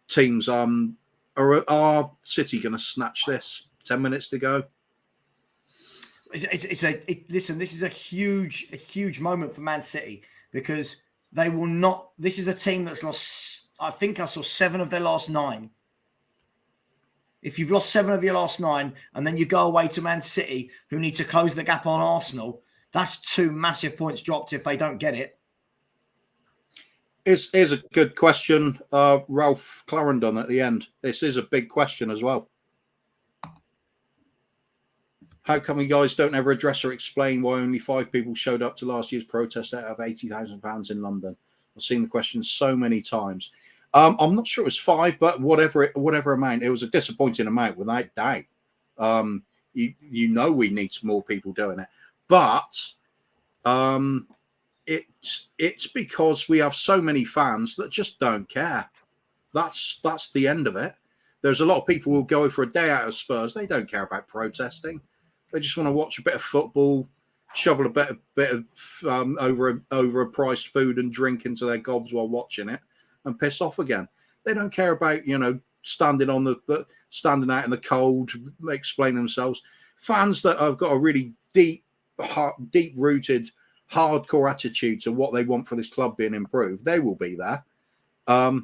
[SPEAKER 2] teams. Are City going to snatch this? 10 minutes to go.
[SPEAKER 1] Listen. This is a huge moment for Man City because they will not. This is a team that's lost. I think I saw 7 of their last 9. If you've lost 7 of your last 9, and then you go away to Man City, who need to close the gap on Arsenal. That's 2 massive points dropped if they don't get it.
[SPEAKER 2] Here's a good question, Ralph Clarendon at the end. This is a big question as well. How come you guys don't ever address or explain why only 5 people showed up to last year's protest out of £80,000 in London? I've seen the question so many times. I'm not sure it was 5, but whatever amount, it was a disappointing amount without doubt. You know we need more people doing it. But it's because we have so many fans that just don't care. That's the end of it. There's a lot of people who will go for a day out of Spurs. They don't care about protesting. They just want to watch a bit of football, shovel a bit of overpriced food and drink into their gobs while watching it, and piss off again. They don't care about standing out in the cold, explaining themselves. Fans that have got a really deep-rooted, hardcore attitude to what they want for this club being improved, they will be there. A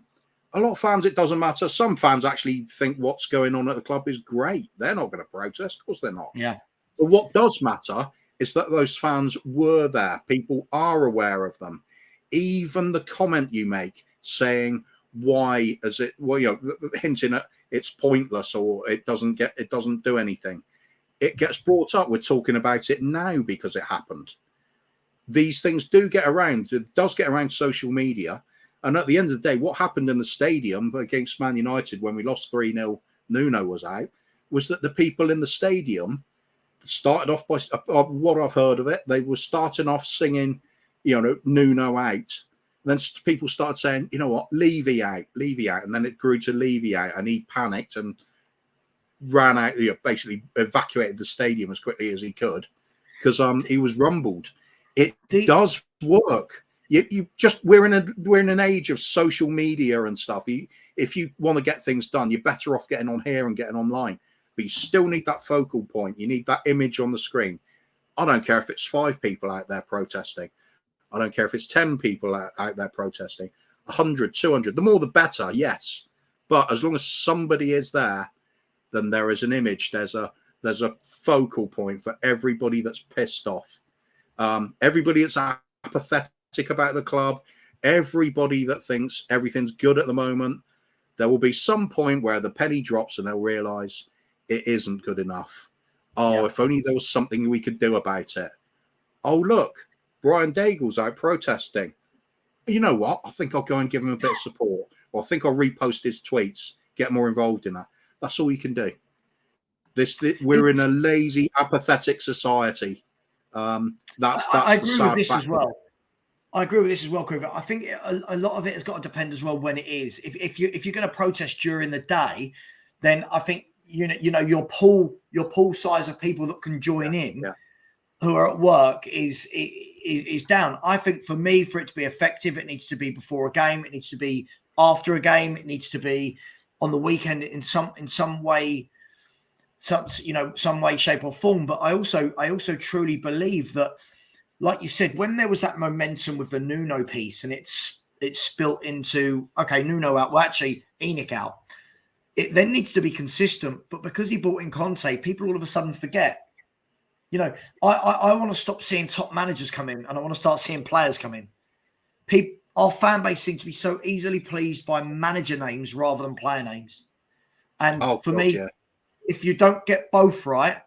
[SPEAKER 2] lot of fans, it doesn't matter. Some fans actually think what's going on at the club is great. They're not going to protest. Of course they're not.
[SPEAKER 1] Yeah.
[SPEAKER 2] But what does matter is that those fans were there. People are aware of them. Even the comment you make saying why is it, hinting at it's pointless or it doesn't do anything. It gets brought up. We're talking about it now because it happened. These things do get around. It does get around social media. And at the end of the day, what happened in the stadium against Man United when we lost 3-0, Nuno was out, was that the people in the stadium started off by, what I've heard of it, they were starting off singing, Nuno out. Then people started saying, you know what, Levy out. And then it grew to Levy out. And he panicked and ran out, basically evacuated the stadium as quickly as he could because he was rumbled. It does work. We're in an age of social media and stuff. If you want to get things done, you're better off getting on here and getting online. But you still need that focal point. You need that image on the screen. I don't care if it's 5 people out there protesting. I don't care if it's 10 people out there protesting, 100, 200. The more the better, yes. But as long as somebody is there, then there is an image. There's a focal point for everybody that's pissed off. Everybody that's apathetic about the club, everybody that thinks everything's good at the moment. There will be some point where the penny drops and they'll realise it isn't good enough. Oh, if only there was something we could do about it. Oh, look, Brian Daigle's out protesting. You know what? I think I'll go and give him a bit of support. Or I think I'll repost his tweets, get more involved in that. That's all you can do. We're in a lazy, apathetic society. I agree with this as well.
[SPEAKER 1] I agree with this as well, Quiver. I think a lot of it has got to depend as well when it is. If you're going to protest during the day, then I think you know your pool size of people that can join in who are at work is down. I think for it to be effective, it needs to be before a game, it needs to be after a game, it needs to be on the weekend in some way, some way, shape, or form. But I also truly believe that, like you said, when there was that momentum with the Nuno piece and it's spilt into, okay, Nuno out, well, actually, ENIC out. It then needs to be consistent. But because he brought in Conte, people all of a sudden forget. I want to stop seeing top managers come in and I want to start seeing players come in. Our fan base seems to be so easily pleased by manager names rather than player names. And for me, if you don't get both right,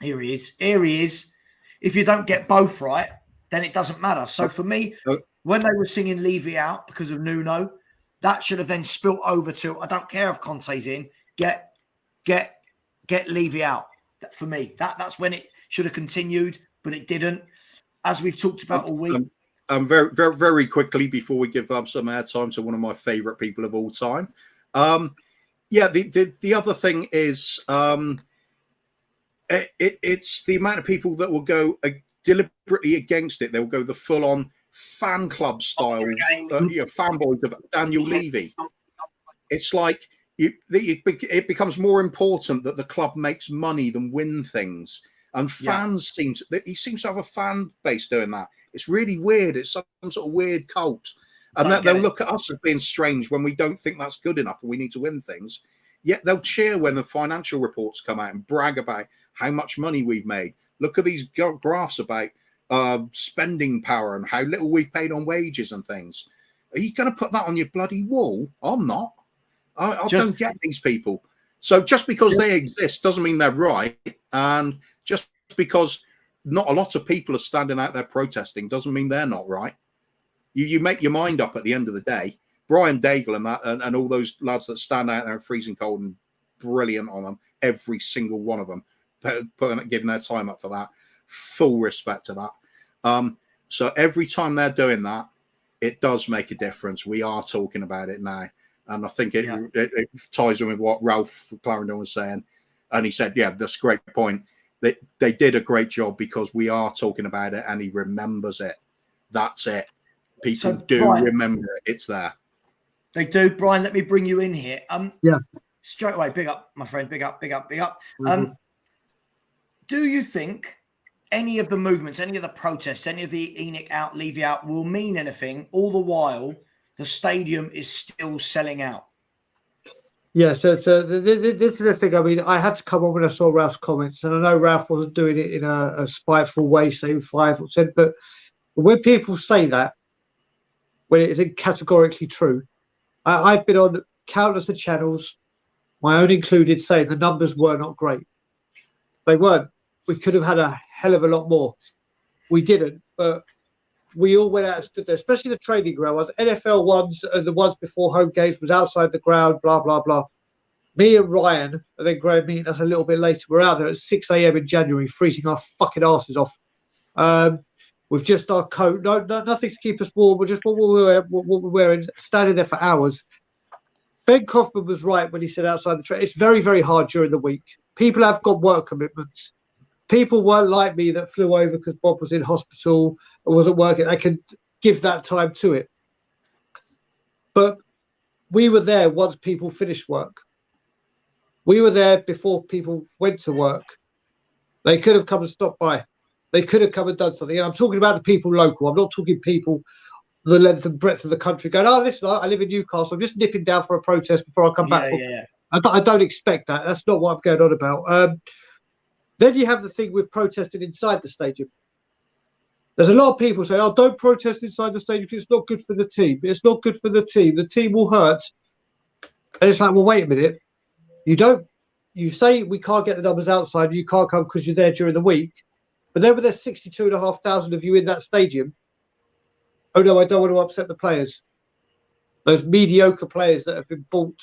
[SPEAKER 1] here he is. If you don't get both right, then it doesn't matter. So for me, when they were singing Levy out because of Nuno, that should have then spilt over to, I don't care if Conte's in, get Levy out. For me, that's when it should have continued, but it didn't. As we've talked about all week.
[SPEAKER 2] Very, very, very quickly before we give up some airtime to one of my favourite people of all time. The other thing is it's the amount of people that will go deliberately against it. They'll go the full-on fan club style, fanboys of Daniel Levy. It's like it becomes more important that the club makes money than win things. And fans he seems to have a fan base doing that. It's really weird. It's some sort of weird cult. And they'll look at us as being strange when we don't think that's good enough and we need to win things. Yet they'll cheer when the financial reports come out and brag about how much money we've made. Look at these graphs about spending power and how little we've paid on wages and things. Are you going to put that on your bloody wall? I'm not. I don't get these people. So just because they exist doesn't mean they're right. And just because not a lot of people are standing out there protesting doesn't mean they're not right. You make your mind up at the end of the day. Brian Daigle and all those lads that stand out there in freezing cold and brilliant on them, every single one of them, giving their time up for that. Full respect to that. So every time they're doing that, it does make a difference. We are talking about it now. And I think it ties in with what Ralph Clarendon was saying. And he said, that's a great point. They did a great job because we are talking about it and he remembers it. That's it. People Brian, remember it. It's there.
[SPEAKER 1] They do. Brian, let me bring you in here. Straight away, big up, my friend. Big up. Mm-hmm. Do you think any of the movements, any of the protests, any of the ENIC out, Levy out will mean anything all the while the stadium is still selling out?
[SPEAKER 5] Yeah, so this is the thing. I mean, I had to come on when I saw Ralph's comments, and I know Ralph wasn't doing it in a spiteful way, saying 5%, but when people say that, when it isn't categorically true, I've been on countless of channels, my own included, saying the numbers were not great. They weren't. We could have had a hell of a lot more. We didn't, but we all went out and stood there, especially the training ground ones. NFL ones and the ones before home games was outside the ground, blah, blah, blah. Me and Ryan, and then Graham meeting us a little bit later, we're out there at 6 a.m. in January, freezing our fucking asses off. With just our coat, nothing to keep us warm. We're just what we're wearing, standing there for hours. Ben Kaufman was right when he said outside the train. It's very, very hard during the week. People have got work commitments. People weren't like me that flew over because Bob was in hospital and wasn't working. I can give that time to it. But we were there once people finished work. We were there before people went to work. They could have come and stopped by. They could have come and done something. And I'm talking about the people local. I'm not talking people the length and breadth of the country going, oh, listen, I live in Newcastle. I'm just nipping down for a protest before I come back.
[SPEAKER 1] Yeah.
[SPEAKER 5] I don't expect that. That's not what I'm going on about. Then you have the thing with protesting inside the stadium. There's a lot of people saying, oh, don't protest inside the stadium because it's not good for the team. It's not good for the team. The team will hurt. And it's like, well, wait a minute. You say we can't get the numbers outside. You can't come because you're there during the week. But then when there's 62,500 of you in that stadium, oh, no, I don't want to upset the players. Those mediocre players that have been bought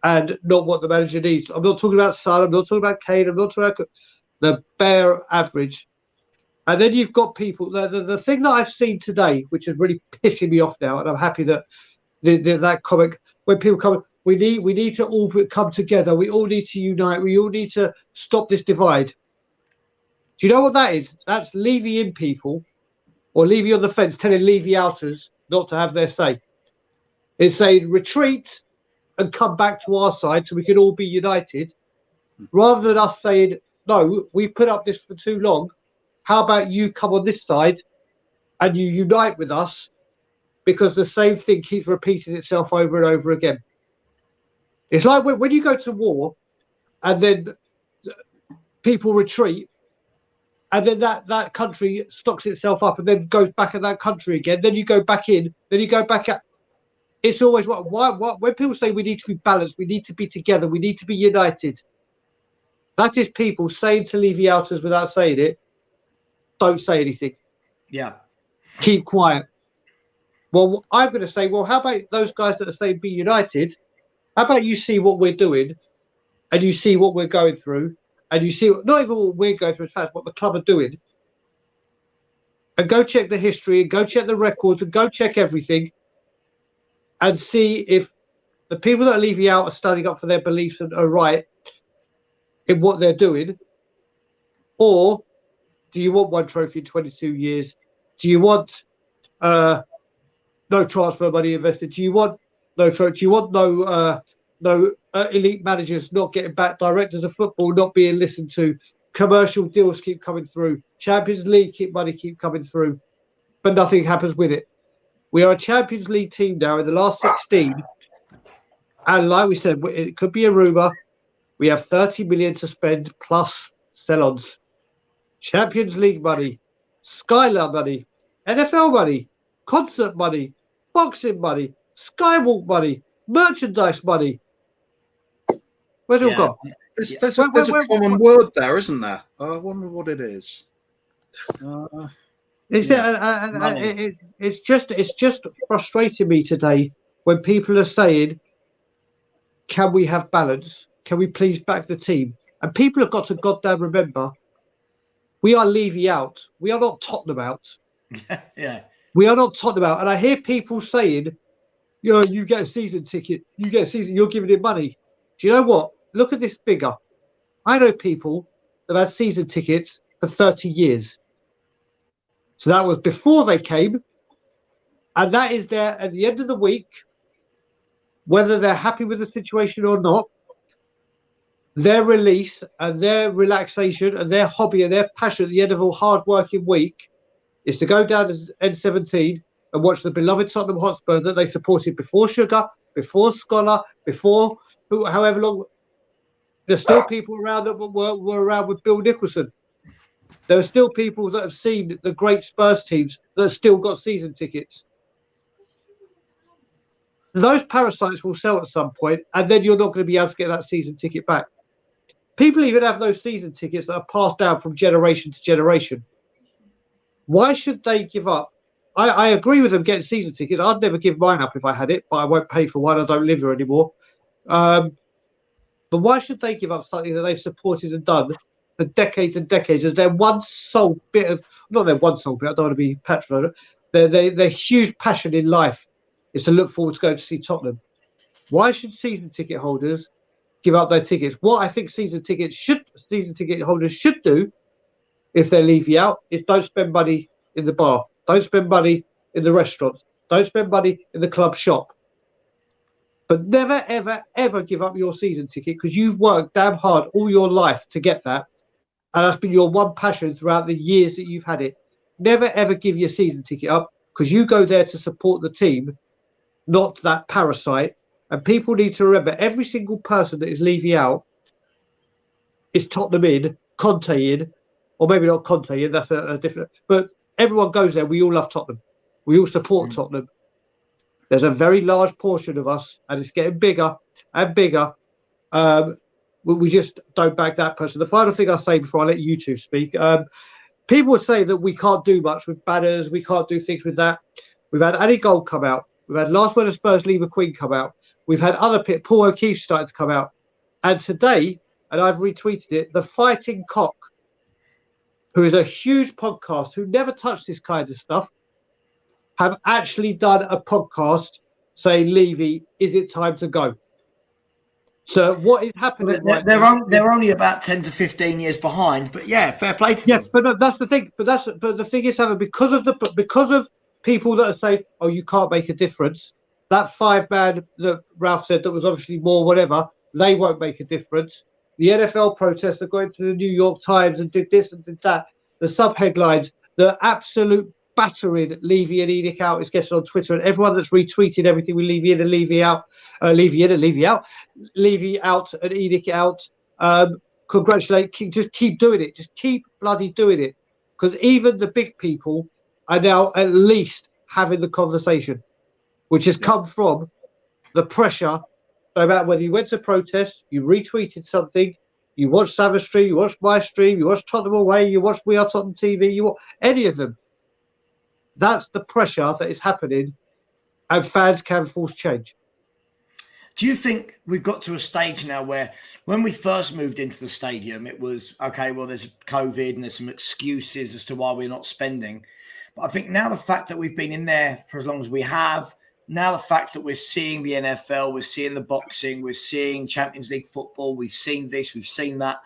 [SPEAKER 5] and not what the manager needs. I'm not talking about Son. I'm not talking about Kane. I'm not talking about the bare average. And then you've got people. The thing that I've seen today, which is really pissing me off now, and I'm happy that that comment, when people come, we need to all come together. We all need to unite. We all need to stop this divide. Do you know what that is? That's Levy in people, or Levy on the fence telling Levy outers not to have their say. It's saying retreat and come back to our side so we can all be united, rather than us saying, no, we put up this for too long. How about you come on this side and you unite with us, because the same thing keeps repeating itself over and over again. It's like when you go to war and then people retreat, and then that country stocks itself up and then goes back at that country again. Then you go back in, then you go back at. It's always why when people say we need to be balanced, we need to be together, we need to be united. That is people saying to Levy outers without saying it, don't say anything.
[SPEAKER 1] Yeah.
[SPEAKER 5] Keep quiet. Well, I'm going to say, well, how about those guys that are saying be united? How about you see what we're doing and you see what we're going through and you see not even what we're going through, in fact, what the club are doing, and go check the history and go check the records and go check everything and see if the people that are leaving out are standing up for their beliefs and are right in what they're doing, or do you want one trophy in 22 years? Do you want no transfer money invested? Do you want no trophy? Do you want no elite managers not getting back? Directors of football not being listened to? Commercial deals keep coming through. Champions League money keep coming through, but nothing happens with it. We are a Champions League team now in the last 16, and like we said, it could be a rumour. We have 30 million to spend plus sell-ons. Champions League money, Skylar money, NFL money, concert money, boxing money, Skywalk money, merchandise money. Where's it all gone?
[SPEAKER 2] There's a common word there, isn't there? I wonder what it is.
[SPEAKER 5] It's just frustrating me today when people are saying, can we have balance? Can we please back the team? And people have got to goddamn remember, we are Levy out. We are not Tottenham out.
[SPEAKER 1] Yeah.
[SPEAKER 5] We are not Tottenham out. And I hear people saying, you get a season ticket. You get a season. You're giving it money. Do you know what? Look at this figure. I know people that have had season tickets for 30 years. So that was before they came. And that is there at the end of the week, whether they're happy with the situation or not, their release and their relaxation and their hobby and their passion at the end of a hard-working week is to go down to N17 and watch the beloved Tottenham Hotspur that they supported before Sugar, before Scholar, before however long. There's still people around that were around with Bill Nicholson. There are still people that have seen the great Spurs teams that have still got season tickets. Those parasites will sell at some point, and then you're not going to be able to get that season ticket back. People even have those season tickets that are passed down from generation to generation. Why should they give up? I agree with them getting season tickets. I'd never give mine up if I had it, but I won't pay for one. I don't live here anymore. But why should they give up something that they've supported and done for decades and decades as their one sole bit of, not their one sole bit, I don't want to be patronising, their huge passion in life is to look forward to going to see Tottenham. Why should season ticket holders give up their tickets? What I think season ticket holders should do, if they leave you out, is don't spend money in the bar, don't spend money in the restaurant, don't spend money in the club shop. But never, ever, ever give up your season ticket, because you've worked damn hard all your life to get that. And that's been your one passion throughout the years that you've had it. Never, ever give your season ticket up, because you go there to support the team, not that parasite. And people need to remember, every single person that is Levy out is Tottenham in, Conte in, or maybe not Conte in, that's a different... But everyone goes there. We all love Tottenham. We all support Tottenham. There's a very large portion of us, and it's getting bigger and bigger. We just don't back that person. The final thing I'll say before I let you two speak, people would say that we can't do much with banners, we can't do things with that. We've had Annie Gold come out. We've had Last Word of Spurs, Lee McQueen come out. We've had other people, Paul O'Keefe starting to come out. And today, and I've retweeted it, The Fighting Cock, who is a huge podcast, who never touched this kind of stuff, have actually done a podcast saying, Levy, is it time to go? So what is happening?
[SPEAKER 1] They're only about 10 to 15 years behind, but yeah, fair play to them.
[SPEAKER 5] Yes, but no, that's the thing. But the thing is, Savva, because of people that are saying, "Oh, you can't make a difference." That 5-man that Ralph said that was obviously more whatever, they won't make a difference. The NFL protests are going to the New York Times and did this and did that. The sub headlines, the absolute battering Levy and Edic out is getting on Twitter, and everyone that's retweeting everything with Levy in and Levy out, Levy in and Levy out, Levy out and Edic out. Congratulate, just keep doing it. Just keep bloody doing it, because even the big people are now at least having the conversation, which has come from the pressure. No matter whether you went to protest, you retweeted something, you watched Savage stream, you watched my stream, you watched Tottenham Away, you watched We Are Tottenham TV, you watch any of them. That's the pressure that is happening, and fans can force change.
[SPEAKER 1] Do you think we've got to a stage now where, when we first moved into the stadium, it was, okay, well, there's COVID and there's some excuses as to why we're not spending. But I think now the fact that we've been in there for as long as we have, now the fact that we're seeing the NFL, we're seeing the boxing, we're seeing Champions League football, we've seen this, we've seen that,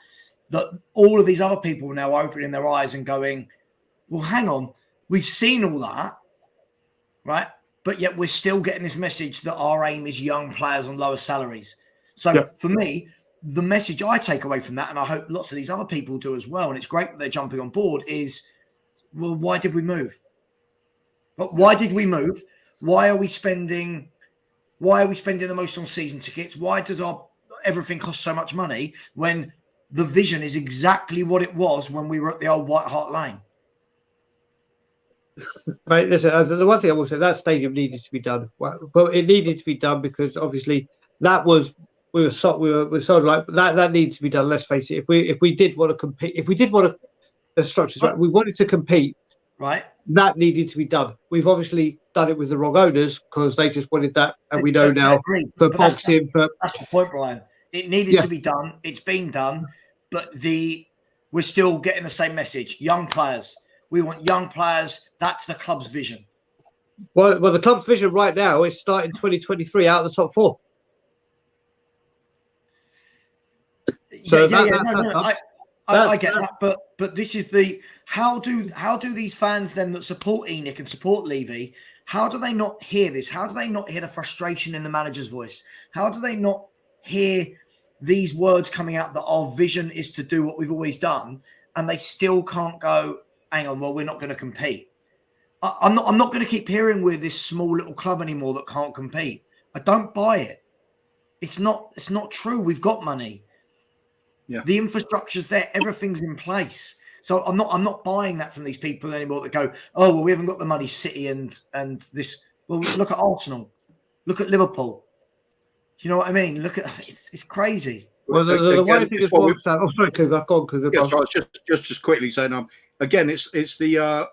[SPEAKER 1] that all of these other people are now opening their eyes and going, well, hang on, we've seen all that, right? But yet we're still getting this message that our aim is young players on lower salaries. So for me, the message I take away from that, and I hope lots of these other people do as well, and it's great that they're jumping on board, is, well, why did we move? But why did we move? Why are we spending the most on season tickets? Why does everything cost so much money when the vision is exactly what it was when we were at the old White Hart Lane?
[SPEAKER 5] Right, listen, the one thing I will say, that stadium needed to be done. Well, it needed to be done because obviously that was we were sort of like that needed to be done. Let's face it. If we did want to compete, if we did want to, the structures right, we wanted to compete. Right, that needed to be done. We've obviously done it with the wrong owners because they just wanted that, and we know now for boxing.
[SPEAKER 1] That's the point, Brian. It needed to be done. It's been done, but we're still getting the same message. Young players. We want young players. That's the club's vision.
[SPEAKER 5] Well, the club's vision right now is starting 2023 out of the top four. So
[SPEAKER 1] I get that, but this is how do these fans then that support Enoch and support Levy, how do they not hear this? How do they not hear the frustration in the manager's voice? How do they not hear these words coming out that our vision is to do what we've always done, and they still can't go, hang on, well, we're not going to compete. I'm not going to keep hearing we're this small little club anymore that can't compete. I don't buy it. It's not true. We've got money. Yeah. The infrastructure's there. Everything's in place. So I'm not buying that from these people anymore that go, oh, well, we haven't got the money, City and this. Well, look at Arsenal. Look at Liverpool. Do you know what I mean? Look at it's crazy.
[SPEAKER 5] Well, the one thing is sorry, Kuva. Go on, Kuva.
[SPEAKER 2] Yeah, so I was just quickly saying, again, it's the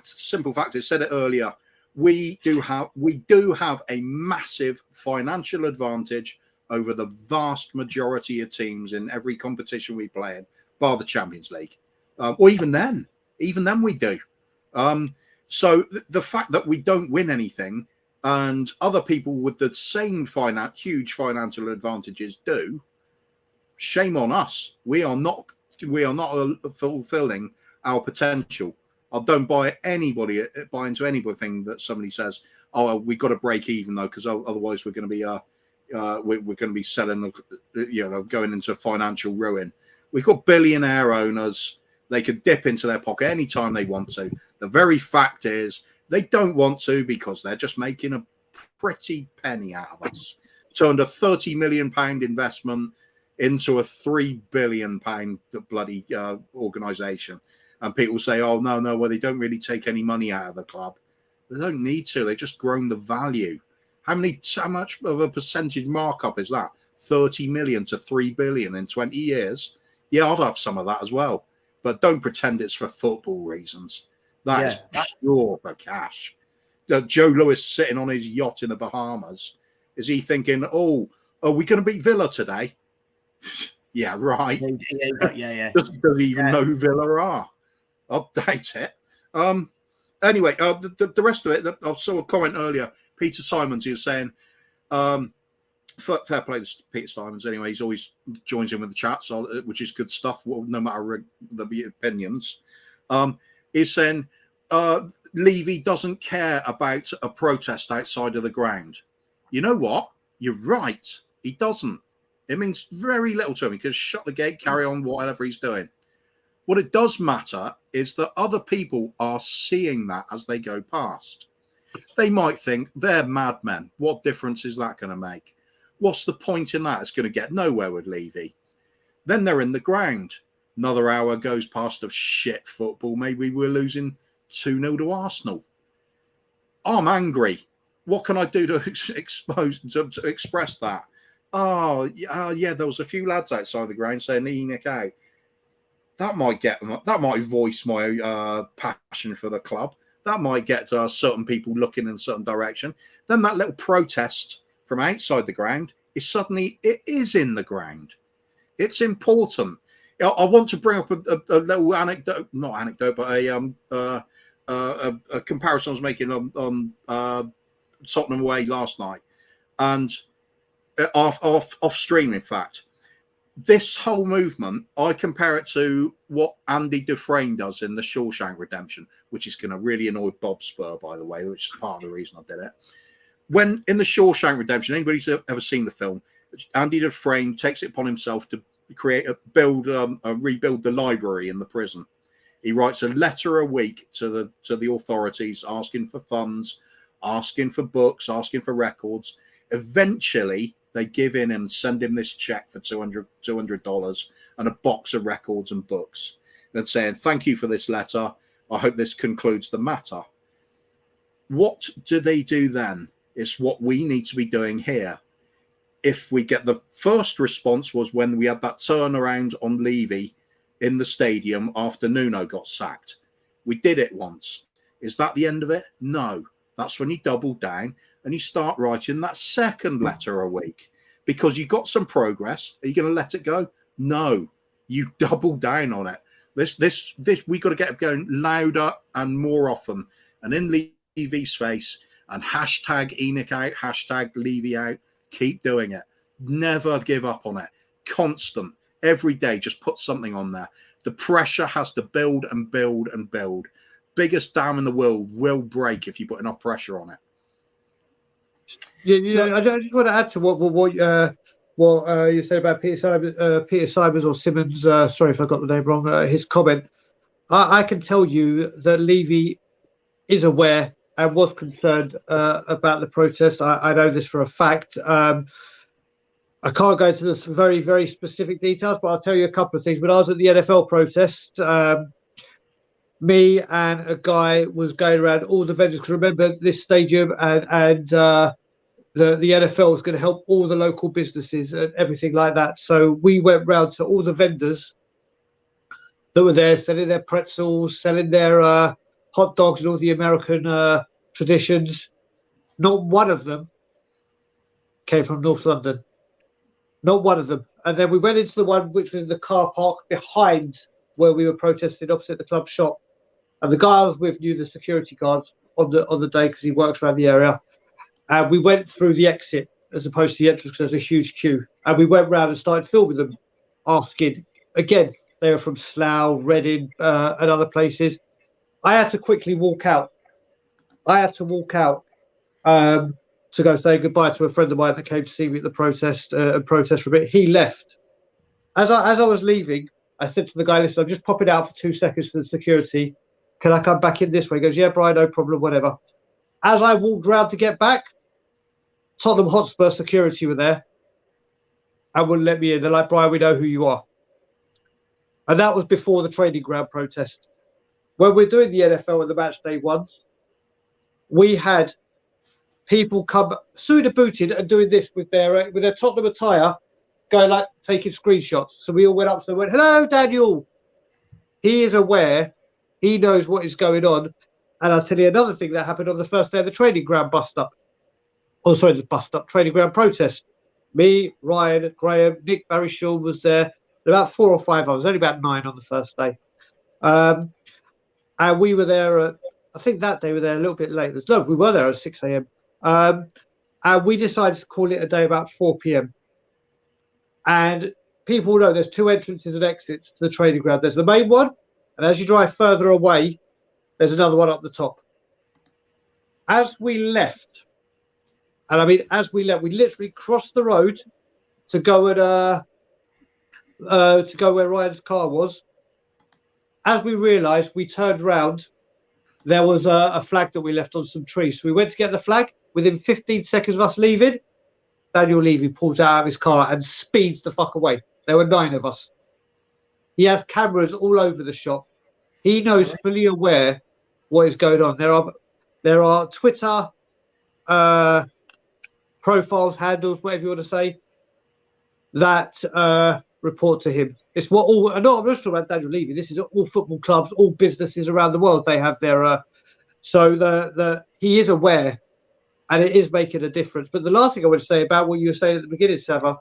[SPEAKER 2] simple fact. I said it earlier. We do have a massive financial advantage over the vast majority of teams in every competition we play in, bar the Champions League, or even then we do. So the fact that we don't win anything and other people with the same huge financial advantages do. Shame on us. We are not fulfilling our potential. I don't buy into anything that somebody says, "Oh, we've got to break even though, because otherwise we're going to be selling, going into financial ruin." We've got billionaire owners. They could dip into their pocket anytime they want to. The very fact is they don't want to because they're just making a pretty penny out of us. Turned a £30 million investment into a £3 billion bloody organisation. And people say, oh, no, well, they don't really take any money out of the club. They don't need to. They've just grown the value. How much of a percentage markup is that? 30 million to 3 billion in 20 years? Yeah, I'd have some of that as well. But don't pretend it's for football reasons. That is pure for cash. Joe Lewis sitting on his yacht in the Bahamas. Is he thinking, oh, are we going to beat Villa today? Yeah, right.
[SPEAKER 1] Yeah.
[SPEAKER 2] Does he even know who Villa are? I doubt it. Anyway, the rest of it, I saw a comment earlier. Peter Simons, he was saying, fair play to Peter Simons anyway. He's always joins in with the chat, so, which is good stuff, no matter the opinions. He's saying Levy doesn't care about a protest outside of the ground. You know what? You're right. He doesn't. It means very little to him. He can shut the gate, carry on whatever he's doing. What it does matter is that other people are seeing that as they go past. They might think they're madmen. What difference is that going to make? What's the point in that? It's going to get nowhere with Levy. Then they're in the ground. Another hour goes past of shit football. Maybe we're losing 2-0 to Arsenal. I'm angry. What can I do to express that? Oh, yeah, there was a few lads outside the ground saying Enoch out. That might voice my passion for the club. That might get certain people looking in a certain direction. Then that little protest from outside the ground it is in the ground. It's important. I want to bring up a little anecdote, not anecdote, but a comparison I was making on Tottenham away last night, and off stream, in fact. This whole movement, I compare it to what Andy Dufresne does in The Shawshank Redemption, which is going to really annoy Bob Spur, by the way, which is part of the reason I did it. When in The Shawshank Redemption, anybody's ever seen the film, Andy Dufresne takes it upon himself to rebuild the library in the prison. He writes a letter a week to the authorities, asking for funds, asking for books, asking for records. Eventually, they give in and send him this check for $200 and a box of records and books. Then saying, thank you for this letter. I hope this concludes the matter. What do they do then? It's what we need to be doing here. If we get the first response was when we had that turnaround on Levy in the stadium after Nuno got sacked. We did it once. Is that the end of it? No. That's when you double down and you start writing that second letter a week because you got some progress. Are you going to let it go? No. You double down on it. This we got to get going louder and more often. And in Levy's face, and hashtag Enoch out, hashtag Levy out. Keep doing it. Never give up on it. Constant. Every day, just put something on there. The pressure has to build and build and build. Biggest dam in the world will break if you put enough pressure on it.
[SPEAKER 5] Yeah, I just want to add to what you said about Peter Simons or Simmons. Sorry if I got the name wrong. His comment. I can tell you that Levy is aware and was concerned about the protest. I know this for a fact. I can't go into this very, very specific details, but I'll tell you a couple of things. When I was at the NFL protest, me and a guy was going around all the vendors. Because remember, this stadium and the NFL was going to help all the local businesses and everything like that. So we went round to all the vendors that were there, selling their pretzels, selling their hot dogs and all the American traditions. Not one of them came from North London. Not one of them. And then we went into the one which was in the car park behind where we were protesting opposite the club shop. And the guy I was with knew the security guards on the day because he works around the area. And we went through the exit as opposed to the entrance because there's a huge queue. And we went round and started filming them, asking. Again, they were from Slough, Reading, and other places. I had to quickly walk out. To go say goodbye to a friend of mine that came to see me at the protest and protest for a bit. He left. As I was leaving, I said to the guy, listen, I'm just popping out for 2 seconds for the security. Can I come back in this way? He goes, yeah, Brian, no problem, whatever. As I walked round to get back, Tottenham Hotspur security were there and wouldn't let me in. They're like, Brian, we know who you are. And that was before the training ground protest. When we're doing the NFL and the match day ones, we had people come Suda booted and doing this with their Tottenham attire, going like taking screenshots. So we all went up to them and went, hello, Daniel. He is aware. He knows what is going on. And I'll tell you another thing that happened on the first day of the training ground training ground protest. Me, Ryan, Graham, Nick, Barry Shaw was there. About 4 or 5 hours, only about 9 on the first day. And we were there, I think that day we were there a little bit late. No, we were there at 6 a.m. And we decided to call it a day about 4 p.m. And people know there's 2 entrances and exits to the training ground. There's the main one, and as you drive further away, there's another one up the top. As we left, and I mean, we literally crossed the road to go where Ryan's car was. As we realised, we turned round. There was a flag that we left on some trees. So we went to get the flag. Within 15 seconds of us leaving, Daniel Levy pulls out of his car and speeds the fuck away. There were 9 of us. He has cameras all over the shop. He knows, fully aware what is going on. There are Twitter profiles, handles, whatever you want to say, that report to him. It's what all. I'm not talking about Daniel Levy. This is all football clubs, all businesses around the world. They have their. So he is aware, and it is making a difference. But the last thing I want to say about what you were saying at the beginning, Savva,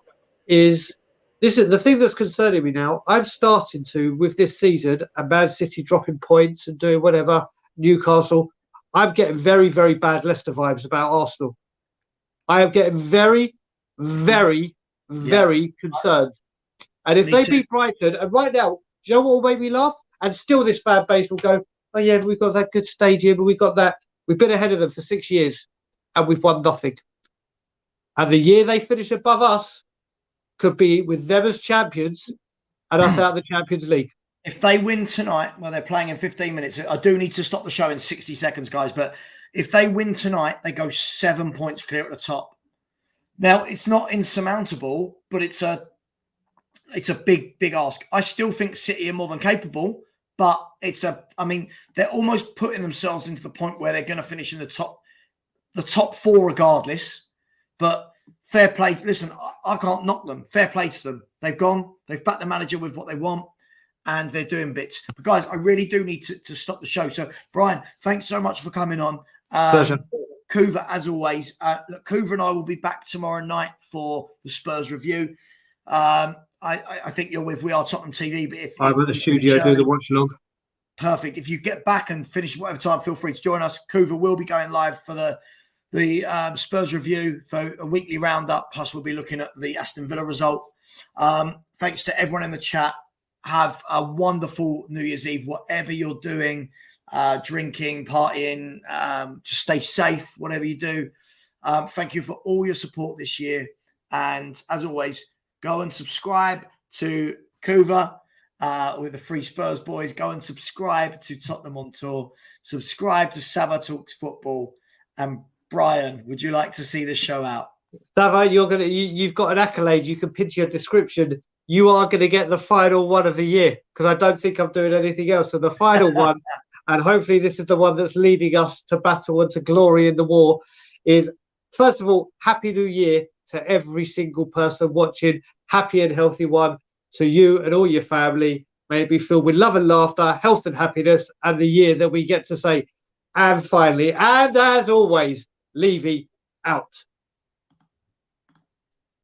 [SPEAKER 5] is this is the thing that's concerning me now. I'm starting to, with this season, and Man City dropping points and doing whatever, Newcastle, I'm getting very, very bad Leicester vibes about Arsenal. I am getting very, very, very concerned. And if they beat Brighton, and right now, do you know what will make me laugh? And still this fan base will go, oh yeah, we've got that good stadium, and we've got that. We've been ahead of them for 6 years, and we've won nothing. And the year they finish above us could be with them as champions and us out of the Champions League.
[SPEAKER 1] If they win tonight, well, they're playing in 15 minutes. I do need to stop the show in 60 seconds, guys. But if they win tonight, they go 7 points clear at the top. Now, it's not insurmountable, but it's a big, big ask. I still think City are more than capable, but they're almost putting themselves into the point where they're going to finish in the top 4 regardless. But fair play. Listen, I can't knock them. Fair play to them. They've gone. They've backed the manager with what they want, and they're doing bits. But guys, I really do need to stop the show. So, Brian, thanks so much for coming on.
[SPEAKER 5] Pleasure.
[SPEAKER 1] Kuva, as always. Look, Kuva and I will be back tomorrow night for the Spurs review. I think you're with We Are Tottenham TV. But if
[SPEAKER 5] I'm at the studio doing the watch along.
[SPEAKER 1] Perfect. If you get back and finish whatever time, feel free to join us. Kuva will be going live for the Spurs review for a weekly roundup. Plus, we'll be looking at the Aston Villa result. Thanks to everyone in the chat. Have a wonderful New Year's Eve, whatever you're doing, drinking, partying, just stay safe, whatever you do. Thank you for all your support this year. And as always, go and subscribe to Kuva with the Free Spurs boys. Go and subscribe to Tottenham on Tour. Subscribe to Savva Talks Football. And Brian, would you like to see the show out?
[SPEAKER 5] Savva, you've got an accolade. You can pitch your description. You are going to get the final one of the year, because I don't think I'm doing anything else. So the final one, and hopefully this is the one that's leading us to battle and to glory in the war, is, first of all, Happy New Year to every single person watching. Happy and healthy one to you and all your family. May it be filled with love and laughter, health and happiness, and the year that we get to say, and finally, and as always, Levy out.